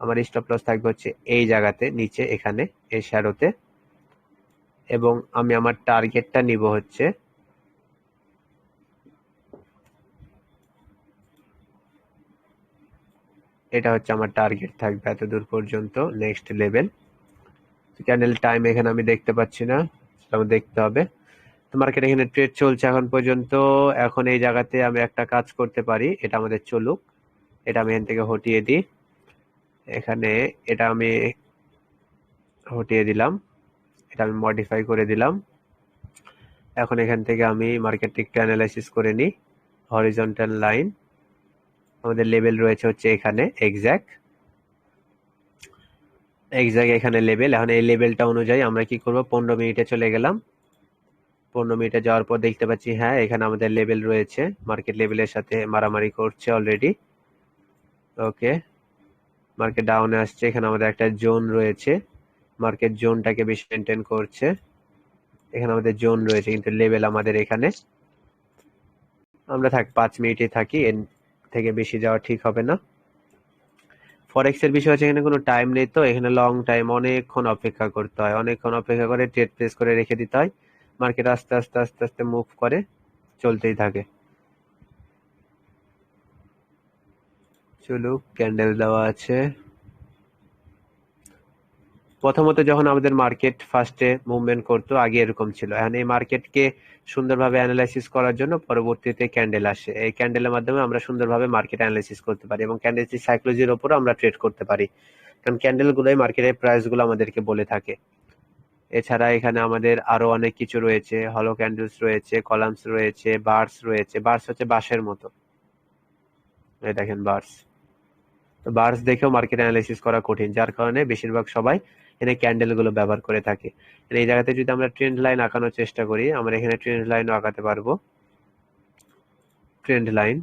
আমার স্টপ লস থাকবে হচ্ছে এই জায়গাতে নিচে, এখানে এই শ্যাডোতে, এবং আমি আমার টার্গেটটা নিব হচ্ছে এটা, হচ্ছে আমার টার্গেট থাকবে এত দূর পর্যন্ত, নেক্সট লেভেল। ক্যান্ডেল টাইম এখানে আমি দেখতে পাচ্ছি না, সেটা আমার দেখতে হবে। তো মার্কেট এখানে ট্রেড চলছে এখন পর্যন্ত। এখন এই জায়গাতে আমি একটা কাজ করতে পারি, এটা আমাদের চলুক, এটা আমি এখান থেকে হটিয়ে দিই, এখানে এটা আমি হটিয়ে দিলাম, এটা আমি মডিফাই করে দিলাম। এখন এখান থেকে আমি মার্কেটটি একটু অ্যানালাইসিস করে নিই। হরিজন্টাল লাইন আমাদের লেভেল রয়েছে হচ্ছে এখানে, এক্স্যাক্ট এখানে লেভেল। এখন এই লেভেলটা অনুযায়ী আমরা কি করব, 15 মিনিটে চলে গেলাম। 15 মিনিটে যাওয়ার পর দেখতে পাচ্ছি হ্যাঁ এখানে আমাদের লেভেল রয়েছে, মার্কেট লেভেলের সাথে মারামারি করছে অলরেডি। ওকে, মার্কেট ডাউনে আসছে, এখানে আমাদের একটা জোন রয়েছে, মার্কেট জোনটাকে বেশি মেনটেন করছে। এখানে আমাদের জোন রয়েছে কিন্তু লেভেল আমাদের এখানে। আমরা 5 মিনিটে থাকি, এর থেকে বেশি যাওয়া ঠিক হবে না। ফরেক্স এর বিষয় হচ্ছে এখানে কোনো টাইম নেই, তো এখানে লং টাইম অনেকক্ষণ অপেক্ষা করতে হয়, অনেকক্ষণ অপেক্ষা করে ট্রেড প্লেস করে রেখে দিতে হয়। মার্কেট আস্তে আস্তে আস্তে আস্তে মুভ করে চলতেই থাকে। চলুক, ক্যান্ডেল দেওয়া আছে। প্রথমত যখন আমাদের মার্কেট ফার্স্টে মুভমেন্ট করতো আগে এরকম ছিল, এখন এই মার্কেটকে সুন্দরভাবে অ্যানালাইসিস করার জন্য পরবর্তীতে ক্যান্ডেল আসে, এই ক্যান্ডেলের মাধ্যমে আমরা সুন্দরভাবে মার্কেট অ্যানালাইসিস করতে পারি এবং ক্যান্ডেলস্টিক সাইকোলজির উপর আমরা ট্রেড করতে পারি, কারণ ক্যান্ডেল গুলোই মার্কেটের প্রাইস গুলো আমাদেরকে বলে থাকে। এছাড়া এখানে আমাদের আরো অনেক কিছু রয়েছে, হলো ক্যান্ডেলস রয়েছে, কলামস রয়েছে, বার্স রয়েছে। বার্স হচ্ছে বাঁশের মতো, এই দেখেন বার্স। তো বার্স দেখেও মার্কেট অ্যানালাইসিস করা কঠিন, যার কারণে বেশিরভাগ সবাই এখানে ক্যান্ডেল গুলো ব্যবহার করে থাকে। এই জায়গাতে যদি আমরা ট্রেন্ড লাইন আঁকানোর চেষ্টা করি, আমরা এখানে ট্রেন্ড লাইনও আঁকাতে পারবো। ট্রেন্ড লাইন,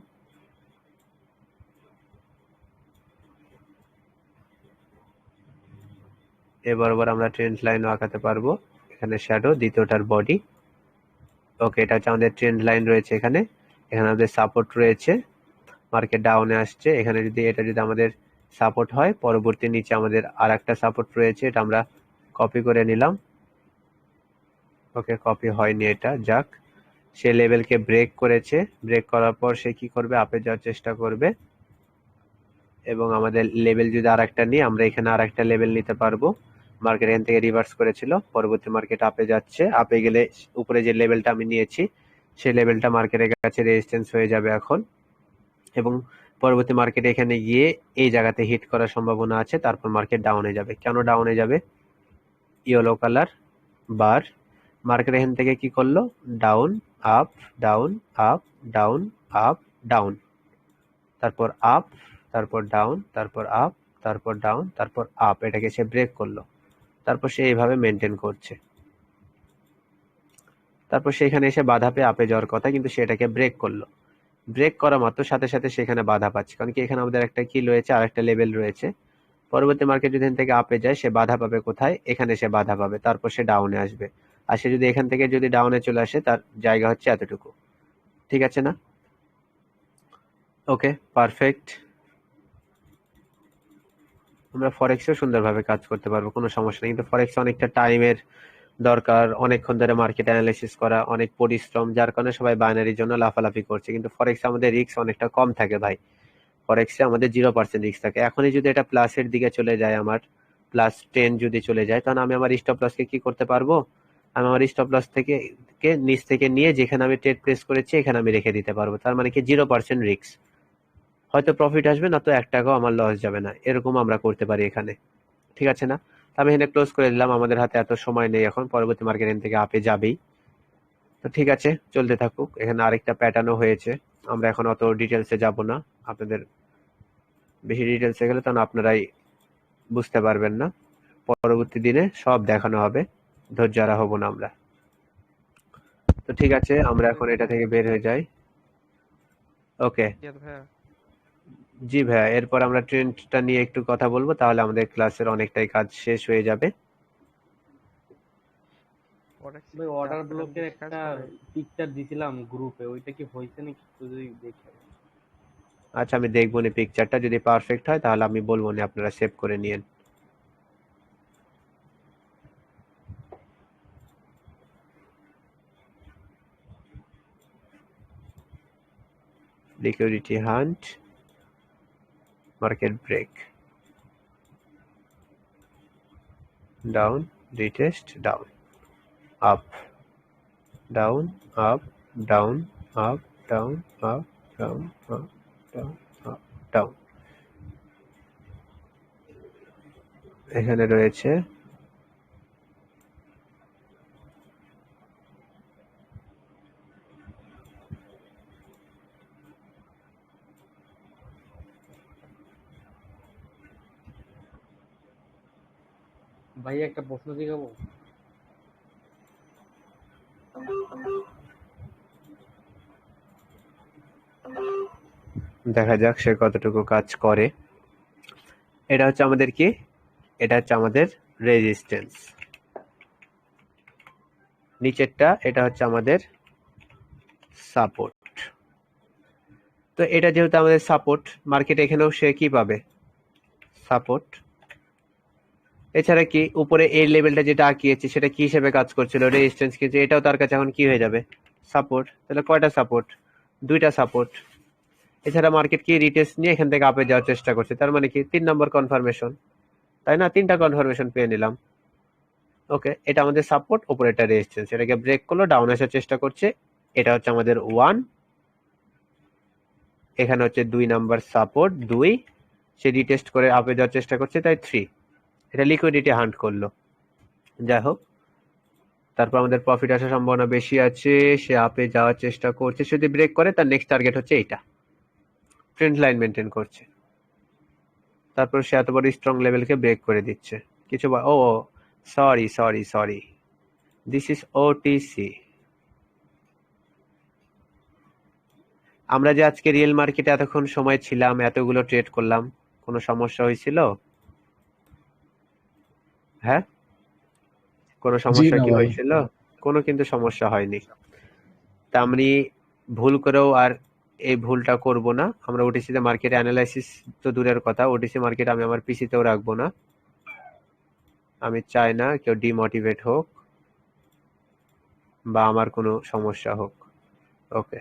এ বরাবর আমরা ট্রেন্ড লাইনও আঁকাতে পারবো। এখানে শ্যাডো, দ্বিতীয়টার বডি। ওকে, এটা হচ্ছে আমাদের ট্রেন্ড লাইন রয়েছে এখানে। এখানে আমাদের সাপোর্ট রয়েছে, মার্কেট ডাউনে আসছে, এখানে যদি এটা যদি আমাদের সাপোর্ট হয়, পরবর্তী নিচে আমাদের আর একটা সাপোর্ট রয়েছে, এটা আমরা কপি করে নিলাম। ওকে, কপি হয়নি এটা, যাক। সে লেভেলকে ব্রেক করেছে, ব্রেক করার পর সে কি করবে, আপে যাওয়ার চেষ্টা করবে, এবং আমাদের লেভেল যদি আর একটা নিই, আমরা এখানে আর একটা লেভেল নিতে পারবো। মার্কেট এখান থেকে রিভার্স করেছিল, পরবর্তী মার্কেট আপে যাচ্ছে, আপে গেলে উপরে যে লেভেলটা আমি নিয়েছি সেই লেভেলটা মার্কেটের কাছে রেজিস্ট্যান্স হয়ে যাবে এখন, এবং পরবর্তী মার্কেটে এখানে গিয়ে এই জায়গাতে হিট করার সম্ভাবনা আছে, তারপর মার্কেট ডাউনে যাবে। কেন ডাউনে যাবে, ইয়েলো কালার বার, মার্কেট এখান থেকে কি করলো, down up down up down up down, তারপর আপ, তারপর ডাউন, তারপর আপ, তারপর ডাউন, তারপর আপ, এটাকে সে ব্রেক করলো। তারপর সে এইভাবে মেনটেন করছে, তারপর সেখানে এসে বাধা পেয়ে আপে যাওয়ার কথা, কিন্তু সেটাকে ব্রেক করলো। ব্রেক করা মাত্র সাথে সাথে সেখানে বাধা পাচ্ছে, কারণ কি এখানে আমাদের একটা কি রয়েছে, আর একটা লেভেল রয়েছে। পরবর্তী মার্কেট যদি এখান থেকে আপে যায়, সে বাধা পাবে কোথায়, এখানে সে বাধা পাবে, তারপর সে ডাউনে আসবে। আর সে যদি এখান থেকে যদি ডাউনে চলে আসে, তার জায়গা হচ্ছে এতটুকু, ঠিক আছে না? ওকে, পারফেক্ট। আমরা ফরেক্সেও সুন্দরভাবে কাজ করতে পারবো, কোনো সমস্যা নেই, কিন্তু ফরেক্সে অনেকটা টাইমের দরকার, অনেকক্ষণ ধরে মার্কেট অ্যানালাইসিস করা, অনেক পরিশ্রম, যার কারণে সবাই বাইনারির জন্য লাফালাফি করছে। কিন্তু ফরেক্সে আমাদের রিস্ক অনেকটা কম থাকে ভাই, ফরেক্সে আমাদের 0% রিস্ক থাকে। এখনই যদি এটা প্লাসের দিকে চলে যায়, আমার +10 যদি চলে যায়, তাহলে আমি আমার স্টপ লসকে কি করতে পারবো, আমি আমার স্টপ লস থেকে নিচ থেকে নিয়ে যেখানে আমি ট্রেড প্লেস করেছি এখানে আমি রেখে দিতে পারবো। তার মানে কি 0% রিস্ক, হয়তো প্রফিট আসবে না, তো 1 টাকাও আমার লস যাবে না, এরকম আমরা করতে পারি এখানে, ঠিক আছে না? তো আমি এখানে ক্লোজ করে দিলাম, আমাদের হাতে এত সময় নেই এখন, পরবর্তী মার্কেট এখান থেকে আপে যাবেই। তো ঠিক আছে, চলতে থাকুক। এখানে আরেকটা প্যাটার্নও হয়েছে, আমরা এখন অত ডিটেলসে যাব না, আপনাদের বেশি ডিটেলসে গেলে তখন আপনারাই বুঝতে পারবেন না। পরবর্তী দিনে সব দেখানো হবে, ধৈর্য হারা হব না আমরা। তো ঠিক আছে, আমরা এখন এটা থেকে বের হয়ে যাই। ওকে, ভাইয়া জি ভাইয়া, এরপর আমরা ট্রেন্ডটা নিয়ে একটু কথা বলবো, তাহলে আমাদের ক্লাসের অনেকটাই কাজ শেষ হয়ে যাবে। ভাই অর্ডার ব্লকের একটা পিকচার দিছিলাম গ্রুপে, ওইটা কি হয়েছে নাকি একটু যদি দেখে। আচ্ছা, আমি দেখবো নি পিকচারটা, যদি পারফেক্ট হয় তাহলে আমি বলবো নি, আপনারা সেভ করে নিয়েন। Liquidity hunt, market break, down, retest, down, up, down, up, down, up, down, up, down, up, down, up, down. এখানে রয়েছে ভাই একটা প্রশ্ন জিগাবো। দেখা যাক সে কতটুকু কাজ করে। এটা হচ্ছে আমাদের কি, এটা হচ্ছে আমাদের রেজিস্ট্যান্স, নিচেরটা এটা হচ্ছে আমাদের সাপোর্ট। তো এটা যেহেতু আমাদের সাপোর্ট, মার্কেট এখানেও সে কি পাবে, সাপোর্ট। এছাড়া কি উপরে এই লেভেলটা যেটা আঁকিয়েছি সেটা কি হিসেবে কাজ করছিল, রেজিস্ট্যান্স, কিন্তু এটাও তার কাছে এখন কি হয়ে যাবে, সাপোর্ট। তাহলে কয়টা সাপোর্ট, দুইটা সাপোর্ট। এছাড়া মার্কেট কি রিটেস্ট নিয়ে এখান থেকে আপে যাওয়ার চেষ্টা করছে, তার মানে কি 3 নম্বর কনফার্মেশন, তাই না? 3টা কনফার্মেশন পেয়ে নিলাম। ওকে, এটা আমাদের সাপোর্ট, উপরে এটা রেজিস্ট্যান্স, এটাকে ব্রেক করলো, ডাউন আসার চেষ্টা করছে। এটা হচ্ছে আমাদের 1, এখানে হচ্ছে 2 নাম্বার সাপোর্ট 2, সে রিটেস্ট করে আপে যাওয়ার চেষ্টা করছে, তাই 3। এটা লিকুইডিটি হান্ট করলো। যাই হোক, তারপর আমাদের প্রফিট আসার সম্ভাবনা বেশি আছে, সে আপে যাওয়ার চেষ্টা করছে, যদি ব্রেক করে তার নেক্সট টার্গেট হচ্ছে এইটা, ট্রেন্ড লাইন মেনটেন করছে। তারপর সে এত বড় স্ট্রং লেভেলকে ব্রেক করে দিচ্ছে। কিছু ও sorry sorry sorry, this is OTC. আমরা যে আজকে রিয়েল মার্কেটে এতক্ষণ সময় ছিলাম, এতগুলো ট্রেড করলাম, কোনো সমস্যা হয়েছিল? হ্যাঁ, কোনো জি সমস্যা না কি ভাই। হয়েছিল? কোনো কিন্তু সমস্যা হয়নি। তা আমি ভুল করেও আর এই ভুলটা করব না। আমরা ওটিসিতে মার্কেট অ্যানালাইসিস তো দূরের কথা, ওটিসি মার্কেট আমি আমার পিসিতেও রাখবো না। আমি চাই না কেউ ডিমোটিভেট হোক বা আমার কোনো সমস্যা হোক। ওকে,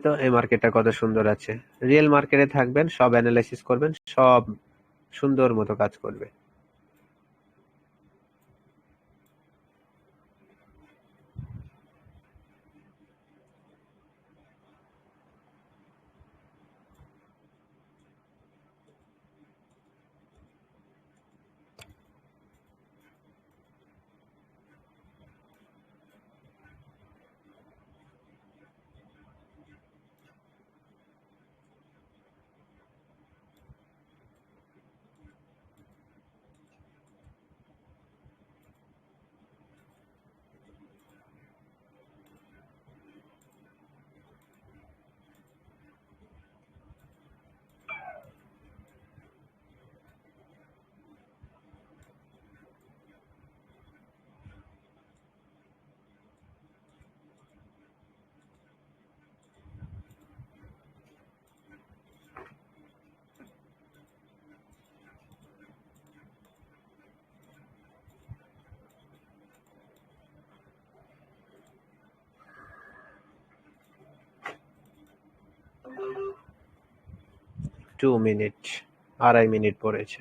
তো এই মার্কেটটা কত সুন্দর আছে। রিয়েল মার্কেটে থাকবেন, সব অ্যানালাইসিস করবেন, সব সুন্দর মতো কাজ করবে। টু মিনিট, 2.5 মিনিট পড়েছে।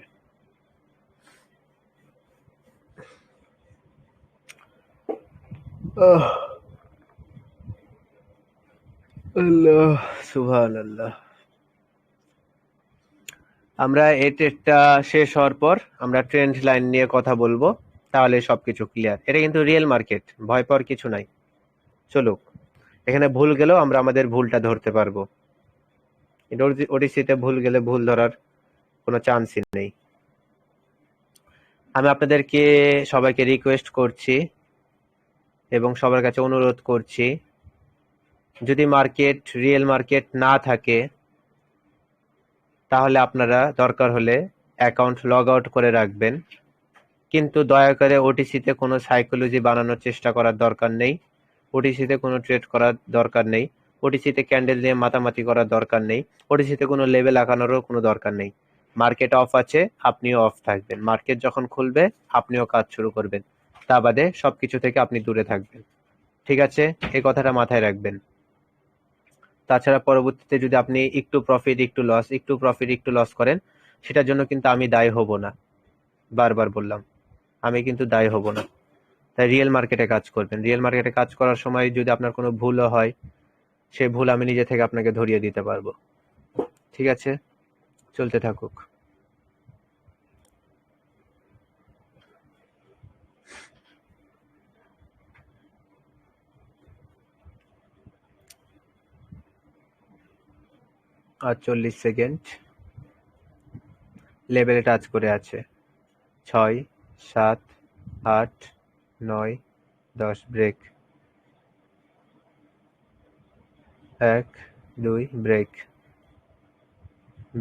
আল্লাহ, সুবহানাল্লাহ। আমরা এই ট্রেডটা শেষ হওয়ার পর আমরা ট্রেন্ড লাইন নিয়ে কথা বলবো, তাহলে সবকিছু ক্লিয়ার। এটা কিন্তু রিয়েল মার্কেট, ভয় পাওয়ার কিছু নাই। চলুক, এখানে ভুল গেলেও আমরা আমাদের ভুলটা ধরতে পারবো, কিন্তু ওডিসিতে ভুল গেলে ভুল ধরার কোনো চান্সই নেই। আমি আপনাদেরকে সবাইকে রিকোয়েস্ট করছি এবং সবার কাছে অনুরোধ করছি, যদি মার্কেট রিয়েল মার্কেট না থাকে তাহলে আপনারা দরকার হলে অ্যাকাউন্ট লগ আউট করে রাখবেন, কিন্তু দয়া করে ওটিসিতে কোনো সাইকোলজি বানানোর চেষ্টা করার দরকার নেই, ওটিসিতে কোনো ট্রেড করার দরকার নেই, ওটিসিতে ক্যান্ডেল দিয়ে মাতামাতি করার দরকার নেই, ওটিসিতে কোনো লেভেল আঁকানোরও কোনো দরকার নেই। মার্কেট অফ আছে, আপনিও অফ থাকবেন, মার্কেট যখন খুলবে আপনিও কাজ শুরু করবেন, তা বাদে সবকিছু থেকে আপনি দূরে থাকবেন। ঠিক আছে, এই কথাটা মাথায় রাখবেন। তাছাড়া পরবর্তীতে যদি আপনি একটু প্রফিট একটু লস করেন, সেটার জন্য কিন্তু আমি দায়ী হব না, বারবার বললাম, আমি কিন্তু দায়ী হব না। তাই রিয়েল মার্কেটে কাজ করবেন। রিয়েল মার্কেটে কাজ করার সময় যদি আপনার কোনো ভুলও হয়, সেই ভুল আমি নিজে থেকে আপনাকে ধরিয়ে দিতে পারবো। ঠিক আছে, চলতে থাকুক। আর 40 সেকেন্ড। লেভেলে টাচ করে আছে 6, 7, 8, 9, 10, ব্রেক 1, 2, ব্রেক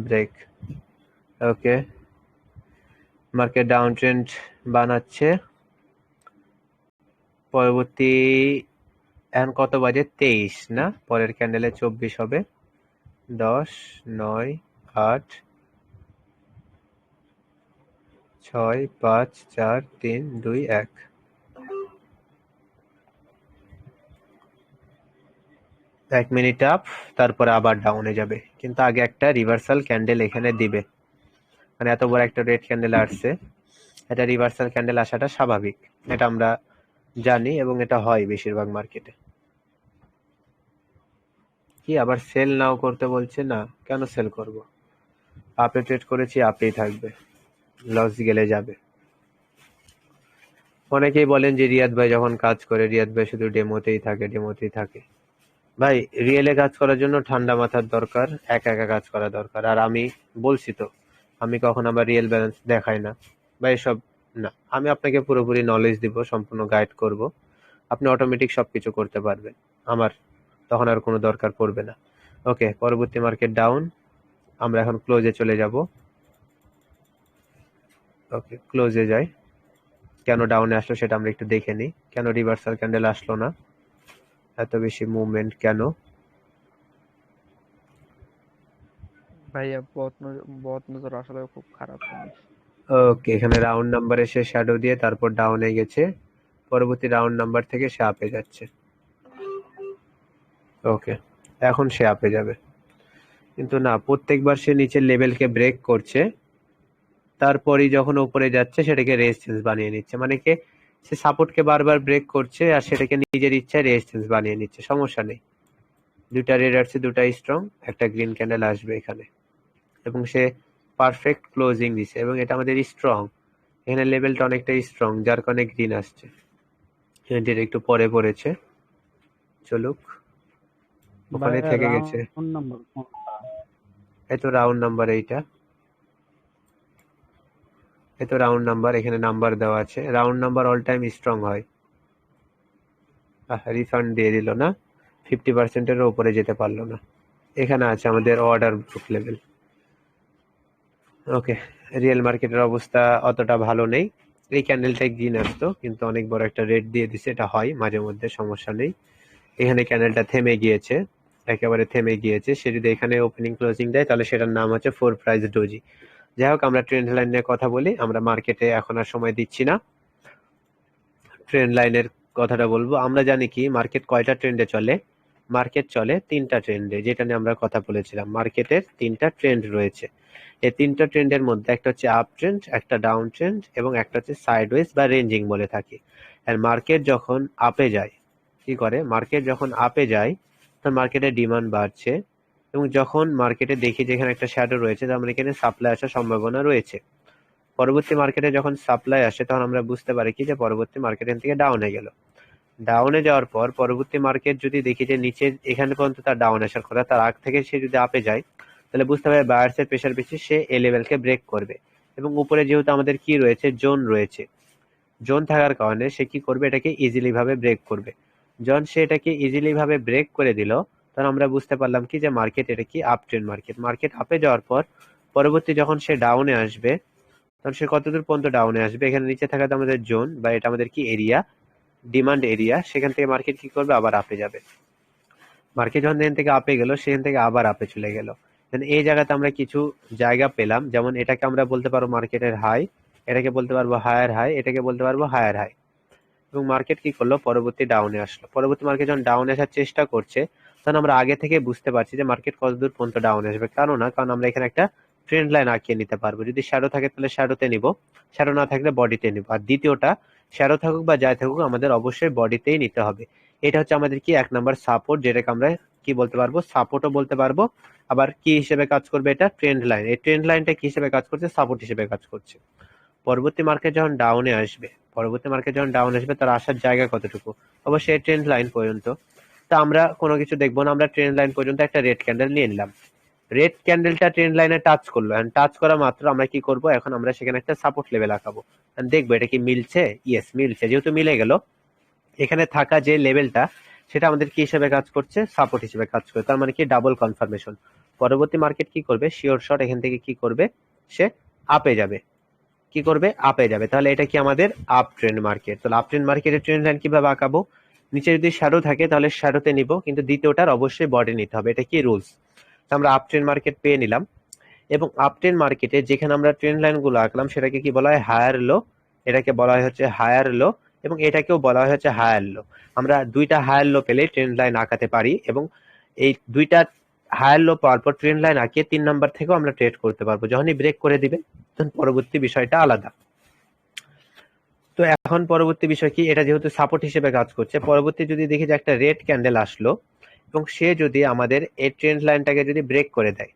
ব্রেক। ওকে, মার্কেট ডাউন ট্রেন্ড বানাচ্ছে। পরবর্তী এখন কত বাজে? 23 না, পরের ক্যান্ডেলে 24 হবে। 10, 9, 8, 6, 5, 4, 3, 2, 1। এক মিনিট আপ, তারপরে আবার ডাউনে যাবে, কিন্তু আগে একটা রিভার্সাল ক্যান্ডেল এখানে দিবে। মানে এত বড় একটা রেড ক্যান্ডেল আসছে, এটা রিভার্সাল ক্যান্ডেল আসাটা স্বাভাবিক, এটা আমরা জানি এবং এটা হয় বেশিরভাগ মার্কেটে। কি আবার সেল নাও করতে বলছে? না, কেন সেল করব? আপে ট্রেড করেছি, আপেই থাকবে, লস গেলে যাবে। অনেকেই বলেন যে রিয়াদ ভাই যখন কাজ করে, রিয়াদ ভাই শুধু ডেমোতেই থাকে। ভাই, রিয়েলে কাজ করার জন্য ঠান্ডা মাথার দরকার, একা একা কাজ করা দরকার। আর আমি বলছি তো, আমি কখন আমার রিয়েল ব্যালেন্স দেখাই না বা এসব না, আমি আপনাকে পুরোপুরি নলেজ দিব, সম্পূর্ণ গাইড করব, আপনি অটোমেটিক সবকিছু করতে পারবেন, আমার তখন আর কোনো দরকার পড়বে না। ওকে, পরবর্তী মার্কেট ডাউন, আমরা এখন ক্লোজে চলে যাব। ওকে, ক্লোজে যাই। কেন ডাউনে আসলো সেটা আমরা একটু দেখে নিই। কেন রিভার্সাল ক্যান্ডেল আসলো না, এত বেশি মুভমেন্ট কেন? ভাইয়া বদ নজর আসলে খুব খারাপ জিনিস। ওকে, এখানে রাউন্ড নাম্বার এসে শ্যাডো দিয়ে তারপর ডাউনে গেছে, পরবর্তী রাউন্ড নাম্বার থেকে সে আপে যাচ্ছে। ওকে, এখন সে আপে যাবে, কিন্তু না, প্রত্যেকবার সে নিচের লেভেলকে ব্রেক করছে, তারপরই যখন উপরে যাচ্ছে সেটাকে রেজিস্ট্যান্স বানিয়ে নিচ্ছে। মানে কি, সে সাপোর্টকে বারবার ব্রেক করছে আর সেটাকে নিজের ইচ্ছায় রেজিস্ট্যান্স বানিয়ে নিচ্ছে, সমস্যা নেই। দুটা রেড আসছে, দুটাই স্ট্রং, একটা গ্রিন ক্যান্ডেল আসবে এখানে, এবং সে পারফেক্ট ক্লোজিং দিছে, এবং এটা আমাদের স্ট্রং, এখানে লেভেলটা অনেকটা স্ট্রং, যার কারণে গ্রিন আসছে। এটার একটু পরে পড়েছে, চলুক, ওখানে ভাইয়া থেকে গেছে। রাউন্ড নাম্বার কোনটা? এই তো রাউন্ড নাম্বার, এই তো রাউন্ড নাম্বার, এখানে নাম্বার দেওয়া আছে। Round number all time strong হয়। রিফান্ড দিয়ে দিল না, 50%-এর উপরে যেতে পারলো না। এখানে আছে আমাদের অর্ডার বুক লেভেল। ওকে, রিয়েল মার্কেটের অবস্থা অতটা ভালো নেই। এই ক্যান্ডেলটাই গ্রিন আসতো, কিন্তু অনেক বড় একটা রেড দিয়ে দিছে, এটা হয় মাঝে মধ্যে, সমস্যা নেই। এখানে ক্যান্ডেলটা থেমে গিয়েছে, একেবারে থেমে গিয়েছে। সে যদি এখানে ওপেনিং ক্লোজিং দেয় তাহলে সেটার নাম হচ্ছে 4 প্রাইস ডোজি। যাই হোক, আমরা ট্রেন্ড লাইন নিয়ে কথা বলি, আমরা মার্কেটে এখন আর সময় দিচ্ছি না। ট্রেন্ড লাইনের কথাটা বলবো। আমরা জানি কি মার্কেট কয়টা ট্রেন্ডে চলে? মার্কেট চলে 3টা ট্রেন্ডে, যেটা নিয়ে আমরা কথা বলেছিলাম। মার্কেটের 3টা ট্রেন্ড রয়েছে। এই 3টা ট্রেন্ডের মধ্যে একটা হচ্ছে আপ ট্রেন্ড, একটা ডাউন ট্রেন্ড, এবং একটা হচ্ছে সাইডওয়েজ বা রেঞ্জিং বলে থাকি। আর মার্কেট যখন আপে যায়, কি করে? মার্কেট যখন আপে যায় তখন মার্কেটের ডিমান্ড বাড়ছে, এবং যখন মার্কেটে দেখি যে এখানে একটা শ্যাডো রয়েছে, তার মানে এখানে সাপ্লাই আসার সম্ভাবনা রয়েছে। পরবর্তী মার্কেটে যখন সাপ্লাই আসে তখন আমরা বুঝতে পারি কি যে পরবর্তী মার্কেট এখান থেকে ডাউনে গেল। ডাউনে যাওয়ার পর পরবর্তী মার্কেট যদি দেখি যে নিচে এখানে পর্যন্ত তার ডাউন আসার কথা, তার আগ থেকে সে যদি আপে যায়, তাহলে বুঝতে পারে বায়ার্সের প্রেশার বেশি, সে এ লেভেলকে ব্রেক করবে। এবং উপরে যেহেতু আমাদের কি রয়েছে, জোন রয়েছে, জোন থাকার কারণে সে কি করবে, এটাকে ইজিলি ভাবে ব্রেক করবে। যখন সে এটাকে ইজিলি ভাবে ব্রেক করে দিল, তখন আমরা বুঝতে পারলাম কি যে মার্কেট এটা কি আপ ট্রেন্ড মার্কেট। মার্কেট আপে যাওয়ার পর পরবর্তী যখন সে ডাউনে আসবে তখন সে কতদূর পর্যন্ত ডাউনে আসবে, এখানে নিচে থাকাতে আমাদের জোন বা এটা আমাদের কি এরিয়া, ডিমান্ড এরিয়া, সেখান থেকে মার্কেট কি করবে আবার আপে যাবে। মার্কেট যখন এখান থেকে আপে গেল সেখান থেকে আবার আপে চলে গেল। এই জায়গাতে আমরা কিছু জায়গা পেলাম, যেমন এটাকে আমরা বলতে পারবো মার্কেটের হাই, এটাকে বলতে পারবো হায়ার হাই, এটাকে বলতে পারবো হায়ার হাই। এবং মার্কেট কি করলো পরবর্তী ডাউনে আসলো। পরবর্তী মার্কেট যখন ডাউনে আসার চেষ্টা করছে তখন আমরা আগে থেকে বুঝতে পারছি যে মার্কেট কতদূর পর্যন্ত ডাউনে আসবে। কারণ আমরা এখানে একটা ট্রেন্ড লাইন আঁকিয়ে নিতে পারবো। যদি শ্যাডো থাকে তাহলে শ্যাডোতে নিব, শ্যাডো না থাকলে বডিতে নিব। আর দ্বিতীয়টা, শ্যাডো থাকুক বা যাই থাকুক আমাদের অবশ্যই বডিতেই নিতে হবে। এটা হচ্ছে আমাদের কি 1 নাম্বার সাপোর্ট, যেটাকে আমরা কি বলতে পারবো, সাপোর্টও বলতে পারবো। আবার কি হিসেবে কাজ করবে, এটা ট্রেন্ড লাইন। এই ট্রেন্ড লাইনটা কি হিসেবে কাজ করছে, সাপোর্ট হিসেবে কাজ করছে। পরবর্তী মার্কেট যখন ডাউনে আসবে তার আসার জায়গা কতটুকু, অবশ্যই ট্রেন্ড লাইন পর্যন্ত। তো আমরা কোনো কিছু দেখবো না, আমরা ট্রেন্ড লাইন পর্যন্ত একটা রেড ক্যান্ডেল নিয়ে নিলাম। রেড ক্যান্ডেলটা ট্রেন্ড লাইনে টাচ করলো, এন্ড টাচ করা মাত্র আমরা কি করব, এখন আমরা সেখানে একটা সাপোর্ট লেভেল আঁকাবো। দেখবো এটা কি মিলছে, ইয়েস মিলছে। যেহেতু মিলে গেল, এখানে থাকা যে লেভেলটা সেটা আমাদের কি হিসেবে কাজ করছে, সাপোর্ট হিসেবে কাজ করছে। তার মানে কি ডাবল কনফার্মেশন। পরবর্তী মার্কেট কি করবে, শিওর শট এখান থেকে কি করবে, সে আপে যাবে। কি করবে, আপে যাবে। তাহলে এটা কি আমাদের আপ ট্রেন্ড মার্কেট। তাহলে আপ ট্রেন্ড মার্কেটের ট্রেন্ড লাইন কিভাবে আঁকাবো, নিচে যদি শ্যাডো থাকে তাহলে শ্যাডোতে নিব, কিন্তু দ্বিতীয়টার অবশ্যই বডি নিতে হবে। এটা কি রুলস। আমরা আপ ট্রেন্ড মার্কেট পেয়ে নিলাম। এবং আপ ট্রেন্ড মার্কেটে যেখানে আমরা ট্রেন্ড লাইন গুলো আঁকলাম সেটাকে কি বলা হয়, হায়ার লো। এটাকে বলা হয় হচ্ছে হায়ার লো, এবং এটাকেও বলা হয় হচ্ছে হায়ার লো। আমরা দুইটা হায়ার লো পেলে ট্রেন্ড লাইন আঁকাতে পারি, এবং এই দুইটা হায়ার লো পাওয়ার পর ট্রেন্ড লাইন আঁকিয়ে 3 নাম্বার থেকেও আমরা ট্রেড করতে পারবো। যখনই ব্রেক করে দিবে তখন পরবর্তী বিষয়টা আলাদা। তো এখন পরবর্তী বিষয় কি, এটা যেহেতু সাপোর্ট হিসেবে কাজ করছে, পরবর্তী যদি দেখি যে একটা রেড ক্যান্ডেল আসলো এবং সে যদি আমাদের এই ট্রেন্ড লাইনটাকে যদি ব্রেক করে দেয়,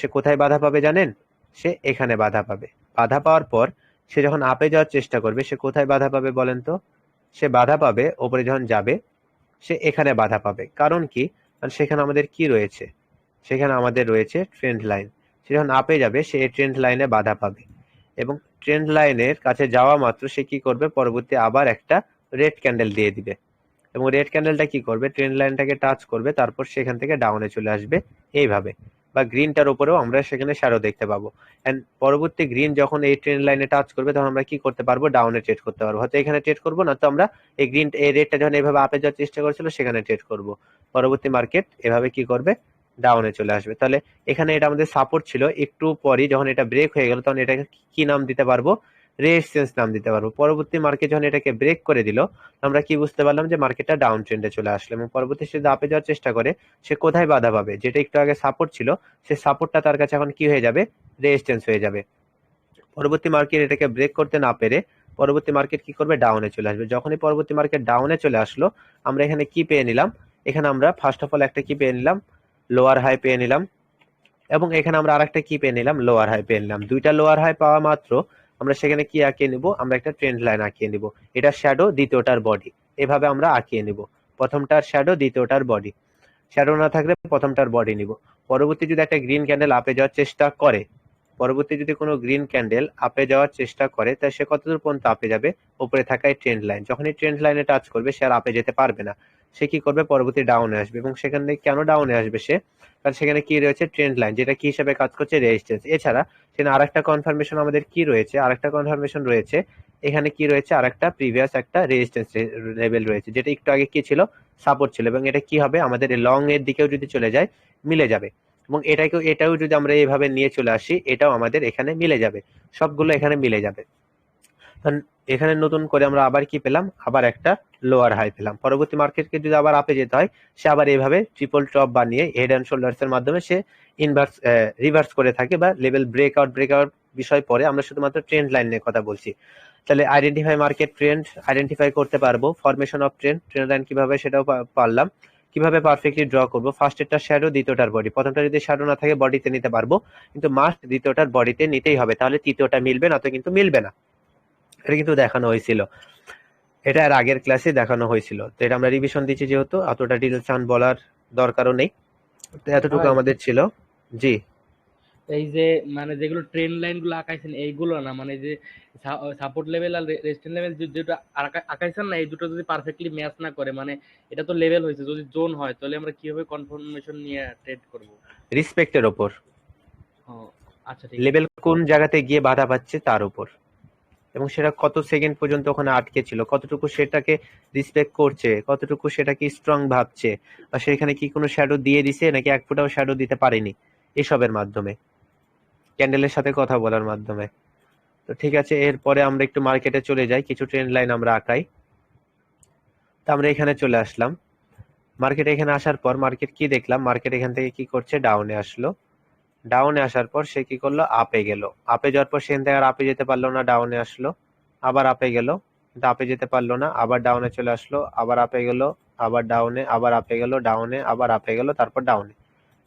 সে কোথায় বাধা পাবে জানেন, সে এখানে বাধা পাবে। বাধা পাওয়ার পর সে যখন আপে যাওয়ার চেষ্টা করবে, সে কোথায় বাধা পাবে বলেন তো, সে বাধা পাবে ওপরে যখন যাবে, সে এখানে বাধা পাবে। কারণ কি, কারণ সেখানে আমাদের কি রয়েছে, সেখানে আমাদের রয়েছে ট্রেন্ড লাইন। সে যখন আপে যাবে সে এই ট্রেন্ড লাইনে বাধা পাবে, এবং ট্রেন্ড লাইনের কাছে যাওয়া মাত্র সে কি করবে, পরবর্তী আবার একটা রেড ক্যান্ডেল দিয়ে দিবে, এবং রেড ক্যান্ডেলটা কি করবে, ট্রেন্ড লাইনটাকে টাচ করবে, তারপর সেখান থেকে ডাউনে চলে আসবে এইভাবে। বা গ্রিনটার উপরেও আমরা সেখানে শ্যাডো দেখতে পাবো। এন্ড পরবর্তী গ্রিন যখন এই ট্রেন্ড লাইনে টাচ করবে তখন আমরা কি করতে পারবো, ডাউনে ট্রেড করতে পারবো। হয়তো এখানে ট্রেড করবো না, তো আমরা এই রেডটা যখন এইভাবে আপে যাওয়ার চেষ্টা করছিল সেখানে ট্রেড করব। পরবর্তী মার্কেট এভাবে কি করবে, ডাউনে চলে আসবে। তাহলে এখানে এটা আমাদের সাপোর্ট ছিল, একটু পরই যখন এটা ব্রেক হয়ে গেল তখন এটাকে কি নাম দিতে পারবো, রেজিস্ট্যান্স নাম দিতে পারবো। পরবর্তী মার্কেট যখন এটাকে ব্রেক করে দিল, আমরা কি বুঝতে পারলাম যে মার্কেটটা ডাউন ট্রেন্ডে চলে আসলো। এবং পরবর্তী সে আপে যাওয়ার চেষ্টা করে, সে কোথায় বাধা পাবে, যেটা একটু আগে সাপোর্ট ছিল, সে সাপোর্টটা তার কাছে এখন কি হয়ে যাবে, রেজিস্ট্যান্স হয়ে যাবে। পরবর্তী মার্কেট এটাকে ব্রেক করতে না পেরে পরবর্তী মার্কেট কি করবে, ডাউনে চলে আসবে। যখনই পরবর্তী মার্কেট ডাউনে চলে আসলো, আমরা এখানে কি পেয়ে নিলাম, এখানে আমরা ফার্স্ট অফ অল একটা কি পেয়ে নিলাম, লোয়ার হাই পেয়ে নিলাম। এবং এখানে আমরা আরেকটা কি পেয়ে নিলাম, লোয়ার হাই পেয়ে নিলাম। দুইটা লোয়ার হাই পাওয়া মাত্র আমরা সেখানে কি আঁকিয়ে নিব, আমরা একটা ট্রেন্ড লাইন আঁকিয়ে নিব। এটা শ্যাডো, দ্বিতীয়টার বডি, এভাবে আমরা আঁকিয়ে নিব। প্রথমটার শ্যাডো, দ্বিতীয়টার বডি। শ্যাডো না থাকলে প্রথমটার বডি নিব। পরবর্তী যদি একটা গ্রিন ক্যান্ডেল আপে যাওয়ার চেষ্টা করে, তা সে কতদূর পর্যন্ত আপে যাবে, উপরে থাকা এই ট্রেন্ড লাইন। যখন এই ট্রেন্ড লাইনে টাচ করবে সে আর আপে যেতে পারবে না, সে কি করবে, পরবর্তী ডাউনে আসবে। এবং সেখানে কেন ডাউনে আসবে সে, কারণ সেখানে কি রয়েছে, ট্রেন্ড লাইন, যেটা কি হিসাবে কাজ করছে, রেজিস্ট্যান্স। এছাড়া সেখানে আরেকটা কনফার্মেশন আমাদের কি রয়েছে, এখানে কি রয়েছে, আরেকটা প্রিভিয়াস একটা রেজিস্ট্যান্স লেভেল রয়েছে, যেটা একটু আগে কি ছিল, সাপোর্ট ছিল। এবং এটা কি হবে, আমাদের লং এর দিকেও যদি চলে যায় মিলে যাবে। এবং এটাও যদি আমরা এইভাবে নিয়ে চলে আসি, এটাও আমাদের এখানে মিলে যাবে, সবগুলো এখানে মিলে যাবে। এখানে নতুন করে আমরা আবার কি পেলাম, আবার একটা লোয়ার হাই পেলাম। পরবর্তী মার্কেটকে যদি আবার আপে যেতে হয়, সে আবার এইভাবে ট্রিপল টপ বানিয়ে হেড অ্যান্ড শোল্ডার্স এর মাধ্যমে সে রিভার্স করে থাকে, বা লেভেল ব্রেকআউট বিষয় পরে। আমরা শুধুমাত্র ট্রেন্ড লাইন নিয়ে কথা বলছি। তাহলে আইডেন্টিফাই মার্কেট ট্রেন্ড আইডেন্টিফাই করতে পারবো, ফরমেশন অফ ট্রেন্ড লাইন কিভাবে সেটাও পারলাম। কিভাবে পারফেক্টলি ড্র করবো, ফার্স্টেরটা শ্যাডো, দ্বিতীয়টার বডি। প্রথমটা যদি শ্যাডো না থাকে বডিতে নিতে পারবো, কিন্তু মাস্ট দ্বিতীয়টার বডিতে নিতেই হবে, তাহলে তৃতীয়টা মিলবে, না তো কিন্তু মিলবে না। এটা কিন্তু দেখানো হয়েছিল, এটা আর আগের ক্লাসে দেখানো হয়েছিল। তো এটা আমরা রিভিশন দিচ্ছি, যেহেতু অতটা ডিটেলস বলার দরকারও নেই, তো এতটুকু ভাই, আমাদের ছিল। জি, এই যে মানে যেগুলো ট্রেন্ড লাইন গুলো আঁকাইছেন এইগুলো না, মানে যে সাপোর্ট লেভেল আর রেজিস্ট্যান্স লেভেল যেটা আঁকাইছেন না, এই দুটো যদি পারফেক্টলি ম্যাচ না করে, মানে এটা তো লেভেল হয়েছে, যদি জোন হয় তাহলে আমরা কিভাবে কনফার্মেশন নিয়ে ট্রেড করব? রেসপেক্টের ওপর। ও আচ্ছা ঠিক আছে। লেভেল কোন জায়গাতে গিয়ে বাধা পাচ্ছে তার উপর, এবং সেটা কত সেকেন্ড পর্যন্ত ওখানে আটকে ছিল, কতটুকু সেটাকে রিসপেক্ট করছে, কতটুকু সেটাকে স্ট্রং ভাবছে, বা সেখানে কি কোনো শ্যাডো দিয়ে দিছে নাকি এক ফোঁটাও শ্যাডো দিতে পারেনি, এসবের মাধ্যমে, ক্যান্ডেলের সাথে কথা বলার মাধ্যমে। তো ঠিক আছে, এরপরে আমরা একটু মার্কেটে চলে যাই, কিছু ট্রেন্ড লাইন আমরা আঁকাই। তো আমরা এখানে চলে আসলাম, মার্কেট এখানে আসার পর মার্কেট কি দেখলাম, মার্কেট এখান থেকে কি করছে, ডাউনে আসলো। ডাউনে আসার পর সে কি করলো, আপে গেল। আপে যাওয়ার পর সেখান থেকে আর আপে যেতে পারলো না, ডাউনে আসলো। আবার আপে গেল, কিন্তু আপে যেতে পারলো না, আবার ডাউনে চলে আসলো, আবার আপে গেল, আবার ডাউনে, আবার আপে গেল, ডাউনে, আবার আপে গেল, তারপর ডাউনে,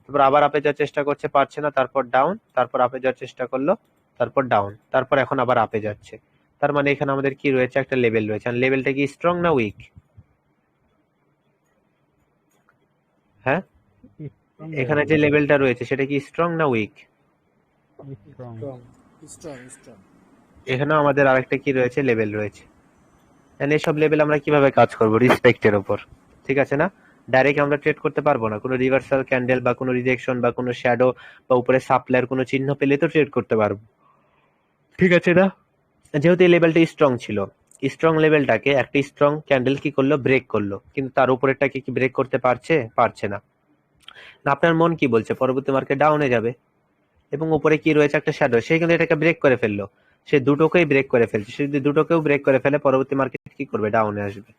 তারপর আবার আপে যাওয়ার চেষ্টা করছে, পারছে না, তারপর ডাউন, তারপর আপে যাওয়ার চেষ্টা করলো, তারপর ডাউন, তারপর এখন আবার আপে যাচ্ছে। তার মানে এখানে আমাদের কি রয়েছে, একটা লেভেল রয়েছে। আর লেভেলটা কি স্ট্রং না উইক? হ্যাঁ, এখানে যে লেভেলটা রয়েছে সেটা কি স্ট্রং না উইক? এখানে আমাদের আরেকটা কি রয়েছে, লেভেল রয়েছে। And এইসব লেভেল আমরা কিভাবে কাজ করব, রিসপেক্টের উপর, ঠিক আছে না? ডাইরেক্ট আমরা ট্রেড করতে পারবো না, কোনো রিভার্সাল ক্যান্ডেল বা কোনো রিজেকশন বা কোনো শ্যাডো বা উপরে সাপ্লাইয়ের কোনো চিহ্ন পেলে তো ট্রেড করতে পারবো, ঠিক আছে না? যেহেতু এই লেভেলটা স্ট্রং ছিল, স্ট্রং লেভেলটাকে একটা স্ট্রং ক্যান্ডেল কি করলো, ব্রেক করলো, কিন্তু তার উপরেরটাকে কি ব্রেক করতে পারছে? পারছে না। আপনার মন কি বলছে, পরবর্তী মার্কেট ডাউনে যাবে, এবং উপরে কি রয়েছে, একটা শ্যাডো, সে কিন্তু এটাকে ব্রেক করে ফেললো, সে দুটোকেই ব্রেক করে ফেলছে। সে যদি দুটোকেও ব্রেক করে ফেলে, পরবর্তী মার্কেট কি করবে, ডাউনে আসবে।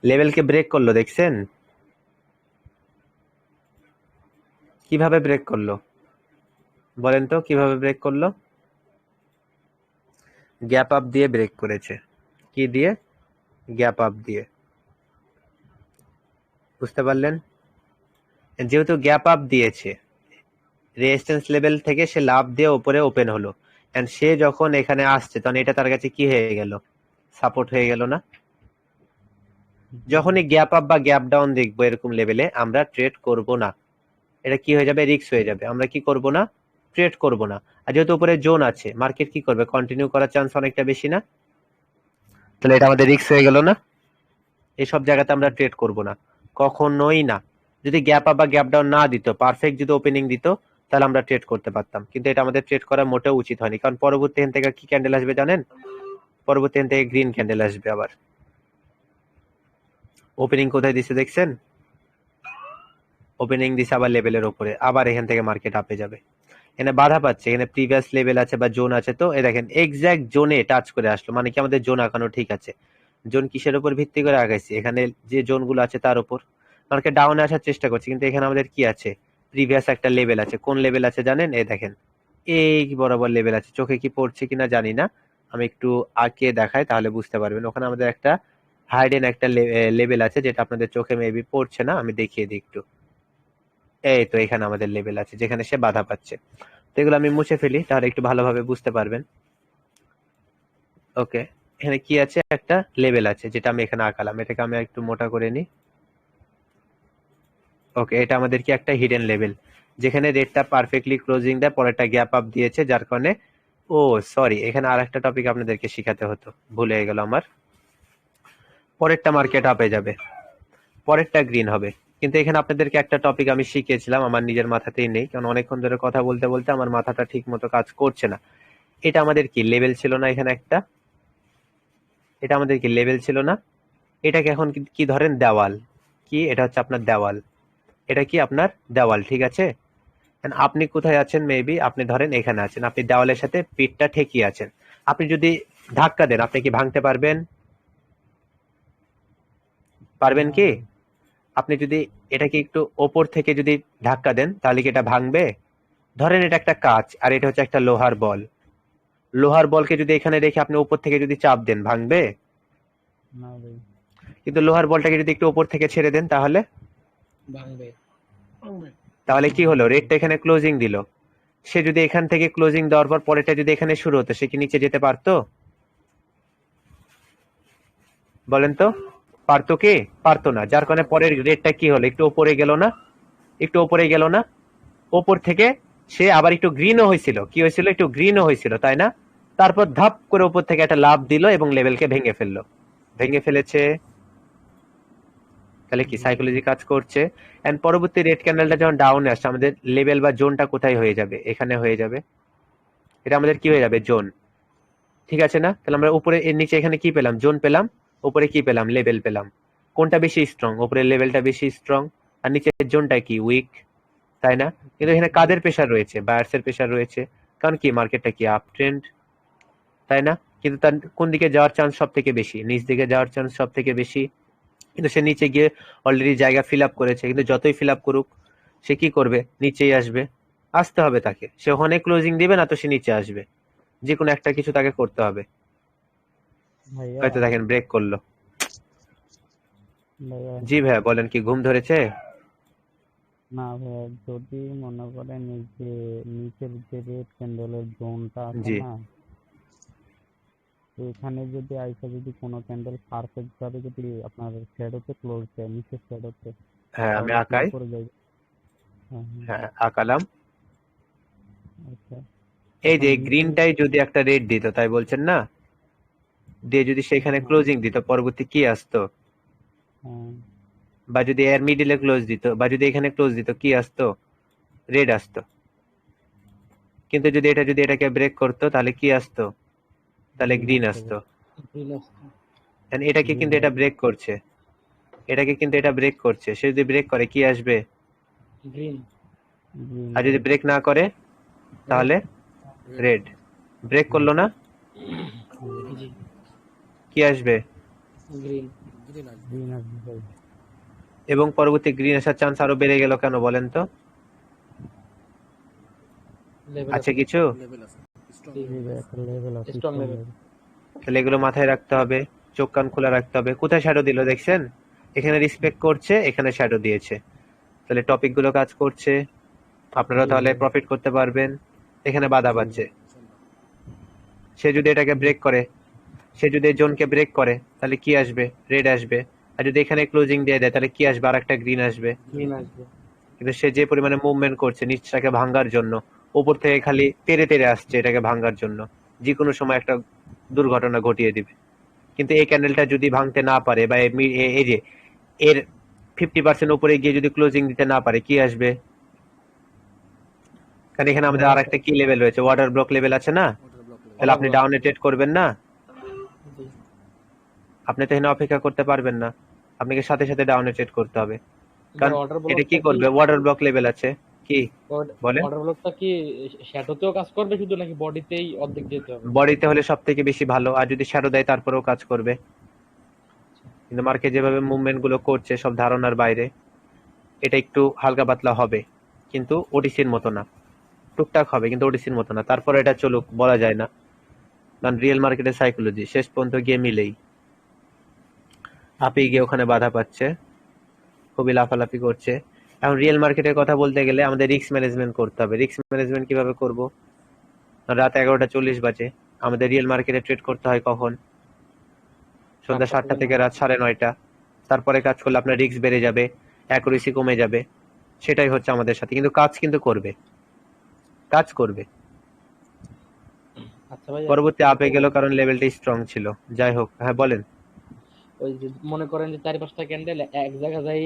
লেভেলকে ব্রেক করলো, দেখছেন কিভাবে ব্রেক করলো, বলেন তো কিভাবে ব্রেক করলো? গ্যাপ আপ দিয়ে ব্রেক করেছে। কি দিয়ে? গ্যাপ আপ দিয়ে। বুঝতে পারলেন? যেহেতু গ্যাপ আপ দিয়েছে, রেজিস্ট্যান্স লেভেল থেকে সে লাভ দিয়ে উপরে ওপেন হলো, এন্ড সে যখন এখানে আসছে তখন এটা তার কাছে কি হয়ে গেল, সাপোর্ট হয়ে গেল না? যখনই গ্যাপ আপ বা গ্যাপ ডাউন দেখবো এরকম লেভেলে, আমরা ট্রেড করব না, এটা কি হয়ে যাবে, রিস্ক হয়ে যাবে, আমরা কি করব না, ট্রেড করব না। আর যেহেতু উপরে জোন আছে, মার্কেট কি করবে, কন্টিনিউ করার চান্স অনেকটা বেশি না? তাহলে এটা আমাদের রিস্ক হয়ে গেল না? এইসব জায়গাতে আমরা ট্রেড করব না, কখনোই না। যদি গ্যাপ আপ বা গ্যাপ ডাউন না দিত, পারফেক্ট যদি ওপেনিং দিত, তাহলে আমরা ট্রেড করতে পারতাম, কিন্তু এটা আমাদের ট্রেড করা মোটেও উচিত হয়নি। কারণ পরবর্তী এখান থেকে কি ক্যান্ডেল আসবে জানেন? পরবর্তী এখান থেকে গ্রিন ক্যান্ডেল আসবে। আবার ওপেনিং কোথায় দিছে দেখছেন? ওপেনিং দিছে আবার লেভেলের উপরে, আবার এখান থেকে মার্কেট আপে যাবে। এখানে বাধা পাচ্ছে, এখানে প্রিভিয়াস লেভেল আছে বা জোন আছে, তো এই দেখেন এক্সাক্ট জোনে টাচ করে আসলো, মানে কি আমাদের জোন আঁকানো ঠিক আছে। জোন কিসের উপর ভিত্তি করে আগাইছি, এখানে যে জোনগুলো আছে তার উপর। মার্কেট ডাউনে আসার চেষ্টা করছে, কিন্তু এখানে আমাদের কি আছে, প্রিভিয়াস একটা লেভেল আছে। কোন লেভেল আছে জানেন? এই দেখেন, এই বরাবর লেভেল আছে, চোখে কি পড়ছে কিনা জানি না, আমি একটু আঁকে দেখাই তাহলে বুঝতে পারবেন। ওখানে আমাদের একটা হাইডেন একটা লেভেল আছে, যেটা আপনাদের চোখে মেবি পড়ছে না, আমি দেখিয়ে দিই একটু। এই তো এখানে আমাদের লেভেল আছে যেখানে সে বাধা পাচ্ছে। তো এগুলো আমি মুছে ফেলি, তাহলে একটু ভালোভাবে বুঝতে পারবেন। ওকে, এখানে কি আছে, একটা লেভেল আছে যেটা আমি এখানে আঁকালাম, এটাকে আমি একটু মোটা করে নিই। ওকে, এটা আমাদের কি একটা হিডেন লেভেল, যেখানে রেটটা পারফেক্টলি ক্লোজিং দেয়, পরেরটা গ্যাপ আপ দিয়েছে, যার কারণে ও সরি, এখানে আর একটা টপিক আপনাদেরকে শিখাতে হতো, ভুল হয়ে গেল আমার। পরেরটা মার্কেট আপে যাবে, পরেরটা গ্রিন হবে, কিন্তু এখানে আপনাদেরকে একটা টপিক আমি শিখিয়েছিলাম, আমার নিজের মাথাতেই নেই, কারণ অনেকক্ষণ ধরে কথা বলতে বলতে আমার মাথাটা ঠিক মতো কাজ করছে না। এটা আমাদের কি লেভেল ছিল না? এখানে একটা, এটা আমাদের কি লেভেল ছিল না? এটাকে এখন কি ধরেন, দেওয়াল। কি এটা হচ্ছে আপনার দেওয়াল, এটা কি আপনার দেওয়াল, ঠিক আছে? And আপনি কোথায় আছেন, মেবি আপনি ধরেন এখানে আছেন, আপনি দেওয়ালের সাথে পিঠটা ঠেকিয়ে আছেন। আপনি যদি ধাক্কা দেন, আপনি কি ভাঙতে পারবেন? পারবেন কি? আপনি যদি এটাকে একটু ওপর থেকে যদি ধাক্কা দেন, তাহলে কি এটা ভাঙবে? ধরেন এটা একটা কাঁচ আর এটা হচ্ছে একটা লোহার বল, লোহার বলকে যদি এখানে রেখে আপনি উপর থেকে যদি চাপ দেন, ভাঙবে? কিন্তু লোহার বলটাকে যদি একটু উপর থেকে ছেড়ে দেন, তাহলে ভাঙবে। তাহলে কি হলো, রেটটা এখানে ক্লোজিং দিল। সে যদি এখান থেকে ক্লোজিং দেওয়ার পর পরেরটা যদি এখানে শুরু হতো, সে কি নিচে যেতে পারতো? বলেন তো, পারতো কি? পারতো না, যার কারণে পরের রেটটা কি হলো, একটু উপরে গেল না? একটু উপরে গেল না? ওপর থেকে সে আবার একটু গ্রিনও হয়েছিল, কি হয়েছিল, একটু গ্রিনও হয়েছিল, তাই না? তারপর ধাপ করে উপর থেকে একটা লাফ দিল এবং লেভেলকে ভেঙে ফেললো, ভেঙে ফেলেছে। তাহলে কি সাইকোলজি কাজ করছে। এন্ড পরবর্তী রেড ক্যান্ডেলটা যখন ডাউনে আসছে আমাদের লেভেল বা জোনটা কোথায় হয়ে যাবে, এখানে হয়ে যাবে। এটা আমাদের কি হয়ে যাবে, জোন। ঠিক আছে না? তাহলে আমরা উপরে এর নিচে এখানে কি পেলাম, জোন পেলাম, উপরে কি পেলাম, লেভেল পেলাম। কোনটা বেশি স্ট্রং, উপরের লেভেলটা বেশি স্ট্রং আর নিচের জোনটা কি উইক, তাই না? কিন্তু এখানে কাদের প্রেসার রয়েছে, বায়ার্সের প্রেসার রয়েছে, কারণ কি মার্কেটটা কি আপ ট্রেন্ড, তাই না? কিন্তু তার কোন দিকে যাওয়ার চান্স সব থেকে বেশি, নিচ দিকে যাওয়ার চান্স সব থেকে বেশি। কিন্তু সে নিচে গিয়ে অলরেডি জায়গা ফিল আপ করেছে, কিন্তু যতই ফিল আপ করুক সে কি করবে, নিচেই আসবে, আসতে হবে তাকে। সে ওখানে ক্লোজিং দিবে না তো সে নিচে আসবে, যে কোনো একটা কিছু তাকে করতে হবে। ভাইয়া হয়তো দেখেন ব্রেক করলো। ভাইয়া জি ভাইয়া বলেন, কি ঘুম ধরেছে? না ভাইয়া, যদি মনে করেন এই যে নিচের যে রেড ক্যান্ডেলের জোনটা আছে জি না, তো এখানে যদি আইসা যদি কোনো ক্যান্ডেল পারফেক্ট ভাবে যদি আপনার শ্যাডোতে ক্লোজ দেয়, নিচের শ্যাডোতে, হ্যাঁ আমি তাহলে কি আঁকাই, উপরে যাই? হ্যাঁ হ্যাঁ, হ্যাঁ আঁকালাম। আচ্ছা। এই এখন যে নিচে গ্রিনটাই যদি একটা রেড দিত, তাই বলছেন না, দিয়ে যদি সেখানে হ্যাঁ ক্লোজিং দিত, পরবর্তী কি আসতো, হ্যাঁ, বা যদি এর মিডিলে ক্লোজ দিত, বা যদি এখানে ক্লোজ দিত, কি আসতো, রেড আসতো। কিন্তু যদি এটা যদি এটাকে ব্রেক করতো তাহলে কি আসতো, তাহলে গ্রিন গ্রিন আসতে আসতো। হবে, And এটাকে গ্রিন কিন্তু এটা আসবে, ব্রেক করছে, এটাকে কিন্তু এটা ব্রেক করছে। সে যদি ব্রেক করে কি আসবে, গ্রিন। গ্রিন আর যদি রেড, ব্রেক না করে তাহলে রেড। ব্রেক করলো না, জি, কি আসবে, গ্রিন। গ্রিন আসবে ভাই। এবং পরবর্তী গ্রিন আসার চান্স আরো বেড়ে গেল কেন বলেন তো, লেভেল আছে আছে। কিছু? জি ভাই, একটা লেভেল আছে, স্ট্রং স্ট্রং লেভেল। লেভেল। তাহলে এগুলো মাথায় রাখতে হবে, চোখ কান খোলা রাখতে হবে। কোথায় শ্যাডো দিল দেখছেন, এখানে রিসপেক্ট করছে, এখানে শ্যাডো দিয়েছে, তাহলে টপিক গুলো কাজ করছে, আপনারা জি তাহলে ভাই, প্রফিট করতে পারবেন। এখানে বাধা জি পাচ্ছে, সে যদি এটাকে জি ব্রেক করে, সে যদি এই জোনকে ব্রেক করে তাহলে কি আসবে, রেড আসবে। আর যদি এখানে ক্লোজিং দিয়ে দেয় তাহলে কি আসবে, আর একটা গ্রিন আসবে। গ্রিন আসবে। কিন্তু সে যে পরিমাণে মুভমেন্ট করছে নিচটাকে ভাঙার জন্য, উপর থেকে খালি তেড়ে তেড়ে আসছে এটাকে ভাঙার জন্য, যে কোনো সময় একটা দুর্ঘটনা ঘটিয়ে দিবে। কিন্তু এই ক্যান্ডেলটা যদি ভাঙতে না পারে, বা এই যে এর 50% উপরে গিয়ে যদি ক্লোজিং দিতে না পারে, কি আসবে, কারণ এখানে আমাদের ভাইয়া, আর একটা কি লেভেল রয়েছে, ওয়াটার ব্লক লেভেল আছে না, তাহলে অর্ডার আপনি ব্লক। ডাউনে ট্রেড করবেন না, জি, আপনি তো এখানে অপেক্ষা করতে পারবেন না, আপনাকে সাথে সাথে ডাউনে ট্রেড করতে হবে। ভাই কারণ অর্ডার এটা কি ব্লকটা কি, করবে, ওয়াটার ব্লক লেভেল আছে কি, বলেন। অর্ডার ব্লকটা কি শ্যাডোতেও কাজ করবে শুধু, নাকি বডিতেই অর্ধেক যেতে হবে? বডিতে হলে সব থেকে বেশি ভালো, আর যদি শ্যাডো দেয় তারপরেও কাজ করবে। কিন্তু মার্কেট যেভাবে মুভমেন্ট গুলো করছে সব ধারণার বাইরে, এটা একটু হালকা পাতলা হবে, কিন্তু ওডিসির মতো না, টুকটাক হবে কিন্তু ওডিসির মতো না। তারপর এটা চলুক বলা যায় না, কারণ রিয়েল মার্কেটের সাইকোলজি শেষ পর্যন্ত গিয়ে মিলেই। আপি গিয়ে ওখানে বাধা পাচ্ছে, খুবই লাফালাফি করছে। এখন রিয়েল মার্কেটের কথা বলতে গেলে আমাদের রিস্ক ম্যানেজমেন্ট করতে হবে। রিস্ক ম্যানেজমেন্ট কিভাবে করব, রাত 11টা 40 বাজে, আমাদের রিয়েল মার্কেটে ট্রেড করতে হয় কখন, সন্ধ্যা 7টা থেকে রাত 9:30। তারপরে কাজ করলে আপনার রিস্ক বেড়ে যাবে, অ্যাকুরেসি কমে যাবে। সেটাই হচ্ছে আমাদের সাথে, কিন্তু কাজ কিন্তু করবে, কাজ করবে। আচ্ছা ভাই, পরবর্তী আপে গেল কারণ লেভেলটা স্ট্রং ছিল। যাই হোক, হ্যাঁ বলেন। ওই যে মনে করেন যে 4-5টা ক্যান্ডেল এক জায়গায় যাই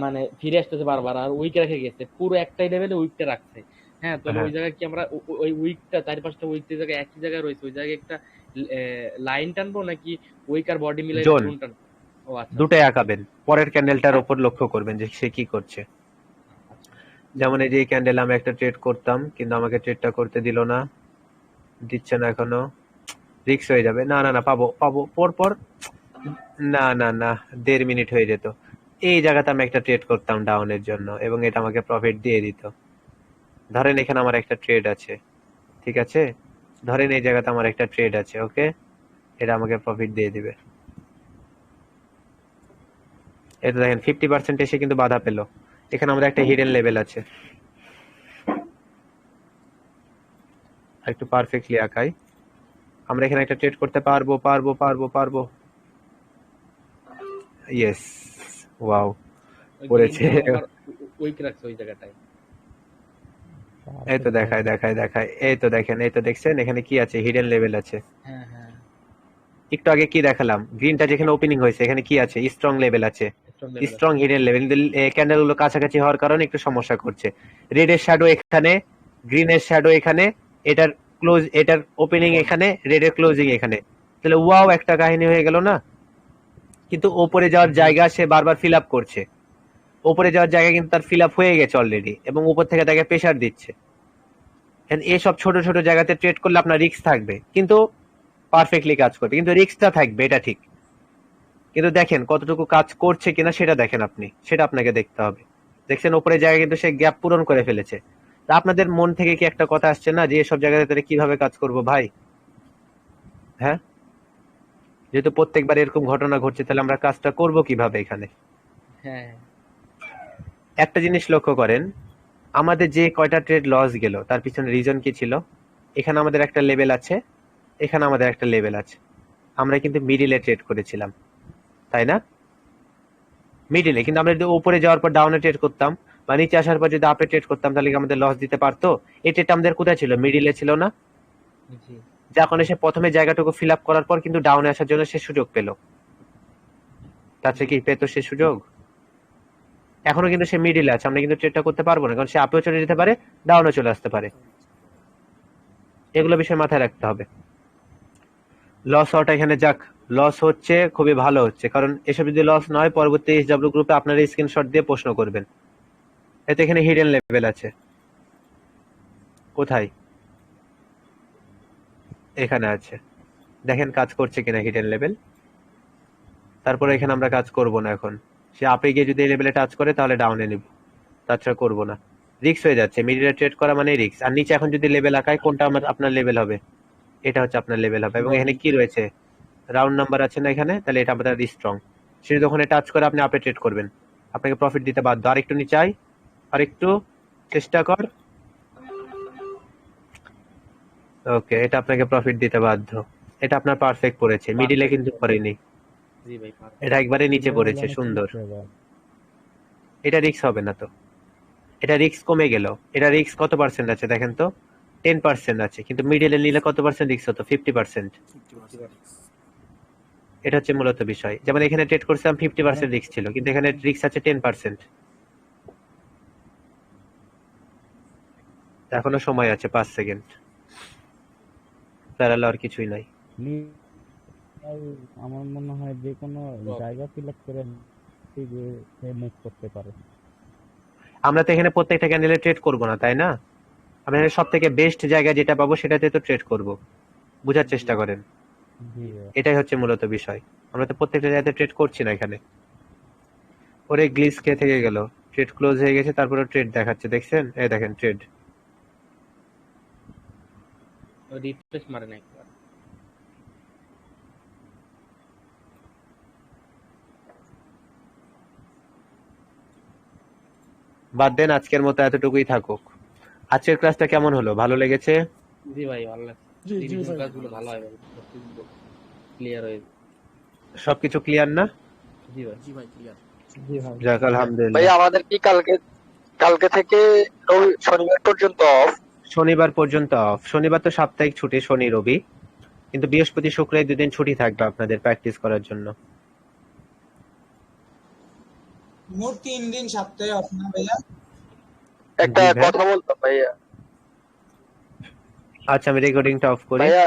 মানে ফিরে আসতেছে বারবার, আর উইক রেখে গেছে, পুরো একটাই লেভেলে উইকটা রাখছে। হ্যাঁ, তাহলে হ্যাঁ ওই জায়গায় কি আমরা ওই উইকটা 4-5টা উইকের জায়গায় একই জায়গায় রয়েছে, ওই জায়গায় একটা লাইন টানবো, নাকি উইক আর বডি মিলাই জোন, জোন টানবো? ও আচ্ছা, দুটাই আঁকাবেন, পরের ক্যান্ডেলটার ওপর লক্ষ্য করবেন যে সে কি করছে। যেমন এই যে এই ক্যান্ডেল আমি একটা ট্রেড করতাম, কিন্তু আমাকে ট্রেডটা করতে দিল না, দিচ্ছে না এখনো, রিস্ক হয়ে যাবে। না না না, পাবো পাবো পর পর, না না না, 1.5 মিনিট হয়ে যেত। এই জায়গাতে আমি একটা ট্রেড করতাম ডাউনের জন্য, এবং এটা আমাকে প্রফিট দিয়ে দিত। ধরেন এখানে আমার একটা ট্রেড আছে, ঠিক আছে, ধরেন এই জায়গাতে আমার একটা ট্রেড আছে, ওকে, এটা আমাকে প্রফিট দিয়ে দিবে। এটা দেখেন 50% এসে কিন্তু বাধা পেল। এখানে আমাদের একটা হিডেন লেভেল আছে, আর একটু পারফেক্টলি আঁকাই। আমরা এখানে একটা ট্রেড করতে পারবো পারবো পারবো পারবো, ইয়েস, ওয়াও, ওই পড়েছে। গ্রিনটাও আবার উইক রাখছে ওই জায়গাটায়। এই তো পারফেক্ট ভাই। দেখায় দেখায় দেখায়, এই তো দেখেন, এই তো দেখছেন এখানে কি আছে, হিডেন লেভেল আছে। হ্যাঁ হ্যাঁ, একটু আগে কি দেখালাম, গ্রিনটা যেখানে ওপেনিং হয়েছে এখানে কি আছে, স্ট্রং লেভেল আছে। Strong level strong hidden level, কিন্তু ক্যান্ডেল গুলো কাছাকাছি হওয়ার কারণে একটু সমস্যা করছে। রেডের শ্যাডো এখানে, গ্রিনের শ্যাডো এখানে, এটার ক্লোজ, এটার ওপেনিং এখানে, রেডের ক্লোজিং এখানে, তাহলে ওয়াও একটা কাহিনী হয়ে গেল না? কিন্তু ওপরে যাওয়ার জায়গা সে বারবার ফিল আপ করছে, ওপরে যাওয়ার জায়গা কিন্তু তার ফিল আপ হয়ে গেছে অলরেডি, এবং উপর থেকে তাকে প্রেসার দিচ্ছে। এসব ছোট ছোট জায়গাতে ট্রেড করলে আপনার রিস্ক থাকবে, কিন্তু পারফেক্টলি কাজ করবে, কিন্তু রিস্কটা থাকবে, এটা ঠিক। কিন্তু দেখেন কতটুকু কাজ করছে কিনা সেটা দেখেন আপনি, সেটা আপনাকে দেখতে হবে। দেখছেন উপরে জায়গায় কিন্তু সে গ্যাপ পূরণ করে ফেলেছে। তা আপনাদের মন থেকে কি একটা কথা আসছে না যে এসব জায়গাতে তাহলে কিভাবে কাজ করব ভাই? হ্যাঁ, যেহেতু প্রত্যেকবার এরকম ঘটনা ঘটছে, তাহলে আমরা কাজটা করব কিভাবে এখানে? হ্যাঁ একটা জিনিস লক্ষ্য করেন, আমাদের যে কয়টা ট্রেড লস গেল তার পিছনে রিজন কি ছিল? এখানে আমাদের একটা লেভেল আছে, এখানে আমাদের একটা লেভেল আছে, আমরা কিন্তু মিডিলে ট্রেড করেছিলাম, তাই না? মিডিলে, কিন্তু আমরা যদি উপরে যাওয়ার পর ডাউনে ট্রেড করতাম বা নিচে আসার পর যদি আপে ট্রেড করতাম, তাহলে কি আমাদের লস দিতে পারতো? এই ট্রেডটা আমাদের কোথায় ছিল? মিডিলে ছিল না? জি যখন এসে প্রথমে জায়গাটুকু ফিল আপ করার পর কিন্তু ডাউনে আসার জন্য সে সুযোগ পেল, তার চেয়ে কি পেত সে সুযোগ? এখনো কিন্তু সে মিডিলে আছে, আমরা কিন্তু ট্রেডটা করতে পারবো না, কারণ সে আপেও চলে যেতে পারে, ডাউনে চলে আসতে পারে। এগুলো বিষয় মাথায় রাখতে হবে। লস হওয়াটা এখানে, যাক লস হচ্ছে খুবই ভালো হচ্ছে, কারণ এসব যদি লস না হয় পরবর্তী এসডব্লিউ গ্রুপে আপনারা স্ক্রিনশট দিয়ে প্রশ্ন করবেন। এতে এখানে হিডেন লেভেল আছে, কোথায়? এখানে আছে, দেখেন কাজ করছে কিনা হিডেন লেভেল। তারপরে এখানে আমরা কাজ করব না, এখন সে আপে গিয়ে যদি এই লেভেলে টাচ করে তাহলে ডাউনে নিব, তাছাড়া করবো না। রিস্ক হয়ে যাচ্ছে, মিডিলে ট্রেড করা মানে রিস্ক। আর নিচে এখন যদি লেভেল আঁকায়, কোনটা আপনার লেভেল হবে? এটা হচ্ছে আপনার লেভেল হবে, এবং এখানে কি রয়েছে? রাউন্ড নাম্বার আছে না এখানে, তাহলে এটা আপনার স্ট্রং। সে যদি ওখানে টাচ করে আপনি আপে ট্রেড করবেন, আপনাকে প্রফিট দিতে বাধ্য। আর একটু নিচে আয়, আর একটু চেষ্টা কর, ওকে, এটা আপনাকে প্রফিট দিতে বাধ্য। এটা আপনার পারফেক্ট পড়েছে, মিডিলে কিন্তু পড়েনি, জি ভাই পারফেক্ট। এটা একবারে নিচে পড়েছে, সুন্দর। এটা রিস্ক হবে না তো, এটা রিস্ক কমে গেল। এটা রিস্ক কত পার্সেন্ট আছে দেখেন তো? 10% আছে, কিন্তু মিডিলে নিলে কত পার্সেন্ট রিস্ক হতো? 50%। এটা হচ্ছে মূলত বিষয়। যেমন এখানে ট্রেড করছিলাম 50% রিস্ক ছিল, কিন্তু এখানে রিস্ক আছে 10%। এখনো সময় আছে 5 সেকেন্ড, প্যারাল আর কিছুই নাই। আর আমার মনে হয় যে কোনো জায়গা ফিল আপ করে সে মুভ করতে পারে। আমরা তো এখানে প্রত্যেকটা ক্যান্ডেলে ট্রেড করব না, তাই না? আমরা এখানে সব থেকে বেস্ট জায়গা যেটা পাবো সেটাতে তো ট্রেড করব। বোঝার চেষ্টা করেন, জি এটাই হচ্ছে মূলত বিষয়। আমরা তো প্রত্যেকটা জায়গাতে ট্রেড করছি না এখানে। ওরে গ্লিচ খেয়ে থেকে গেল, ট্রেড ক্লোজ হয়ে গেছে, তারপরে ট্রেড দেখাচ্ছে, দেখছেন? এই দেখেন ট্রেড। রিফ্রেশ মারেন একবার। বাদ দেন, আজকের মতো এতটুকুই থাকুক। আজকের ক্লাসটা কেমন হলো? ভালো লেগেছে? জি ভাই ভালো লাগছে, রিভিশন ক্লাসগুলো ভালো হয় ভাই, ক্লিয়ার হয়ে সবকিছু ক্লিয়ার না? জি ভাই। জি ভাই। যাক ভাই আলহামদুলিল্লাহ। আমাদের কি কালকে কালকে থেকে শনিবার পর্যন্ত অফ? শনিবার পর্যন্ত অফ। শনিবার তো সাপ্তাহিক ছুটি, শনি রবি, কিন্তু বৃহস্পতি শুক্র এই দুদিন ছুটি থাকবে আপনাদের প্র্যাকটিস করার জন্য। মোট 3 দিন সপ্তাহে অফ না ভাইয়া? একটা জি ভাইয়া। কথা বলতাম ভাইয়া। আচ্ছা, আমি রেকর্ডিংটা অফ করি। ভাইয়া